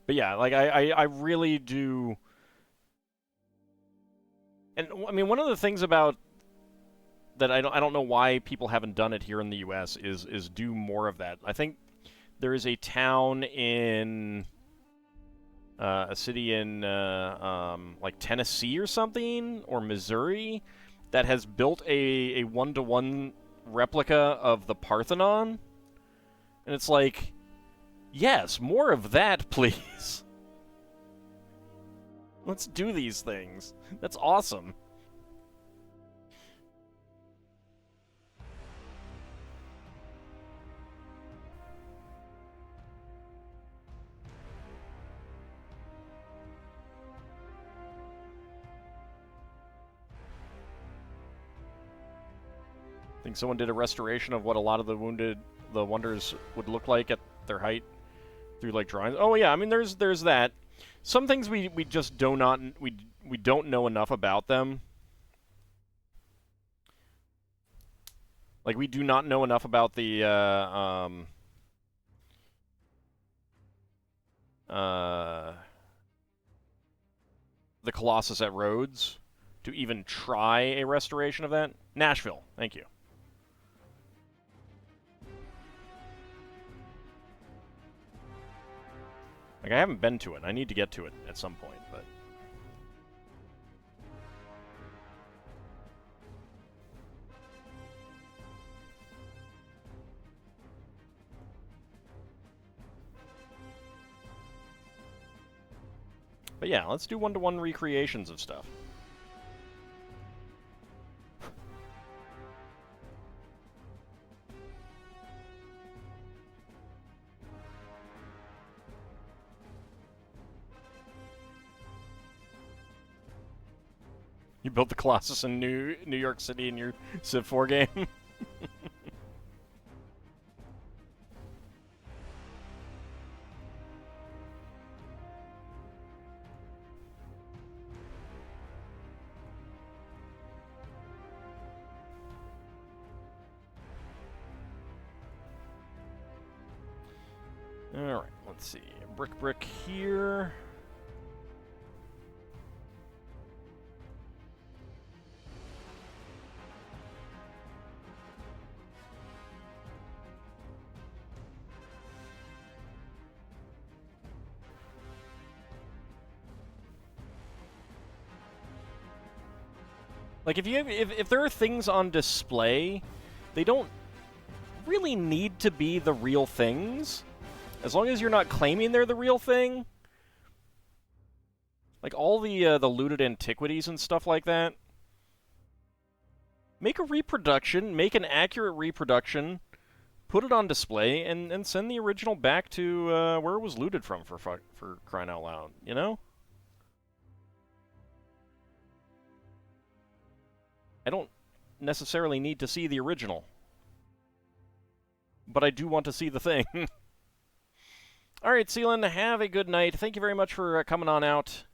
A: But yeah, like, I really do. And I mean, one of the things about that I don't know why people haven't done it here in the U.S. is do more of that. I think there is a town in a city in like Tennessee or something, or Missouri, that has built a one-to-one replica of the Parthenon, and it's like, yes, more of that, please. Let's do these things. That's awesome. I think someone did a restoration of what a lot of the Wonders would look like at their height through, like, drawings. Oh yeah, I mean, there's that. Some things we just we don't know enough about them. Like, we do not know enough about the the Colossus at Rhodes to even try a restoration of that. Nashville, thank you. Like, I haven't been to it. I need to get to it at some point, but... But yeah, let's do one-to-one recreations of stuff. You built the Colossus in New York City in your Civ 4 game? Alright, let's see. Brick here. Like, if there are things on display, they don't really need to be the real things. As long as you're not claiming they're the real thing. Like, all the looted antiquities and stuff like that. Make a reproduction, make an accurate reproduction, put it on display, and send the original back to where it was looted from, for crying out loud, you know? I don't necessarily need to see the original. But I do want to see the thing. Alright, Seelan, have a good night. Thank you very much for coming on out.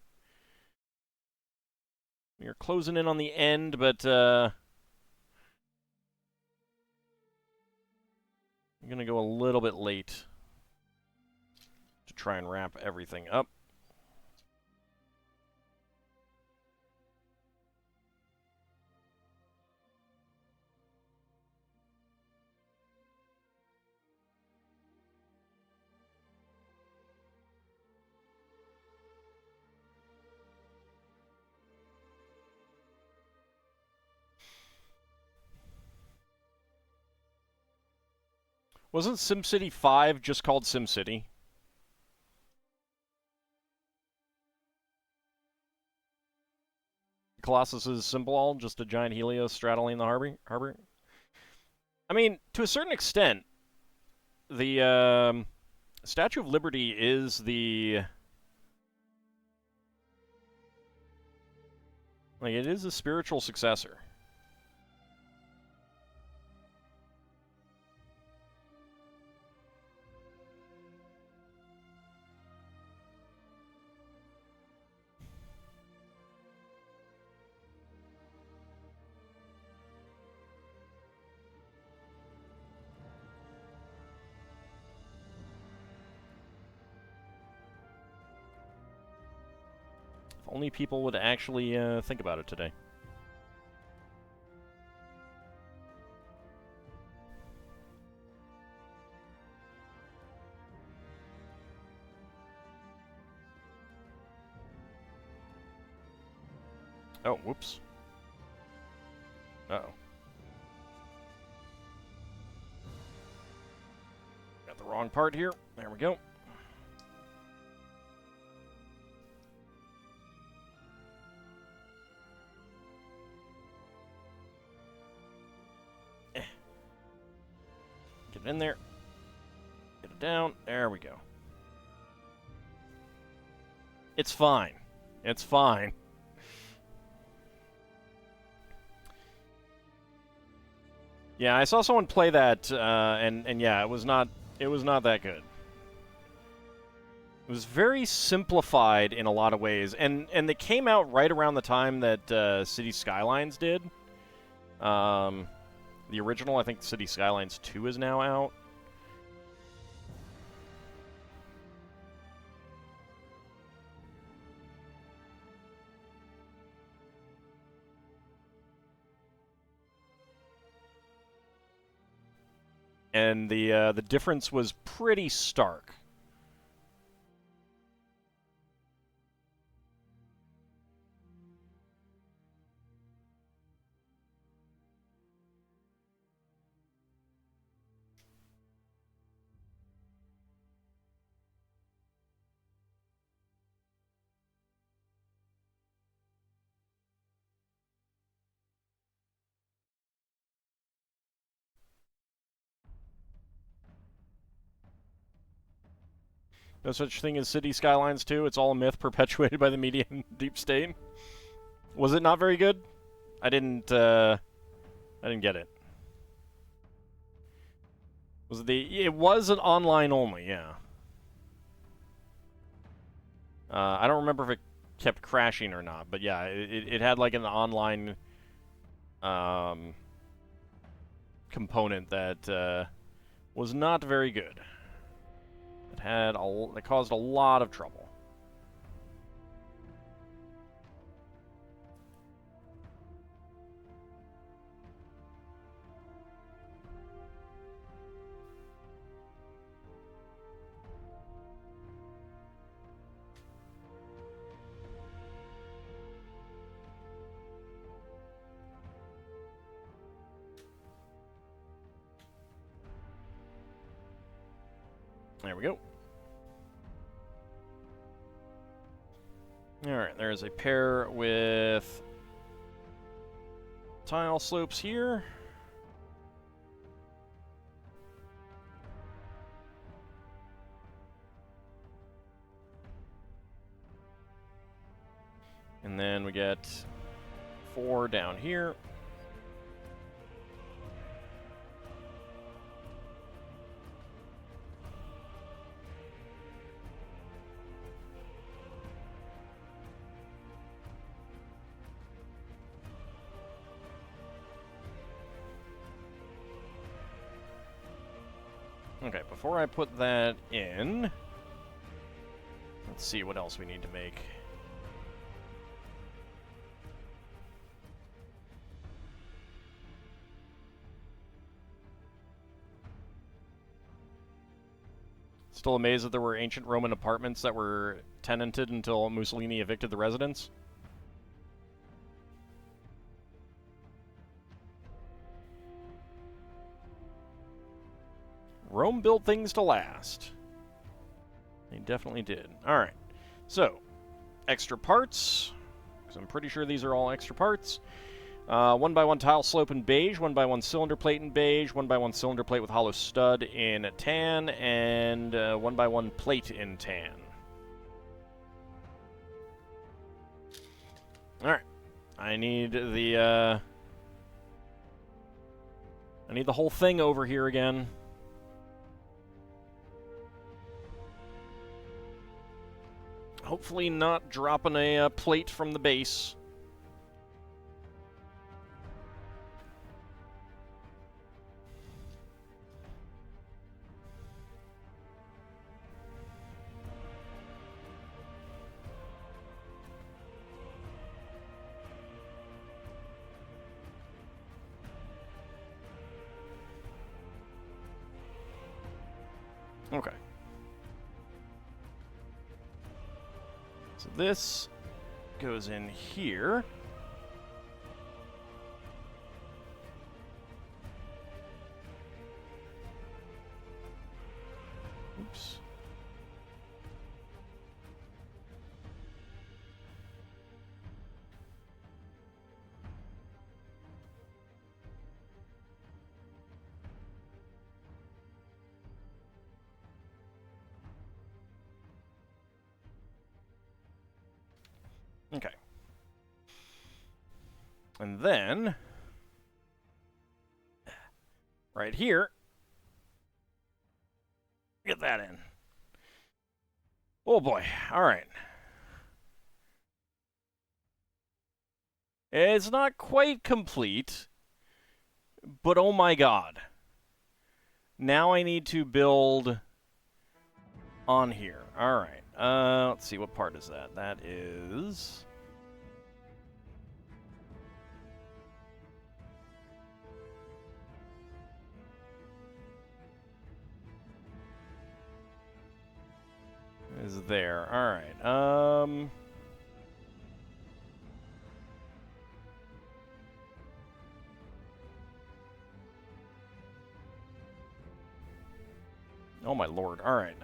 A: We're closing in on the end, but I'm going to go a little bit late to try and wrap everything up. Wasn't SimCity 5 just called SimCity? Colossus is simple all, just a giant Helios straddling the harbor? I mean, to a certain extent, the Statue of Liberty is the... Like, it is a spiritual successor. If only people would actually think about it today. Oh, whoops. Uh-oh. Got the wrong part here. There we go. Get it in there. Get it down. There we go. It's fine. It's fine. Yeah, I saw someone play that, and yeah, it was not that good. It was very simplified in a lot of ways, and they came out right around the time that City Skylines did. The original, I think City Skylines 2 is now out. and the difference was pretty stark. No such thing as city skylines 2. It's all a myth perpetuated by the media and deep state. Was it not very good? I didn't get it. Was it it was an online only, yeah. I don't remember if it kept crashing or not, but yeah, it had like an online component that was not very good. It caused a lot of trouble. There we go. Alright, there's a pair with tile slopes here. And then we get 4 down here. Okay, before I put that in, let's see what else we need to make. Still amazed that there were ancient Roman apartments that were tenanted until Mussolini evicted the residents. Rome built things to last. They definitely did. Alright, so, extra parts, because I'm pretty sure these are all extra parts. 1x1 tile slope in beige, 1x1 cylinder plate in beige, 1x1 cylinder plate with hollow stud in tan, and 1x1 plate in tan. Alright, I need the whole thing over here again. Hopefully not dropping a plate from the base. Okay. So this goes in here. Oops. Okay. And then, right here, get that in. Oh boy, all right. It's not quite complete, but oh my god. Now I need to build on here. All right. Let's see, what part is that? That is... is there. Alright, oh my lord, alright.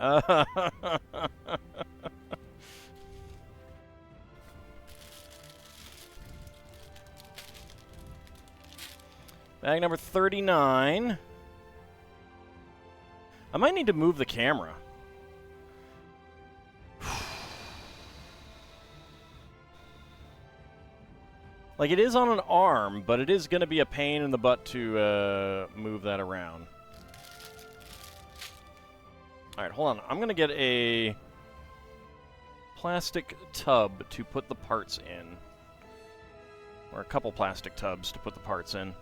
A: Bag number 39. I might need to move the camera. Like, it is on an arm, but it is going to be a pain in the butt to move that around. Alright, hold on. I'm going to get a plastic tub to put the parts in. Or a couple plastic tubs to put the parts in.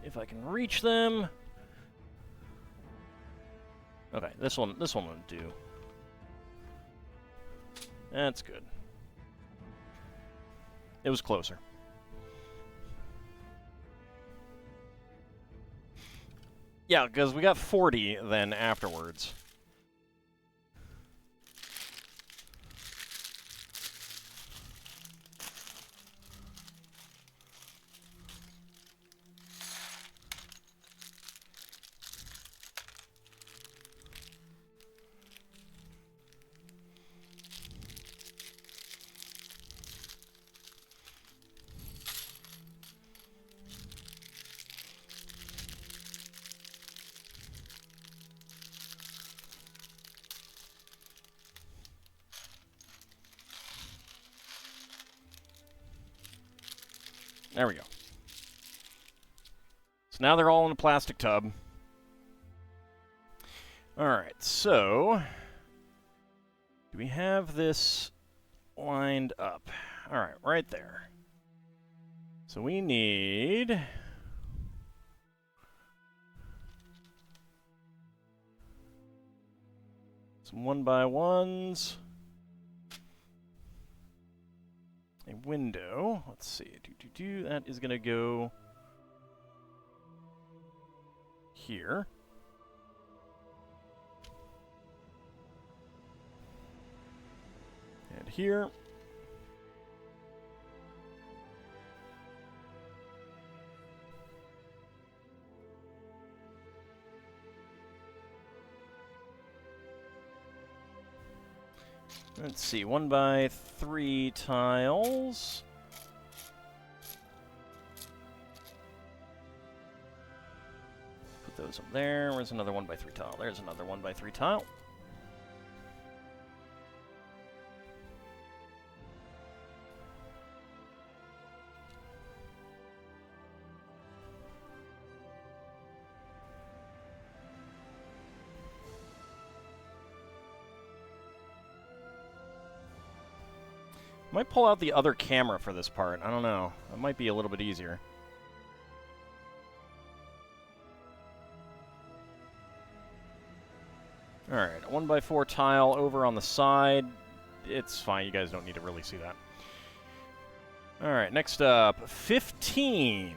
A: If I can reach them. Okay, this one won't do. That's good. It was closer. Yeah, because we got 40 then afterwards. There we go. So now they're all in a plastic tub. Alright, so do we have this lined up? Alright, right there. So we need some 1x1s. A window. Let's see. That is going to go here. And here. Let's see, 1x3 tiles. Put those up there. Where's another 1x3 tile? There's another 1x3 tile. Might pull out the other camera for this part. I don't know. It might be a little bit easier. Alright, 1x4 tile over on the side. It's fine. You guys don't need to really see that. Alright, next up, 15.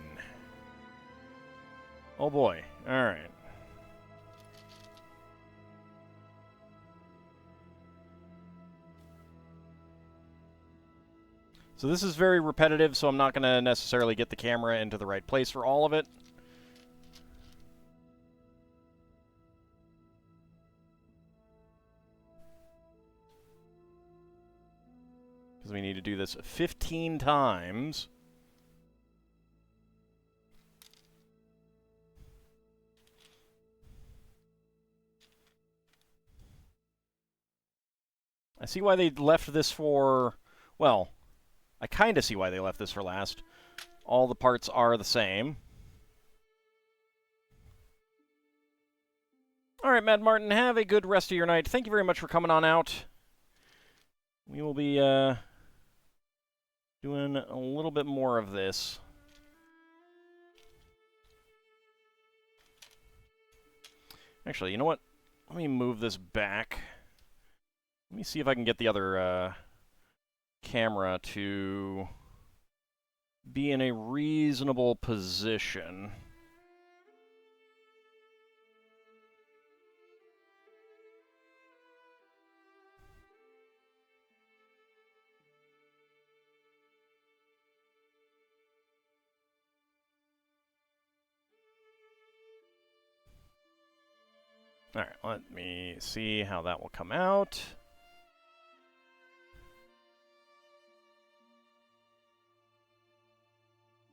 A: Oh boy. Alright. So this is very repetitive, so I'm not going to necessarily get the camera into the right place for all of it. Because we need to do this 15 times. I see why they left this for, well, I kind of see why they left this for last. All the parts are the same. All right, Mad Martin, have a good rest of your night. Thank you very much for coming on out. We will be doing a little bit more of this. Actually, you know what? Let me move this back. Let me see if I can get the other camera to be in a reasonable position. Alright, let me see how that will come out.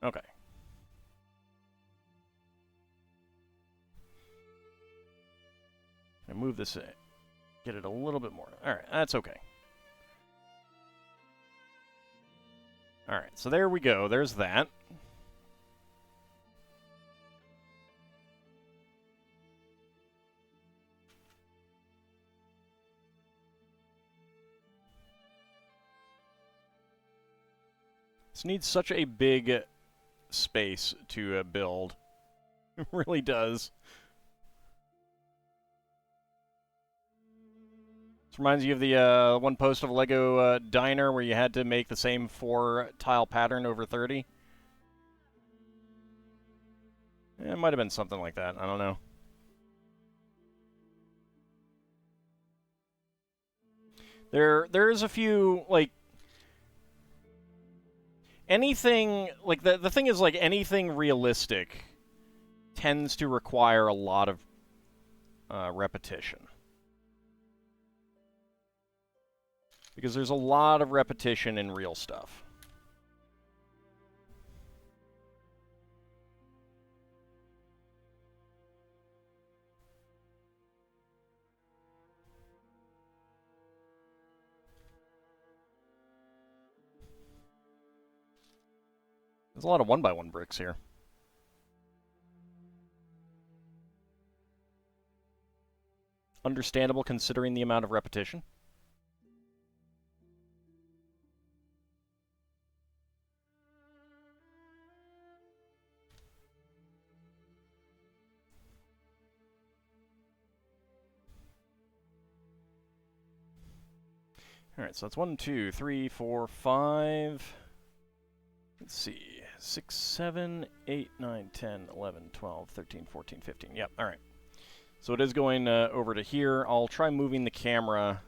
A: Okay. I move this in. Get it a little bit more. Alright, that's okay. Alright, so there we go. There's that. This needs such a big space to build. It really does. This reminds you of the one post of a Lego diner where you had to make the same 4-tile pattern over 30. It might have been something like that. I don't know. There's a few, like, anything, like, the thing is, like, anything realistic tends to require a lot of repetition. Because there's a lot of repetition in real stuff. There's a lot of 1x1 bricks here. Understandable considering the amount of repetition. Alright, so that's 1, 2, 3, 4, 5. Let's see. 6, 7, 8, 9, 10, 11, 12, 13, 14, 15. Yep, alright. So it is going over to here. I'll try moving the camera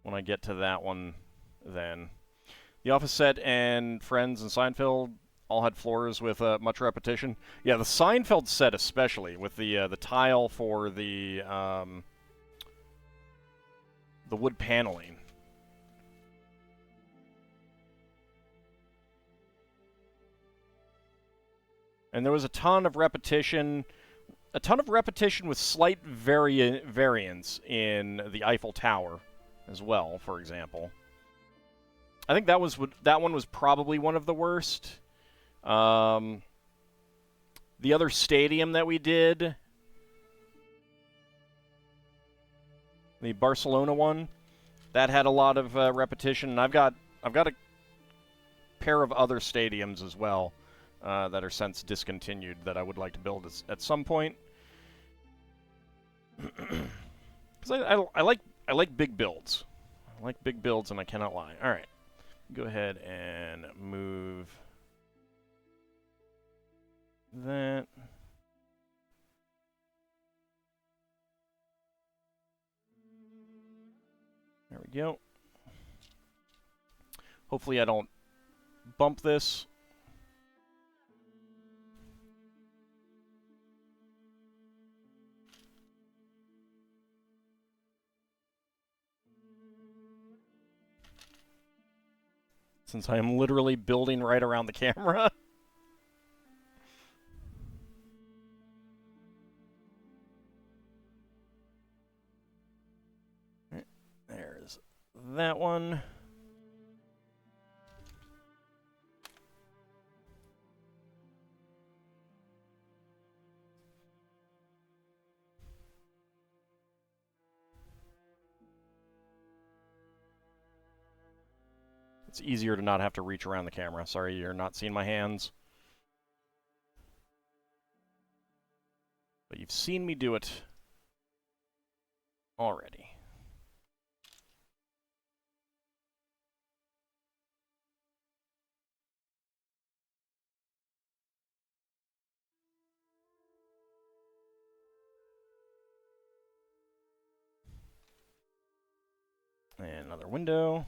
A: when I get to that one then. The Office set and Friends and Seinfeld all had floors with much repetition. Yeah, the Seinfeld set especially, with the tile for the wood paneling. And there was a ton of repetition with slight variance in the Eiffel Tower as well, for example. I think that one was probably one of the worst. The other stadium that we did, the Barcelona one, that had a lot of repetition. And I've got a pair of other stadiums as well that are since discontinued that I would like to build at some point. Because I like big builds. I like big builds, and I cannot lie. All right, go ahead and move that. There we go. Hopefully I don't bump this. Since I am literally building right around the camera. There's that one. It's easier to not have to reach around the camera. Sorry, you're not seeing my hands. But you've seen me do it already. And another window.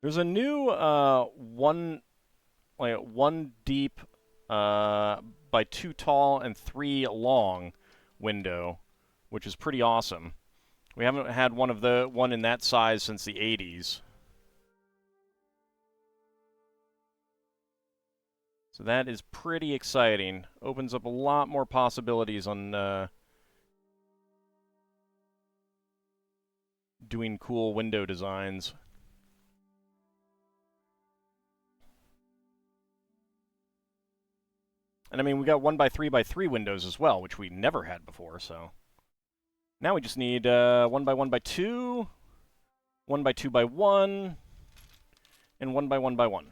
A: There's a new one deep by 2 tall and 3 long window, which is pretty awesome. We haven't had one in that size since the 80s. So that is pretty exciting. Opens up a lot more possibilities on doing cool window designs. And I mean, we got 1 by 3 by 3 windows as well, which we never had before, so. Now we just need 1 by 1 by 2, 1 by 2 by 1, and 1 by 1 by 1.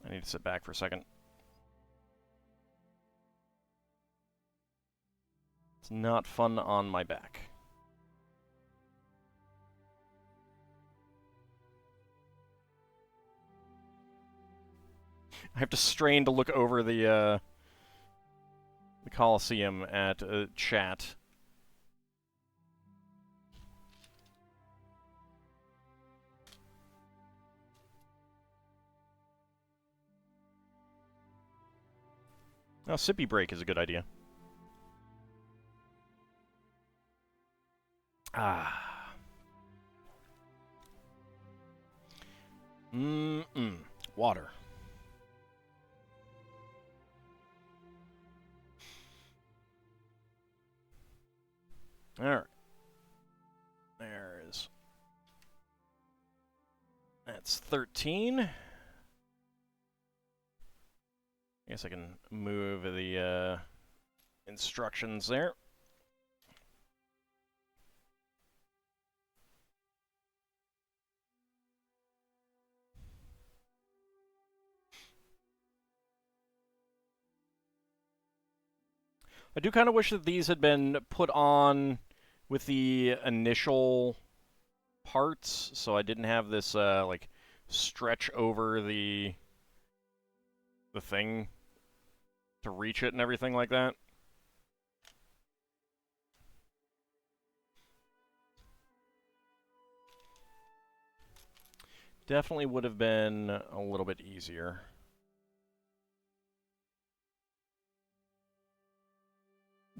A: I need to sit back for a second. It's not fun on my back. I have to strain to look over the Colosseum at chat. Oh, sippy break is a good idea. Ah. Water. Alright. There's... That's 13. I guess I can move the instructions there. I do kind of wish that these had been put on with the initial parts, so I didn't have this like stretch over the thing to reach it and everything like that. Definitely would have been a little bit easier.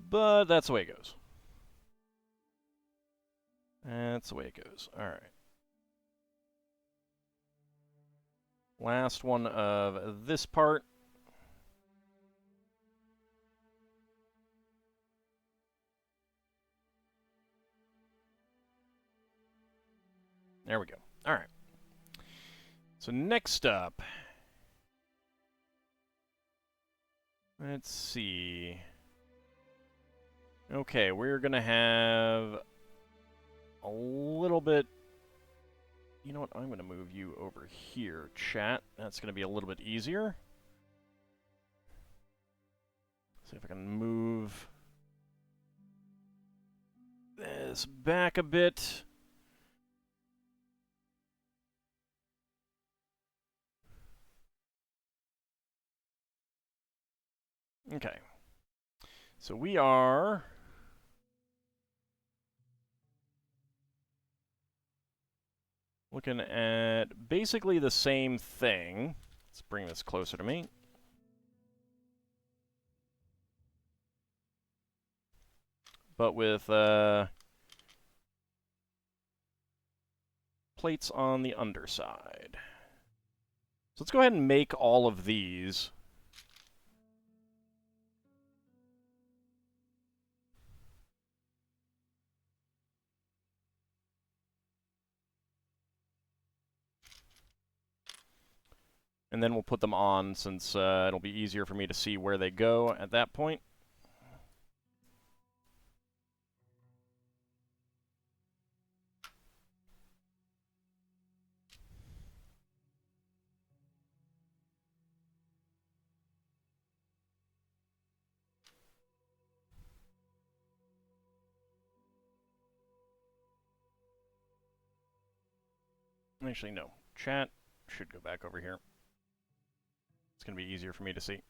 A: But that's the way it goes. That's the way it goes. Alright. Last one of this part. There we go. Alright. So next up... Let's see... Okay, we're gonna have a little bit... You know what? I'm gonna move you over here, chat. That's gonna be a little bit easier. See if I can move this back a bit. Okay. So we are... looking at basically the same thing. Let's bring this closer to me. But with plates on the underside. So let's go ahead and make all of these. And then we'll put them on since it'll be easier for me to see where they go at that point. Actually, no. Chat should go back over here. It's going to be easier for me to see.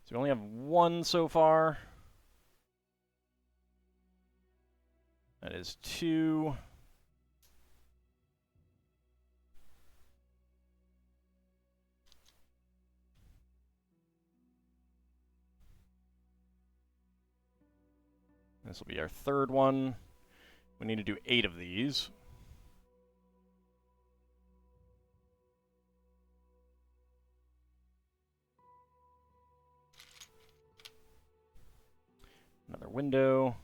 A: So we only have one so far. That is 2. This will be our 3rd one. We need to do 8 of these. Another window.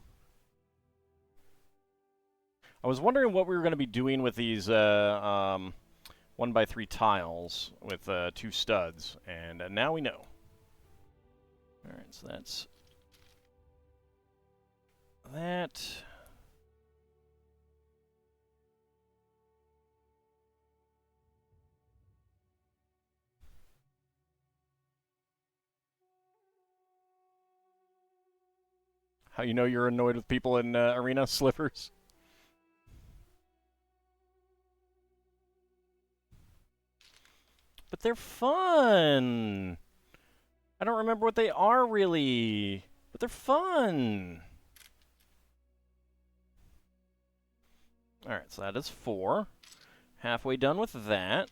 A: I was wondering what we were going to be doing with these 1x3 tiles with 2 studs, and now we know. Alright, so that's that. How you know you're annoyed with people in arena slippers? But they're fun! I don't remember what they are, really. But they're fun! Alright, so that is 4. Halfway done with that.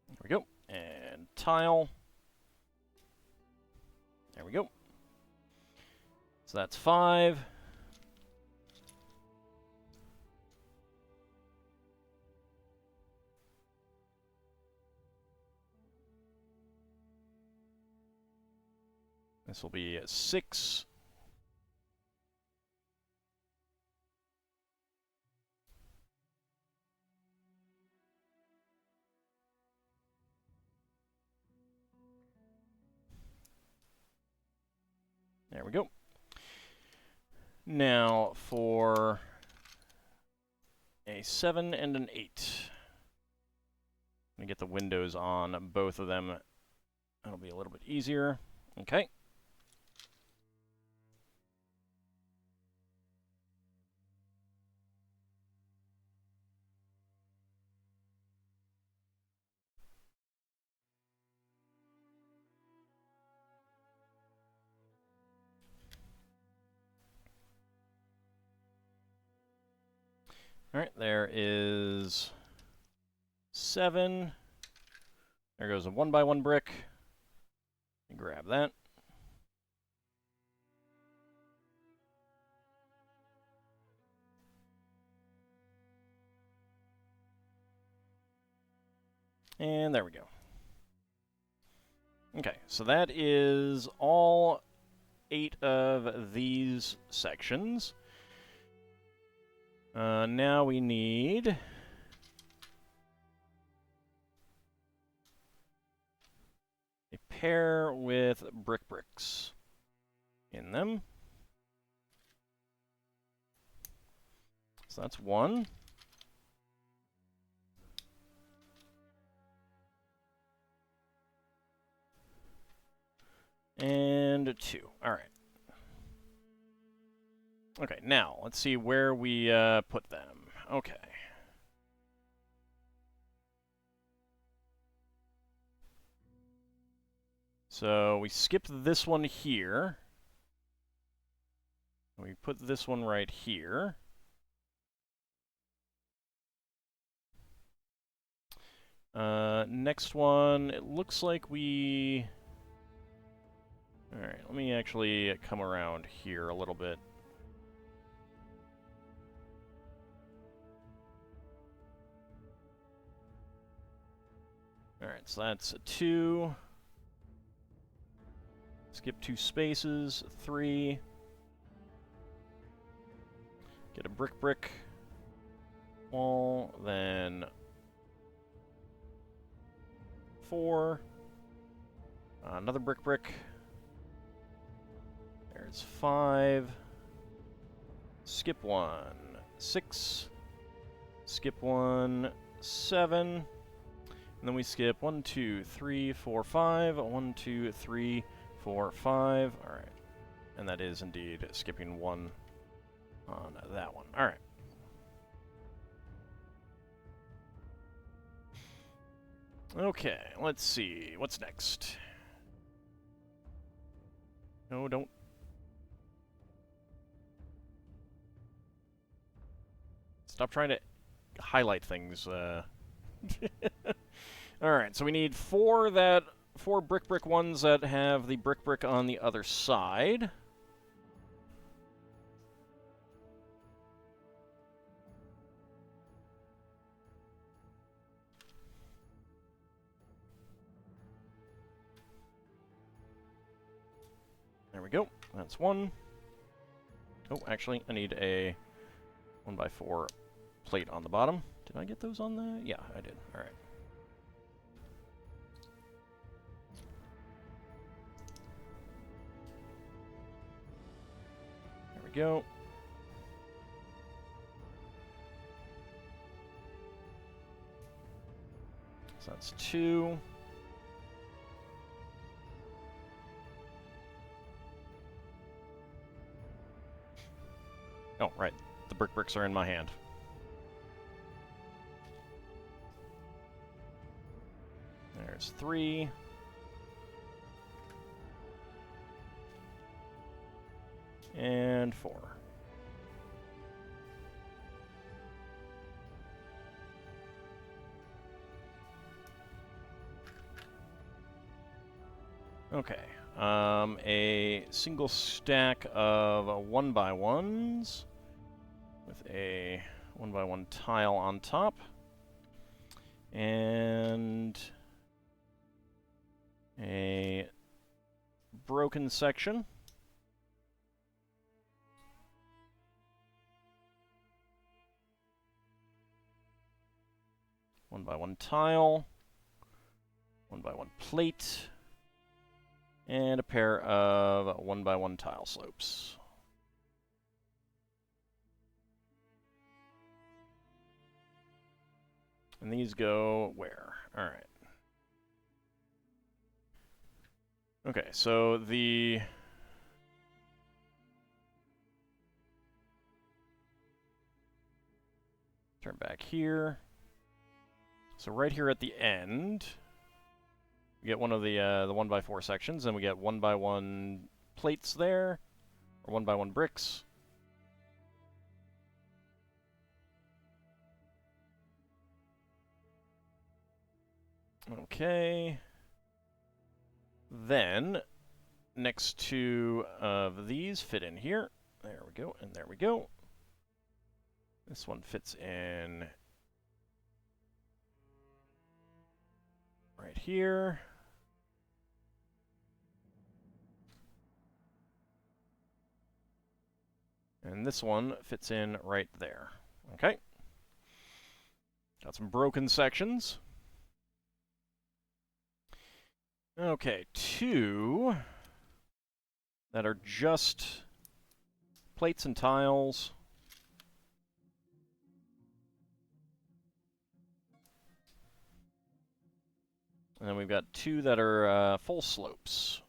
A: There we go. And tile. There we go. So that's 5. This will be 6. There we go. Now for a 7 and an 8. Let me get the windows on both of them. That'll be a little bit easier. Okay. Alright, there is 7. There goes a 1x1 brick. Grab that. And there we go. Okay, so that is all 8 of these sections. Now we need a pair with bricks in them. So that's 1. And 2. All right. Okay, now let's see where we put them. Okay. So we skipped this one here. We put this one right here. Next one, it looks like we... Alright, let me actually come around here a little bit. Alright, so that's a 2. Skip 2 spaces, 3. Get a brick wall, then 4. Another brick. There's 5. Skip 1, 6. Skip 1, 7. And And then we skip 1, 2, 3, 4, 5. 1, 2, 3, 4, 5. All right. And that is indeed skipping 1 on that one. All right. Okay, let's see. What's next? No, don't. Stop trying to highlight things. Alright, so we need 4 brick ones that have the brick on the other side. There we go. That's 1. Oh, actually, I need a 1x4 plate on the bottom. Did I get those on the... Yeah, I did. Alright. There we go. So that's 2. Oh, right. The bricks are in my hand. There's 3. And 4. Okay. A single stack of 1x1s with a 1x1 tile on top. And a broken section. One by one tile. 1x1 plate. And a pair of 1x1 tile slopes. And these go where? All right. Okay, so the... Turn back here. So right here at the end, we get one of the 1x4 sections, and we get 1x1 plates there, or 1x1 bricks. Okay. Then, next 2 of these fit in here. There we go, and there we go. This one fits in right here. And this one fits in right there. Okay. Got some broken sections. Okay, 2 that are just plates and tiles. And then we've got 2 that are full slopes.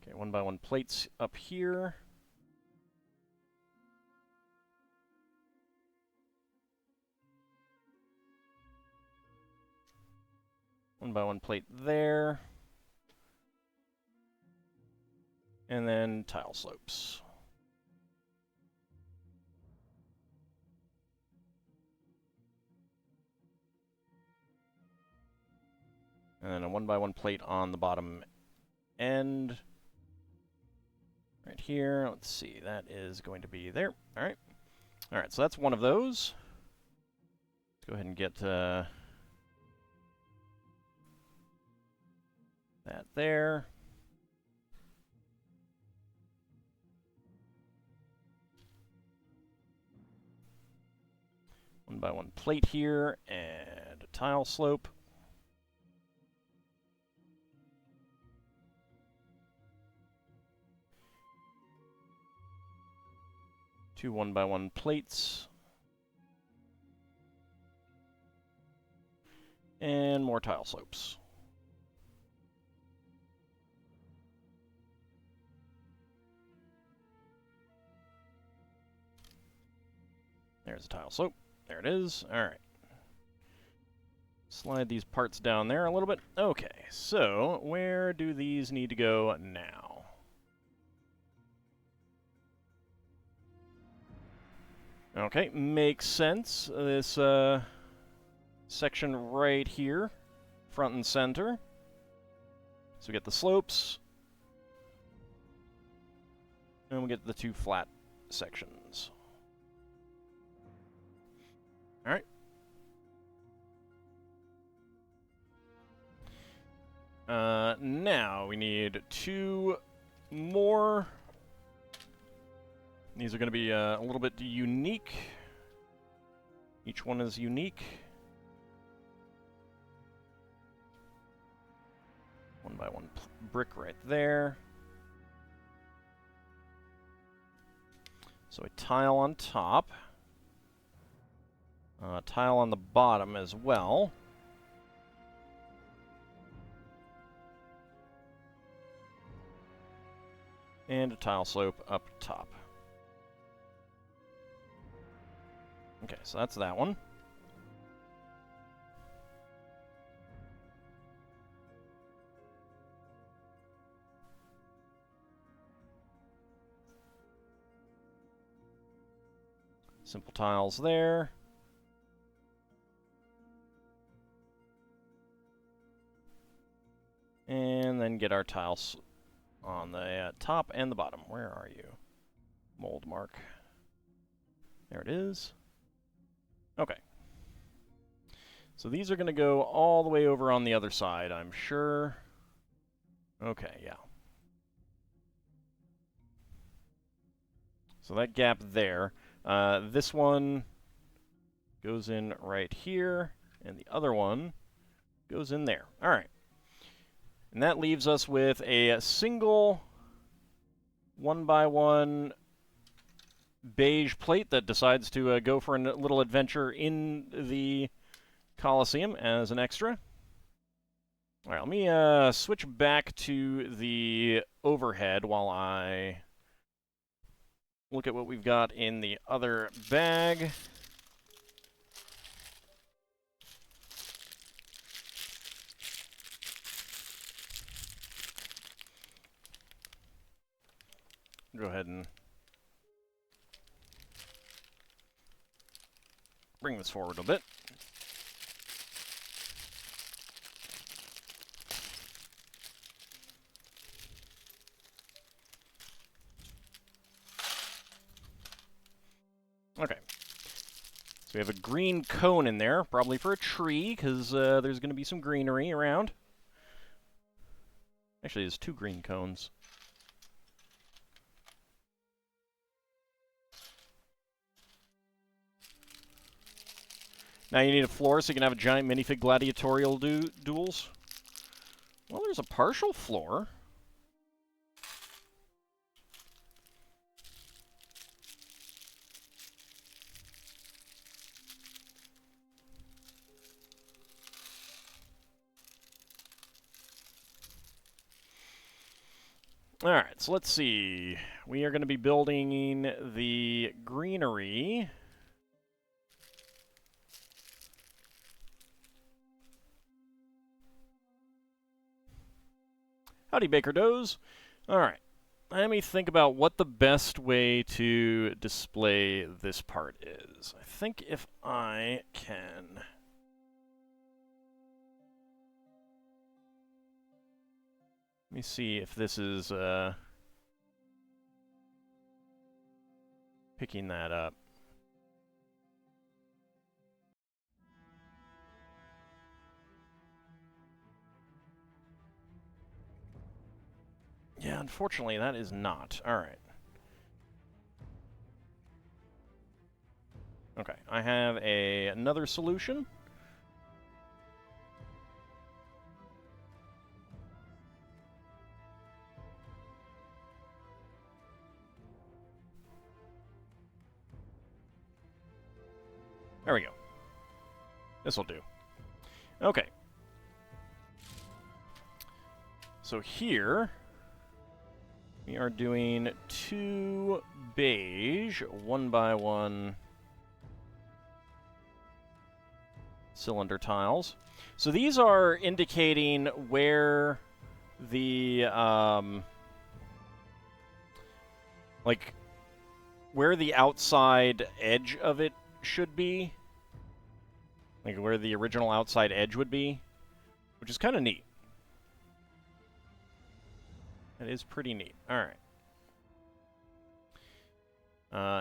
A: Okay, 1x1 plates up here. One by one plate there. And then tile slopes. And then a 1x1 plate on the bottom end. Right here. Let's see. That is going to be there. All right. All right. So that's one of those. Let's go ahead and get that there. One by one plate here and a tile slope. 2 1x1 plates. And more tile slopes. There's a tile slope. There it is. All right. Slide these parts down there a little bit. Okay, so where do these need to go now? Okay, makes sense. This section right here, front and center. So we get the slopes, and we get the 2 flat sections. All right. Now we need 2 more. These are going to be a little bit unique. Each one is unique. 1x1 brick right there. So a tile on top. Tile on the bottom as well. And a tile slope up top. Okay, so that's that one. Simple tiles there. And then get our tiles on the top and the bottom. Where are you? Mold mark. There it is. Okay. So these are going to go all the way over on the other side, I'm sure. Okay, yeah. So that gap there. This one goes in right here, and the other one goes in there. All right. And that leaves us with a single 1x1 beige plate that decides to go for a little adventure in the Colosseum as an extra. All right, let me switch back to the overhead while I look at what we've got in the other bag. Go ahead and bring this forward a bit. Okay. So we have a green cone in there, probably for a tree, because there's going to be some greenery around. Actually, there's 2 green cones. Now you need a floor so you can have a giant minifig gladiatorial duels. Well, there's a partial floor. Alright, so let's see. We are going to be building the greenery. Howdy, Baker Does. Alright, let me think about what the best way to display this part is. I think if I can... Let me see if this is picking that up. Yeah, unfortunately, that is not. All right. Okay, I have another solution. There we go. This'll do. Okay. So here, we are doing 2 beige 1x1 cylinder tiles. So these are indicating where the, like, where the outside edge of it should be. Like, where the original outside edge would be, which is kind of neat. That is pretty neat. Alright.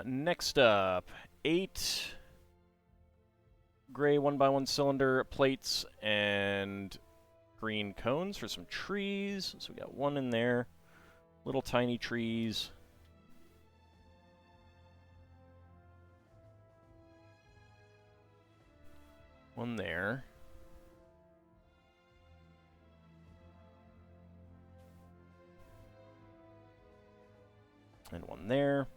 A: Next up, 8 gray 1x1 cylinder plates and green cones for some trees. So we got 1 in there. Little tiny trees. One there. And 1 there.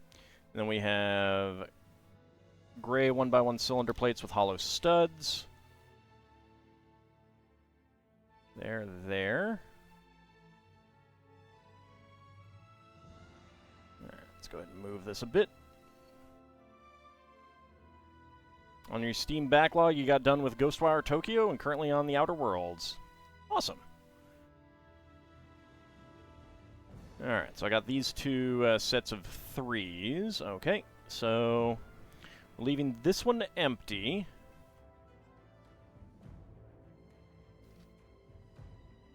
A: And then we have gray 1x1 cylinder plates with hollow studs. There. Alright, let's go ahead and move this a bit. On your Steam backlog, you got done with Ghostwire Tokyo and currently on the Outer Worlds. Awesome. Alright, so I got these 2 sets of 3s. Okay, so leaving this one empty.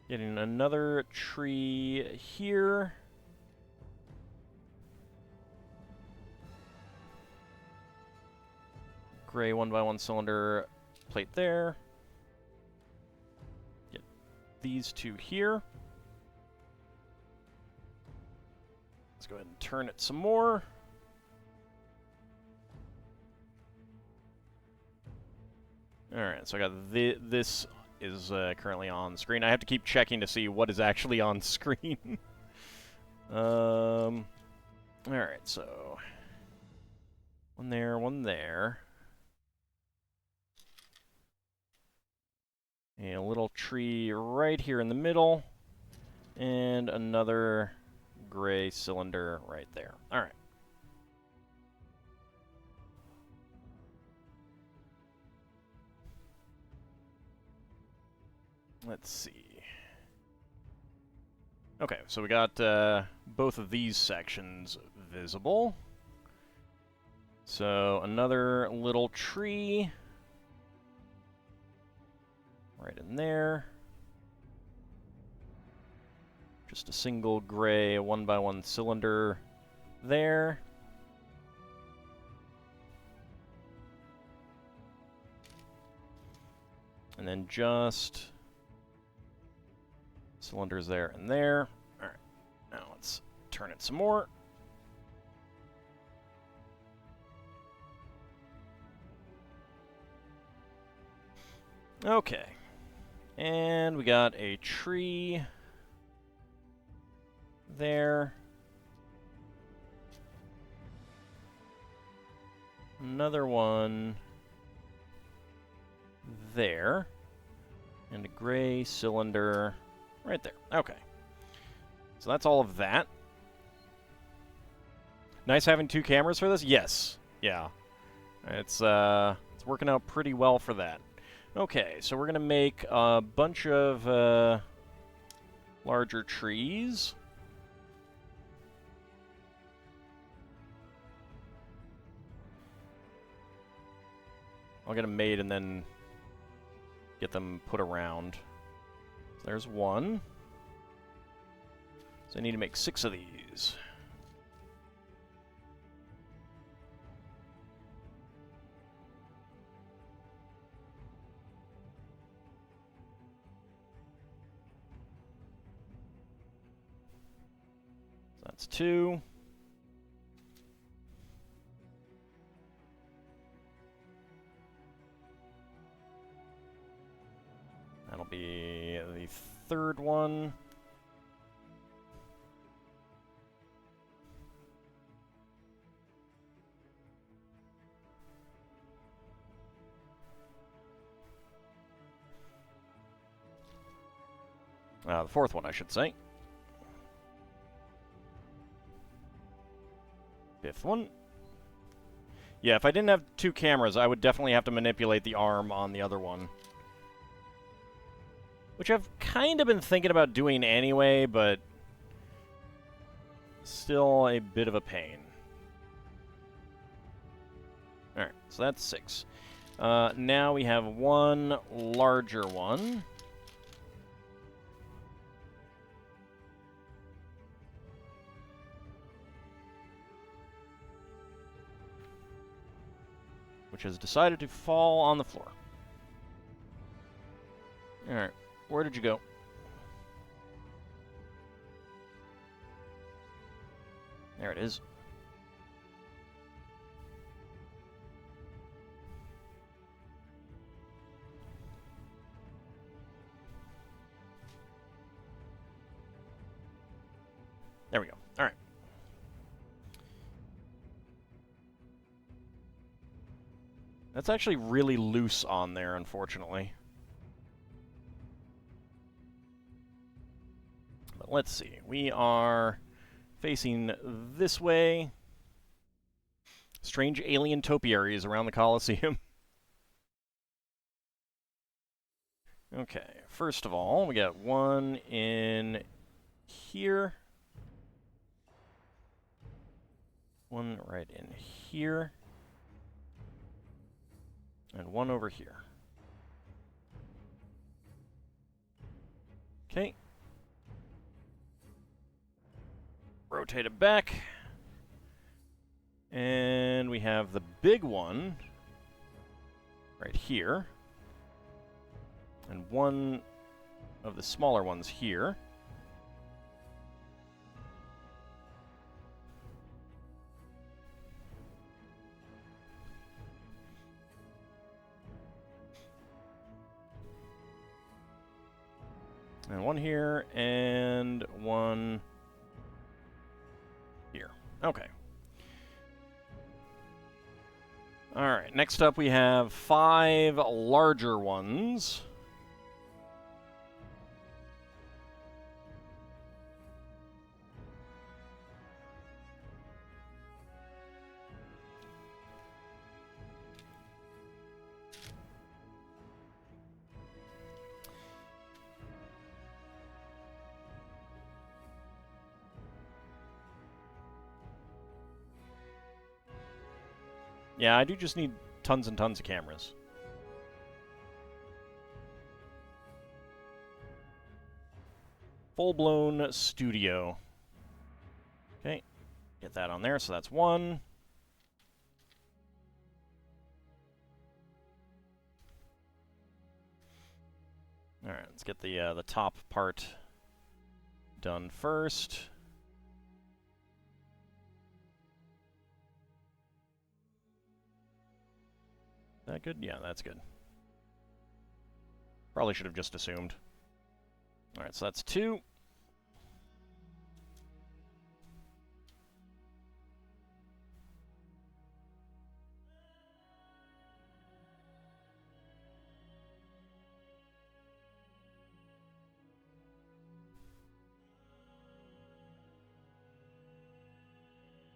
A: Getting another tree here. Gray 1x1 cylinder plate there. Get these 2 here. Let's go ahead and turn it some more. Alright, so I got this is currently on screen. I have to keep checking to see what is actually on screen. Alright, so 1 there, 1 there. A little tree right here in the middle, and another gray cylinder right there. Alright. Let's see. Okay, so we got both of these sections visible. So another little tree right in there. Just a single gray 1x1 cylinder there. And then just cylinders there and there. Alright, now let's turn it some more. Okay. And we got a tree there. Another one there. And a gray cylinder right there. Okay. So that's all of that. Nice having 2 cameras for this? Yes. Yeah. It's working out pretty well for that. Okay, so we're going to make a bunch of larger trees. I'll get them made and then get them put around. So there's 1. So I need to make 6 of these. So that's 2. That'll be the 3rd one. The fourth one, I should say. Fifth one. Yeah, if I didn't have 2 cameras, I would definitely have to manipulate the arm on the other one. Which I've kind of been thinking about doing anyway, but still a bit of a pain. Alright, so that's 6. Now we have one larger one. Which has decided to fall on the floor. Alright, where did you go? There it is. There we go. Alright. That's actually really loose on there, unfortunately. But let's see. We are facing this way. Strange alien topiaries around the Colosseum. Okay, first of all, we got one in here. One right in here. And one over here. Okay. Rotate it back. And we have the big one right here. And one of the smaller ones here. And one here, and one here. Okay. Alright, next up we have 5 larger ones. Yeah, I do just need tons and tons of cameras. Full-blown studio. Okay, get that on there, so that's 1. Alright, let's get the top part done first. That good? Yeah, that's good. Probably should have just assumed. Alright, so that's 2.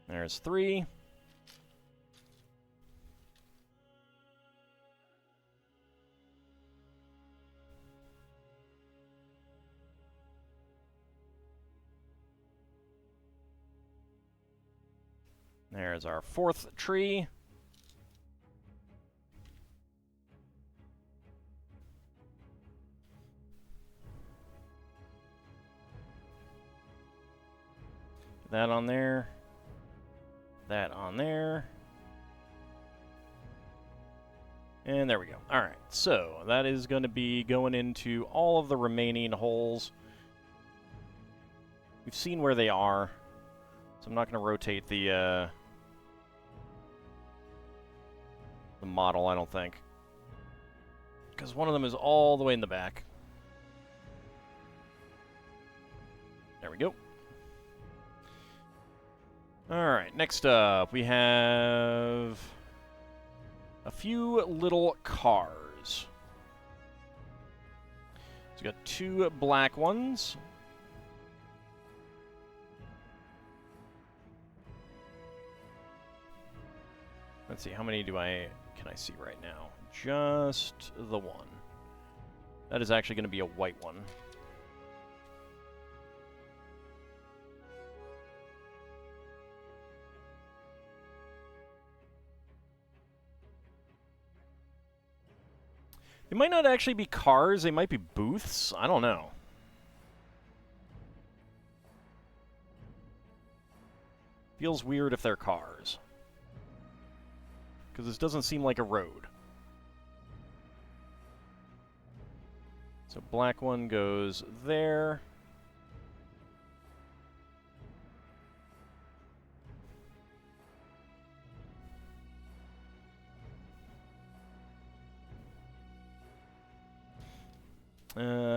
A: There's 3. There's our 4th tree. That on there. That on there. And there we go. Alright, so that is going to be going into all of the remaining holes. We've seen where they are, so I'm not going to rotate the model, I don't think. Because one of them is all the way in the back. There we go. Alright, next up we have a few little cars. So we got 2 black ones. Let's see, how many can I see right now? Just the one. That is actually going to be a white one. They might not actually be cars, they might be booths. I don't know. Feels weird if they're cars. Because this doesn't seem like a road. So black one goes there.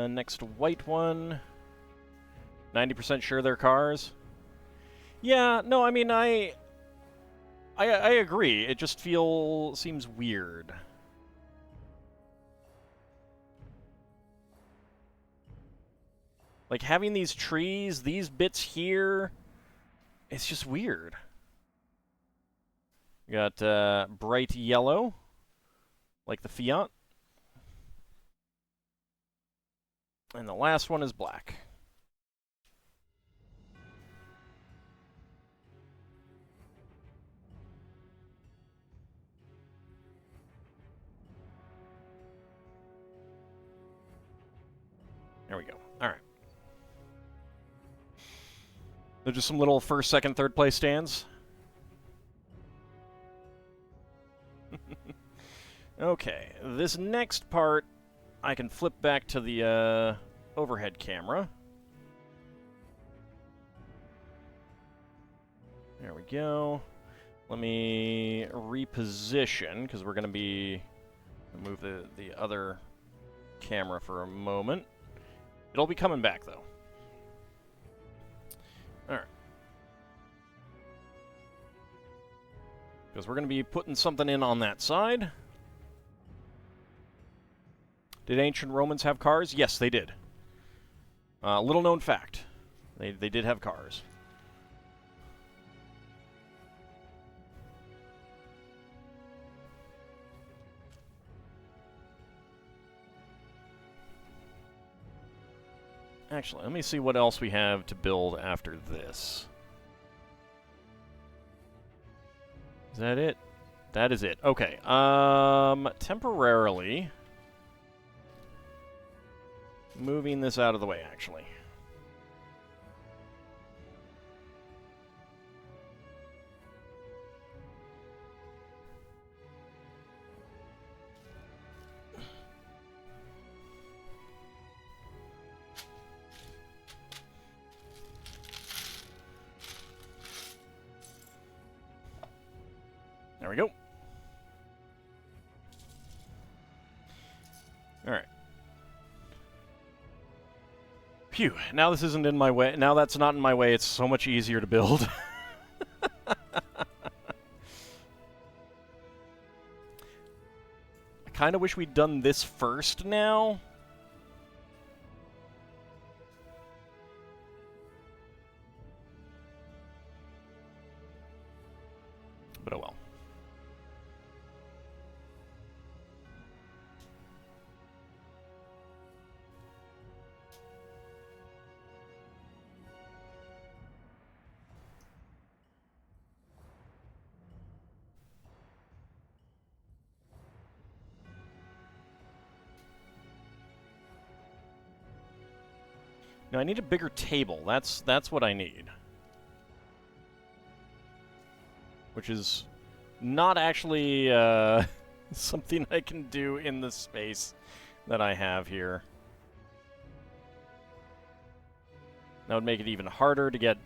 A: Next white one. 90% sure they're cars. Yeah, no, I mean, I agree. It just seems weird. Like, having these trees, these bits here, it's just weird. We got bright yellow, like the Fiat. And the last one is black. There we go. All right. They're just some little first, second, third place stands. Okay, this next part, I can flip back to the overhead camera. There we go. Let me reposition, because we're going to be... move the other camera for a moment. It'll be coming back, though. Alright. Because we're going to be putting something in on that side. Did ancient Romans have cars? Yes, they did. Little known fact. They did have cars. Actually, let me see what else we have to build after this. Is that it? That is it. Okay. Temporarily moving this out of the way, actually. There we go. Alright. Phew. Now this isn't in my way. Now that's not in my way. It's so much easier to build. I kind of wish we'd done this first now. But oh well. No, I need a bigger table. That's what I need. Which is not actually something I can do in the space that I have here. That would make it even harder to get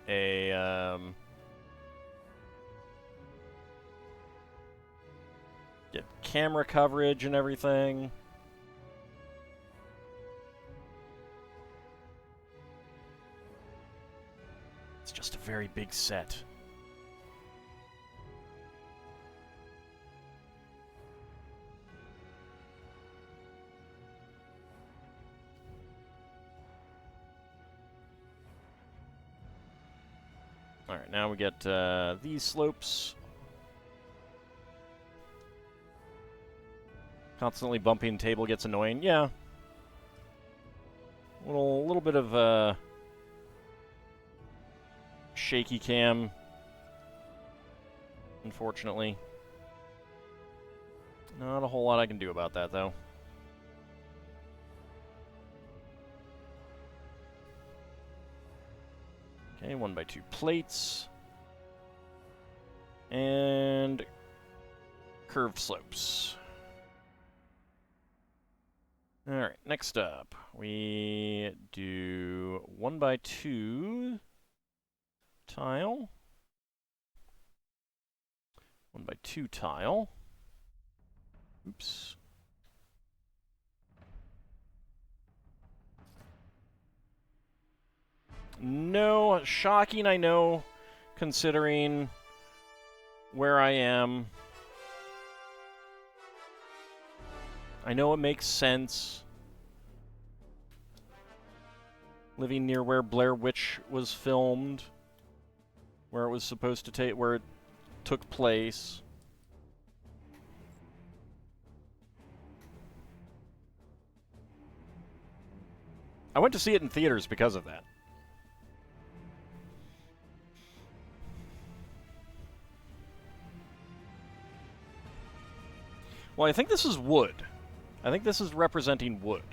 A: a get camera coverage and everything. It's just a very big set. Alright, now we get these slopes. Constantly bumping table gets annoying. Yeah. Little bit of shaky cam, unfortunately. Not a whole lot I can do about that, though. Okay, 1x2 plates. And curved slopes. Alright, next up, we do 1x2 tile. 1x2 tile. Oops. No, shocking, I know, considering where I am. I know it makes sense. Living near where Blair Witch was filmed, where it was supposed to take, where it took place. I went to see it in theaters because of that. Well, I think this is wood. I think this is representing wood.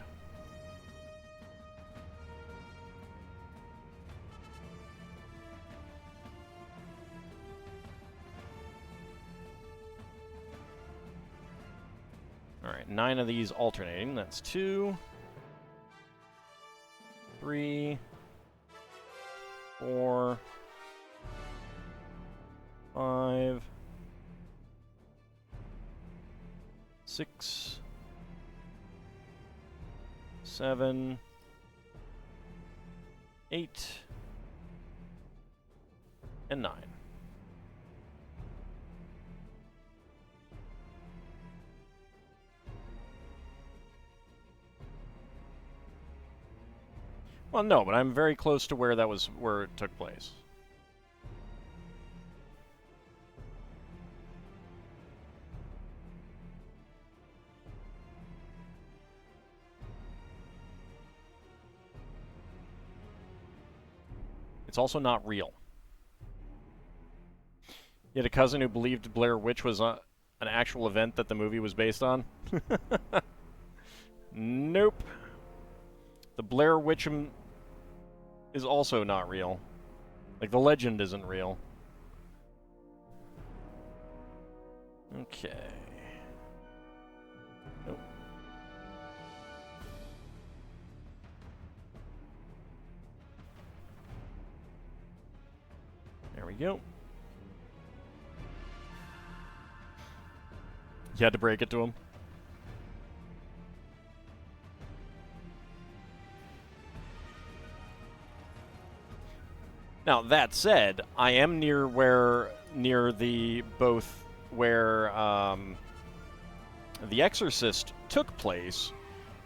A: Alright, 9 of these alternating. That's 2, 3, 4, 5, 6, 7, 8, and 9. Well, no, but I'm very close to where it took place. It's also not real. You had a cousin who believed Blair Witch was an actual event that the movie was based on? Nope. The Blair Witch is also not real. Like, the legend isn't real. Okay. Nope. There we go. You had to break it to him. Now, that said, I am near where The Exorcist took place,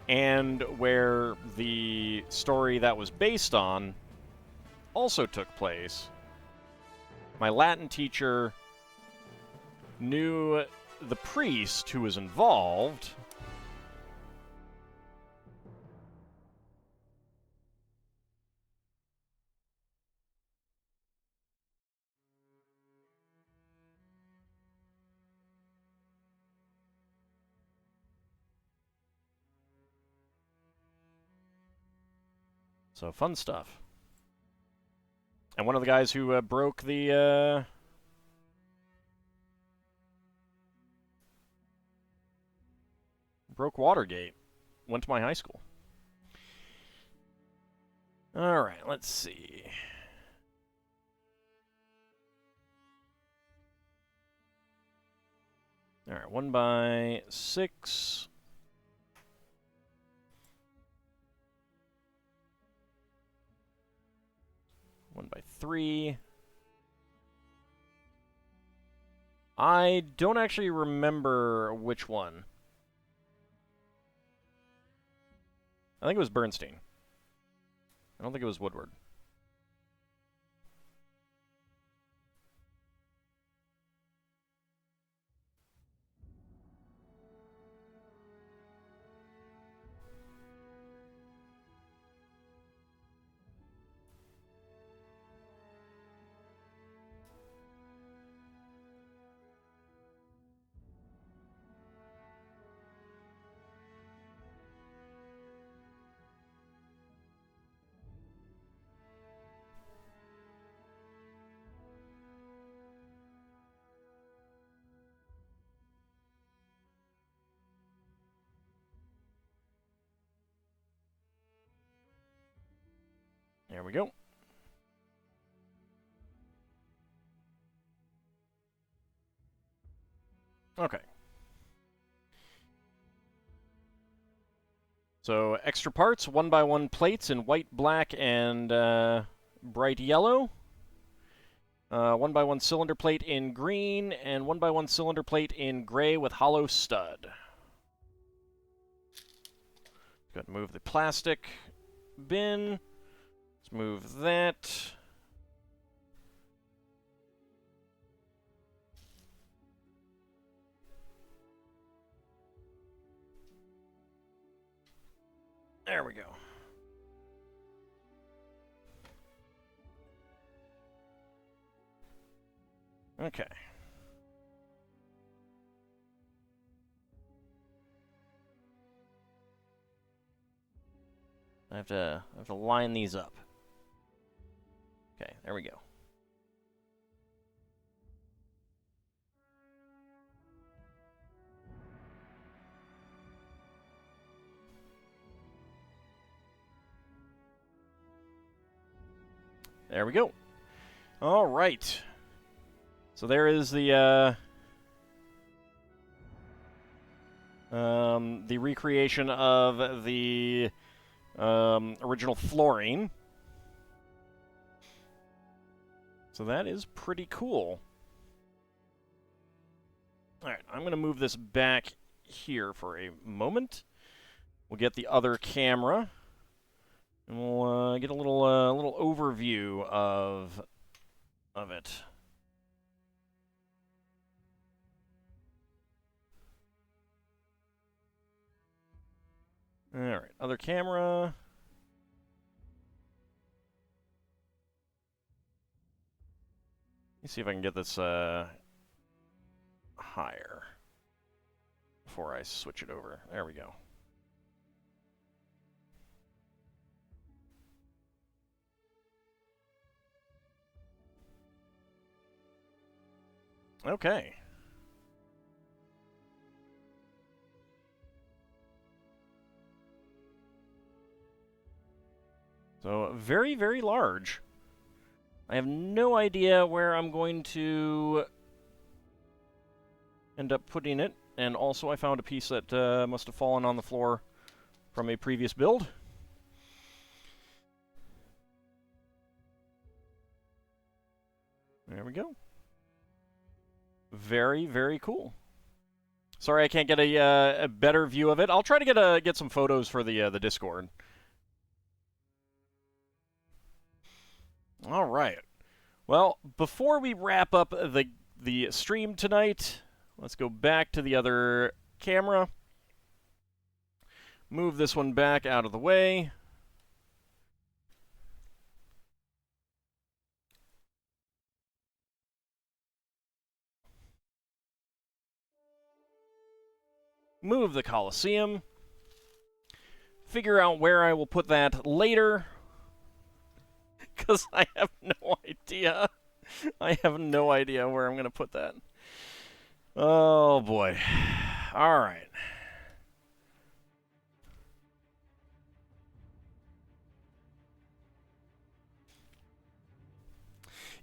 A: and where the story that was based on also took place. My Latin teacher knew the priest who was involved. So, fun stuff. And one of the guys who broke Watergate went to my high school. Alright, let's see. Alright, 1x6. 1x3. I don't actually remember which one. I think it was Bernstein. I don't think it was Woodward. There we go. Okay. So extra parts, 1x1 plates in white, black, and bright yellow. 1x1 cylinder plate in green, and 1x1 cylinder plate in gray with hollow stud. Go ahead and move the plastic bin. Let's move that. There we go. Okay. I have to line these up. Okay, there we go. There we go. All right. So there is the recreation of the original fluorine. So that is pretty cool. All right, I'm going to move this back here for a moment. We'll get the other camera, and we'll get a little overview of it. All right, other camera. Let me see if I can get this higher before I switch it over. There we go. Okay. So, very, very large. I have no idea where I'm going to end up putting it. And also, I found a piece that must have fallen on the floor from a previous build. There we go. Very, very cool. Sorry I can't get a better view of it. I'll try to get some photos for the Discord. All right. Well, before we wrap up the stream tonight, let's go back to the other camera. Move this one back out of the way. Move the Colosseum. Figure out where I will put that later, because I have no idea. I have no idea where I'm going to put that. Oh, boy. All right.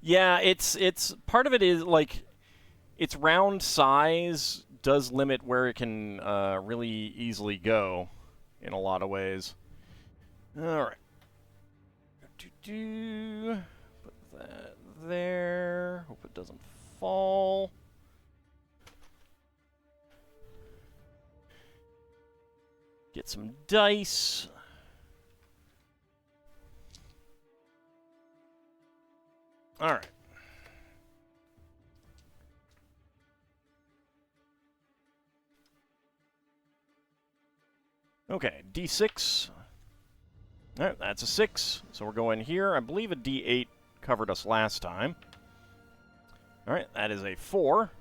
A: Yeah, it's part of it is, like, its round size does limit where it can really easily go in a lot of ways. All right. Put that there. Hope it doesn't fall. Get some dice. All right. Okay, D6. All right, that's a 6. So we're going here. I believe a D8 covered us last time. All right, that is a 4.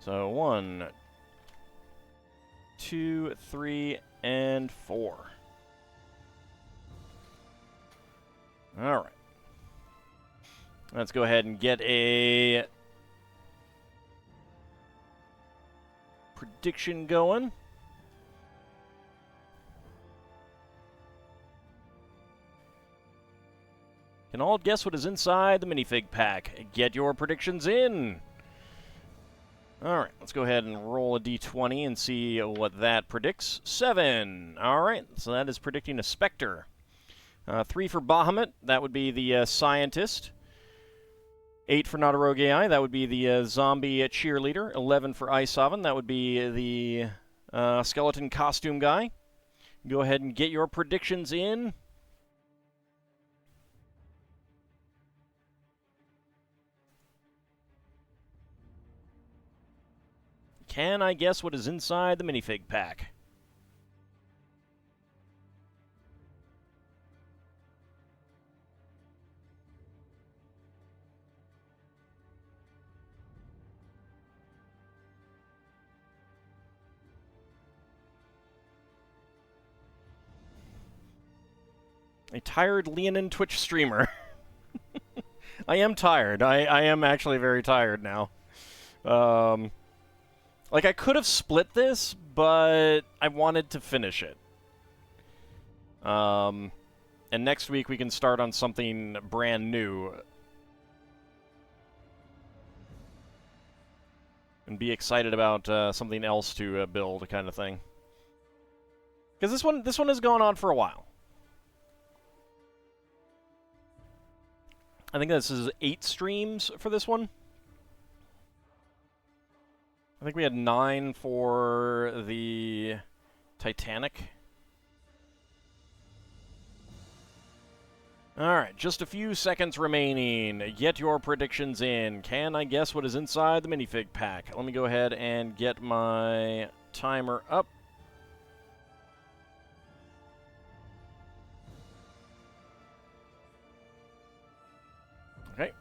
A: So 1, 2, 3, and 4. All right. Let's go ahead and get a prediction going. can all guess what is inside the minifig pack. Get your predictions in. Alright, let's go ahead and roll a d20 and see what that predicts. 7. Alright, so that is predicting a Spectre. 3 for Bahamut, that would be the Scientist. 8 for Not a Rogue AI, that would be the Zombie Cheerleader. 11 for Isovan, that would be the Skeleton Costume Guy. Go ahead and get your predictions in. Can I guess what is inside the minifig pack? A tired Leonin Twitch streamer. I am tired. I am actually very tired now. Like, I could have split this, but I wanted to finish it. And next week we can start on something brand new. And be excited about something else to build, kind of thing. Because this one has gone on for a while. I think this is 8 streams for this one. I think we had 9 for the Titanic. Alright, just a few seconds remaining. Get your predictions in. Can I guess what is inside the minifig pack? Let me go ahead and get my timer up. Okay,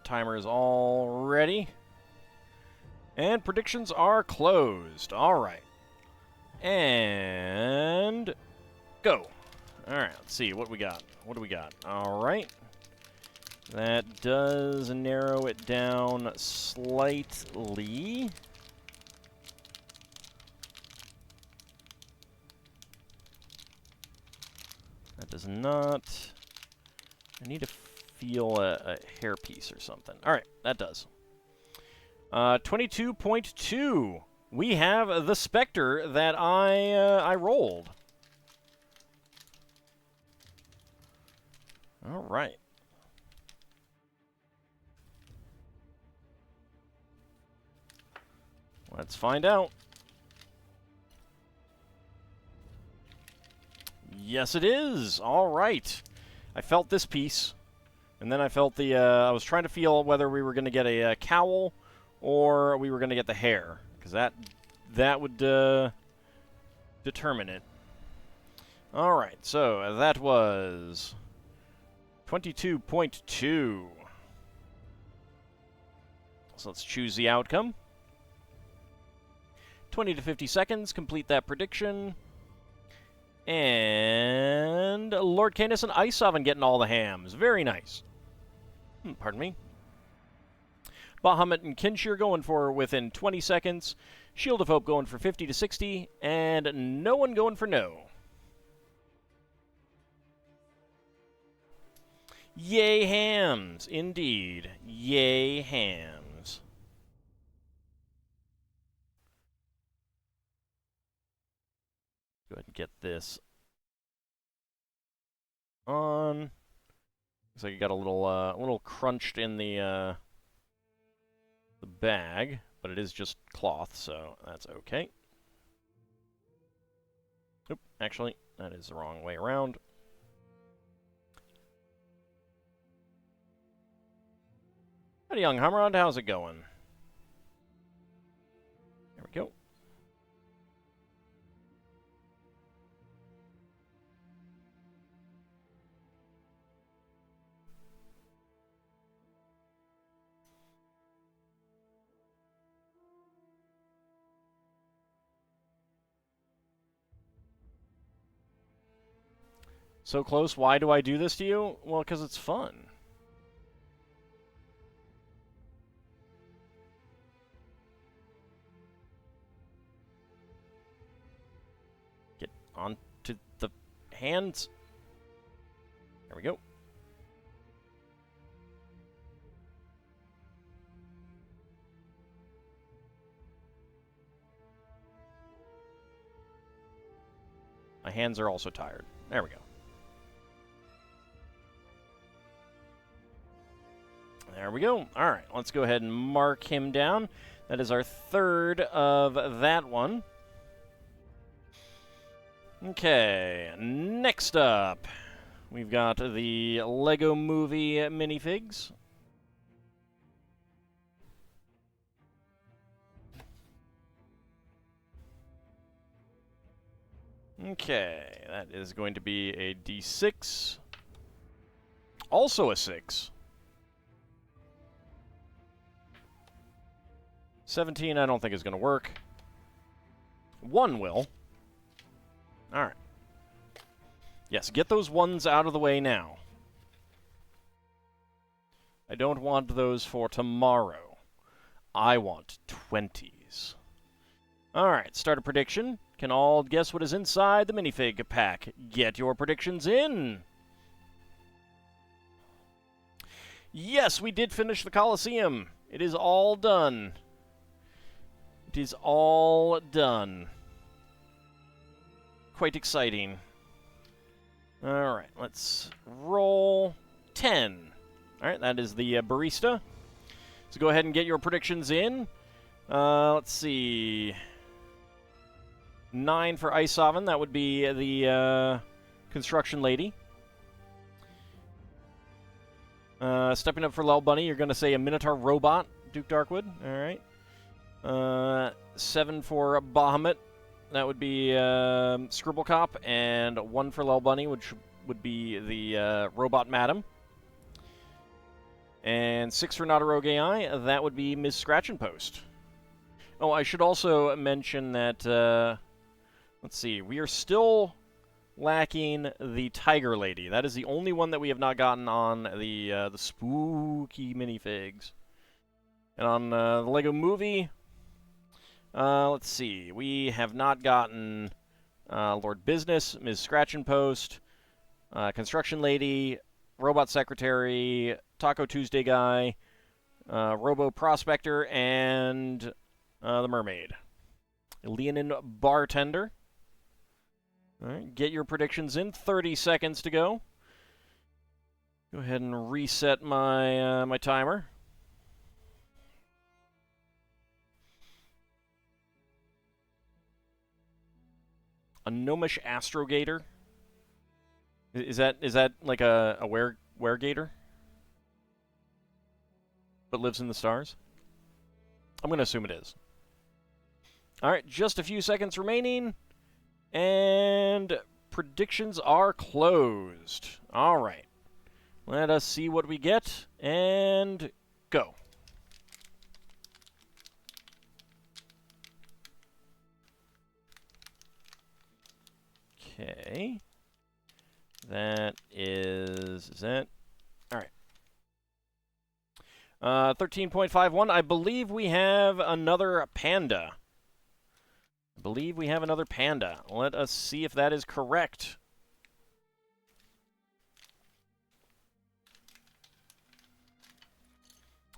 A: timer is all ready. And predictions are closed. Alright. And go. Alright, let's see what we got. What do we got? Alright. That does narrow it down slightly. That does not. I need to feel a hairpiece or something. Alright, that does. 22.2. We have the Spectre that I rolled. All right. Let's find out. Yes, it is. All right. I felt this piece, and then I felt the. I was trying to feel whether we were going to get a cowl or we were going to get the hair, because that would determine it. All right. So that was 22.2. So let's choose the outcome. 20 to 50 seconds, complete that prediction. And Lord Canis and Isovan getting all the hams. Very nice. Pardon me. Bahamut and Kinshir going for within 20 seconds. Shield of Hope going for 50 to 60. And no one going for no. Yay hams, indeed. Yay hams. Go ahead and get this on. Looks like it got a little crunched in the bag, but it is just cloth, so that's okay. Oop, actually, that is the wrong way around. Howdy, young Hummerod, how's it going? There we go. So close, why do I do this to you? Well, because it's fun. Get onto the hands. There we go. hands are also tired. There we go. There we go. All right, let's go ahead and mark him down. That is our third of that one. Okay, next up, we've got the Lego Movie minifigs. Okay, that is going to be a D6. Also a 6. 17 I don't think is going to work. 1 will. Alright. Yes, get those 1s out of the way now. I don't want those for tomorrow. I want 20s. Alright, start a prediction. Can all guess what is inside the minifig pack? Get your predictions in! Yes, we did finish the Colosseum. It is all done. It is all done. Quite exciting. Alright, let's roll 10. Alright, that is the barista. So go ahead and get your predictions in. Let's see. 9 for Ice Oven. That would be the construction lady. Stepping up for Lel Bunny, you're going to say a Minotaur robot, Duke Darkwood. Alright. 7 for Bahamut. That would be Scribble Cop. And 1 for Lel Bunny, which would be the Robot Madam. And 6 for Not a Rogue AI. That would be Ms. Scratch and Post. Oh, I should also mention that... let's see. We are still lacking the Tiger Lady. That is the only one that we have not gotten on the spooky minifigs. And on the Lego Movie, let's see. We have not gotten Lord Business, Ms. Scratch and Post, Construction Lady, Robot Secretary, Taco Tuesday Guy, Robo Prospector, and the Mermaid. Leonin Bartender. All right, get your predictions in. 30 seconds to go. Go ahead and reset my my timer. A gnomish astrogator. Is that like a weregator? But lives in the stars? I'm going to assume it is. All right, just a few seconds remaining. And predictions are closed. All right. Let us see what we get. And go. Okay. That is that. All right. 13.51. I believe we have another panda. Let us see if that is correct.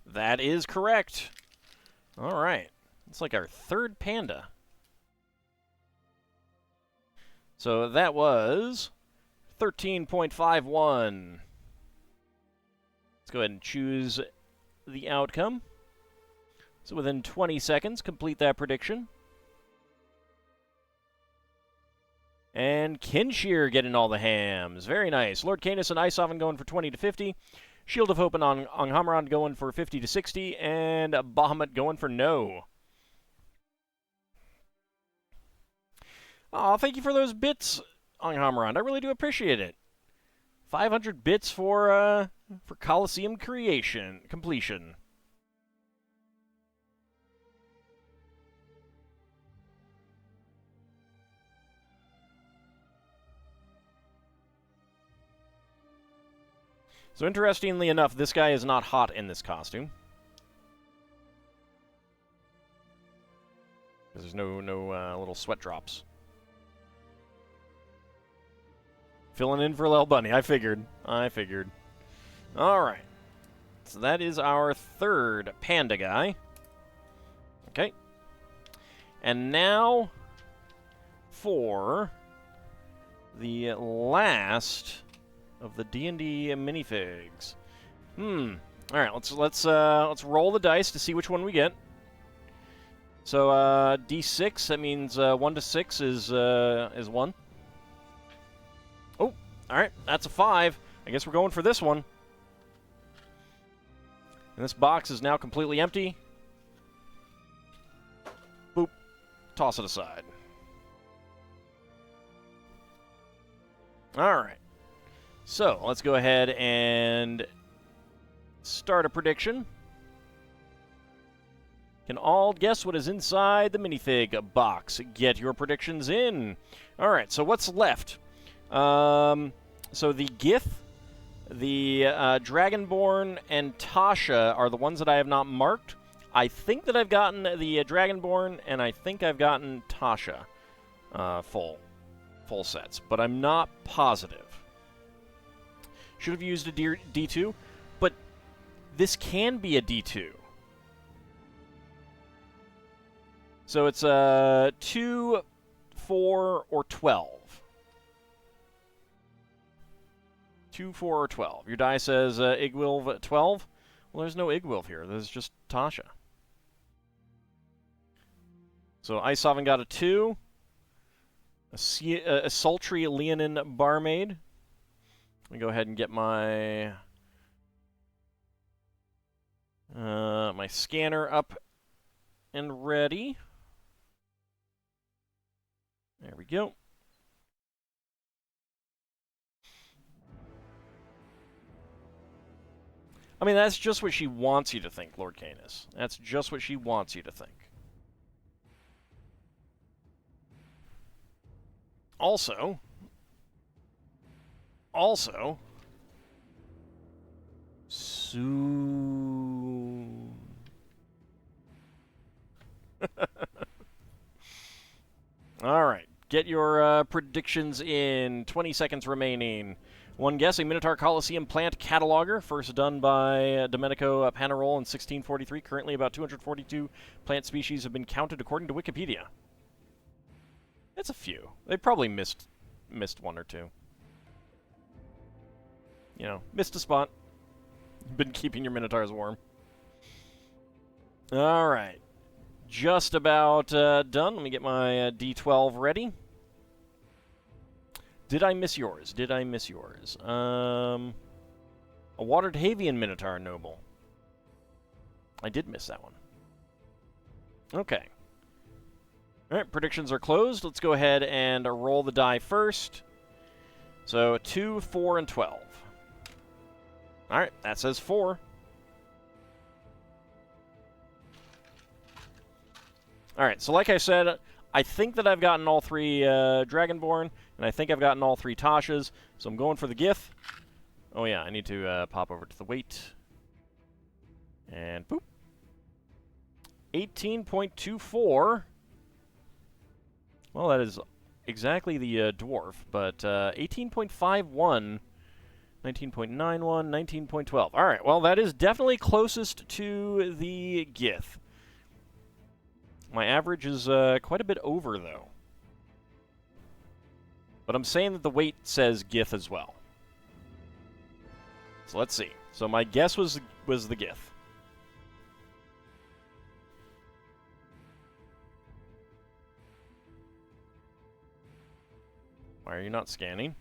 A: That is correct. All right. It's like our third panda. So that was 13.51. Let's go ahead and choose the outcome. So within 20 seconds, complete that prediction. And Kinshear getting all the hams. Very nice. Lord Canis and Ice Oven going for 20 to 50. Shield of Hope and Anghamron going for 50 to 60. And Bahamut going for no. Aw, thank you for those bits, Anghamron. I really do appreciate it. 500 bits for Colosseum completion. So interestingly enough, this guy is not hot in this costume. Because there's no little sweat drops. Filling in for Lel Bunny. I figured. All right. So that is our third panda guy. Okay. And now for the last of the D&D minifigs. All right, let's roll the dice to see which one we get. So D6, that means 1 to 6 is 1. Oh, all right, that's a 5. I guess we're going for this one. And this box is now completely empty. Boop. Toss it aside. All right. So let's go ahead and start a prediction. Can all guess what is inside the minifig box? Get your predictions in. All right, so what's left? So the Gith, the Dragonborn, and Tasha are the ones that I have not marked. I think that I've gotten the Dragonborn, and I think I've gotten Tasha full sets, but I'm not positive. Should have used a D2, but this can be a D2. So it's 2, 4, or 12. 2, 4, or 12. Your die says Igwilv 12. Well, there's no Igwilv here. There's just Tasha. So Isovan got a 2. A sultry Leonin barmaid. Let me go ahead and get my my scanner up and ready. There we go. I mean, that's just what she wants you to think, Lord Canis. That's just what she wants you to think. Also, soon. All right, get your predictions in. 20 seconds remaining. One guess, a Minotaur Colosseum plant cataloger, first done by Domenico Panarol in 1643. Currently, about 242 plant species have been counted according to Wikipedia. That's a few. They probably missed one or two. You know, missed a spot. Been keeping your Minotaurs warm. All right. Just about done. Let me get my D12 ready. Did I miss yours? Did I miss yours? A Watered Havian Minotaur Noble. I did miss that one. Okay. All right, predictions are closed. Let's go ahead and roll the die first. So 2, 4, and 12. All right, that says 4. All right, so like I said, I think that I've gotten all 3 Dragonborn, and I think I've gotten all 3 Tashas, so I'm going for the Gith. Oh yeah, I need to pop over to the weight. And boop. 18.24. Well, that is exactly the dwarf, but 18.51, 19.91, 19.12. All right, well, that is definitely closest to the Gith. My average is quite a bit over, though. But I'm saying that the weight says Gith as well. So let's see. So my guess was the Gith. Why are you not scanning?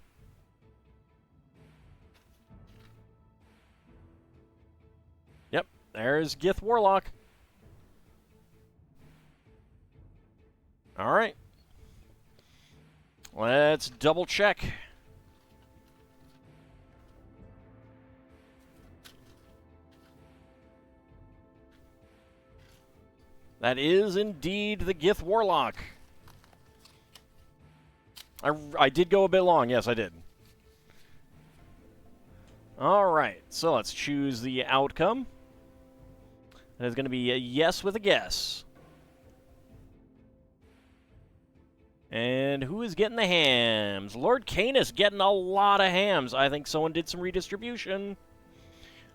A: Yep, there's Gith Warlock. All right. Let's double check. That is indeed the Gith Warlock. I did go a bit long. Yes, I did. All right. So let's choose the outcome. That is going to be a yes with a guess. And who is getting the hams? Lord Canis getting a lot of hams. I think someone did some redistribution.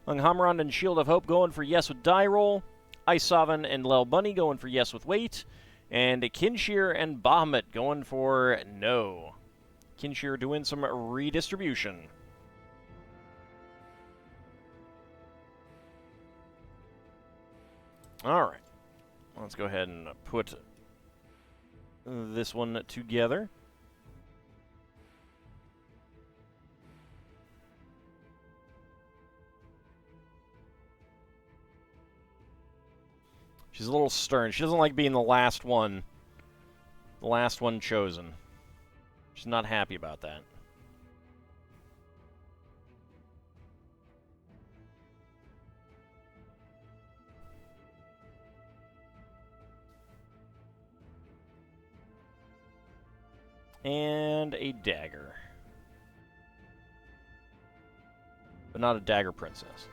A: Lunghammerond and Shield of Hope going for yes with die roll. Isovan and Lel Bunny going for yes with weight. And Kinshir and Bahamut going for no. Kinshir doing some redistribution. Alright. Let's go ahead and put this one together. She's a little stern. She doesn't like being the last one. The last one chosen. She's not happy about that. And a dagger. But not a dagger princess.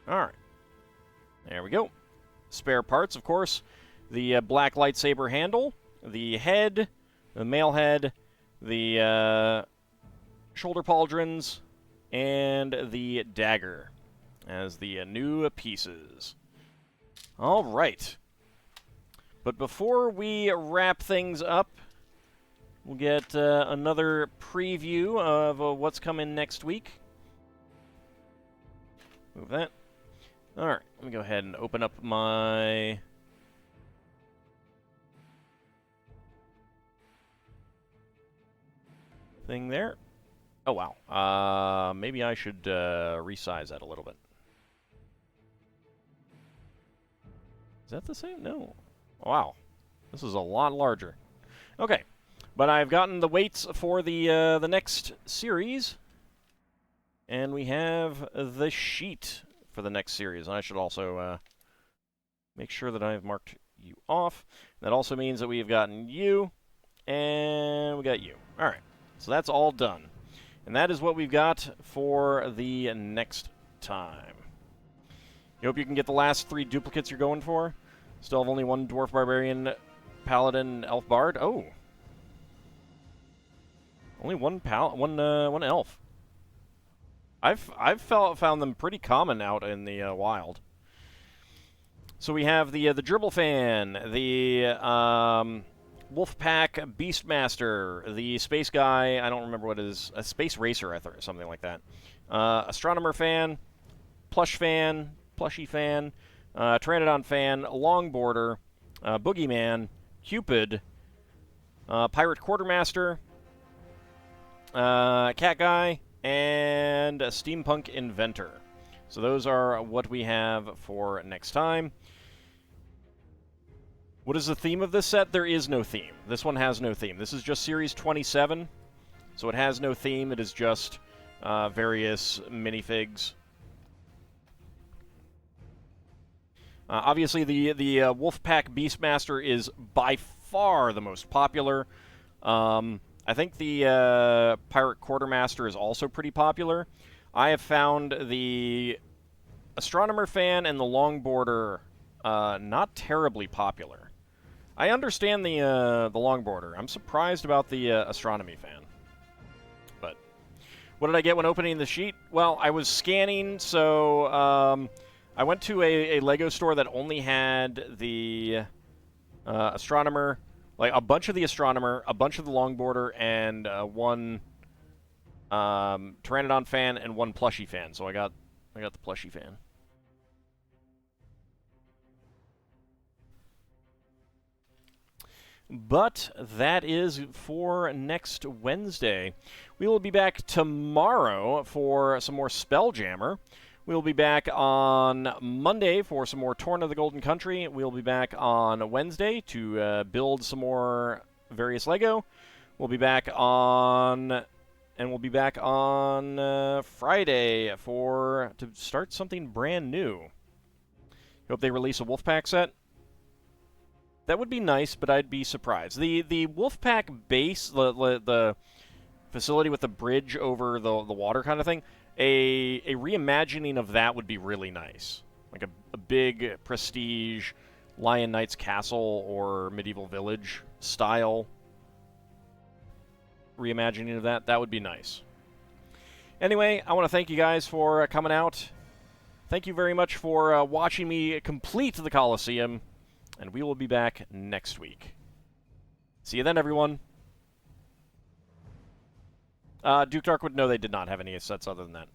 A: Alright. There we go. Spare parts, of course. The black lightsaber handle, the head, the male head, the shoulder pauldrons, and the dagger as the new pieces. Alright. But before we wrap things up, we'll get another preview of what's coming next week. Move that. Alright, let me go ahead and open up my thing there. Oh, wow. Maybe I should resize that a little bit. Is that the same? No. Wow. This is a lot larger. Okay. But I've gotten the weights for the next series. And we have the sheet for the next series. I should also make sure that I've marked you off. That also means that we've gotten you, and we got you. All right, so that's all done. And that is what we've got for the next time. You hope you can get the last 3 duplicates you're going for. Still have only 1 Dwarf Barbarian, Paladin, Elf Bard. Oh. Only one elf. I've found them pretty common out in the wild. So we have the Dribble Fan, the Wolfpack Beastmaster, the Space Guy. I don't remember what it is. A Space Racer, I thought, something like that. Astronomer Fan, Plush Fan, Plushy Fan, Pteranodon Fan, Longboarder, Boogeyman, Cupid, Pirate Quartermaster, Cat Guy, and a Steampunk Inventor. So those are what we have for next time. What is the theme of this set? There is no theme. This one has no theme. This is just Series 27, so it has no theme. It is just various minifigs. Obviously, the Wolfpack Beastmaster is by far the most popular. I think the Pirate Quartermaster is also pretty popular. I have found the Astronomer Fan and the Longboarder not terribly popular. I understand the Longboarder. I'm surprised about the Astronomy Fan. But what did I get when opening the sheet? Well, I was scanning, so I went to a Lego store that only had the Astronomer, like a bunch of the Astronomer, a bunch of the Longboarder, and 1 Pteranodon Fan and 1 Plushie Fan. So I got the Plushie Fan. But that is for next Wednesday. We will be back tomorrow for some more Spelljammer. We'll be back on Monday for some more Torn of the Golden Country. We'll be back on Wednesday to build some more various Lego. We'll be back on Friday to start something brand new. Hope they release a Wolfpack set. That would be nice, but I'd be surprised. The Wolfpack base, the facility with the bridge over the water kind of thing, a reimagining of that would be really nice. Like a big prestige Lion Knight's Castle or Medieval Village style reimagining of that. That would be nice. Anyway, I want to thank you guys for coming out. Thank you very much for watching me complete the Colosseum. And we will be back next week. See you then, everyone. Duke Darkwood, no, they did not have any sets other than that.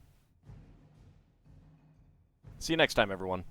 A: See you next time, everyone.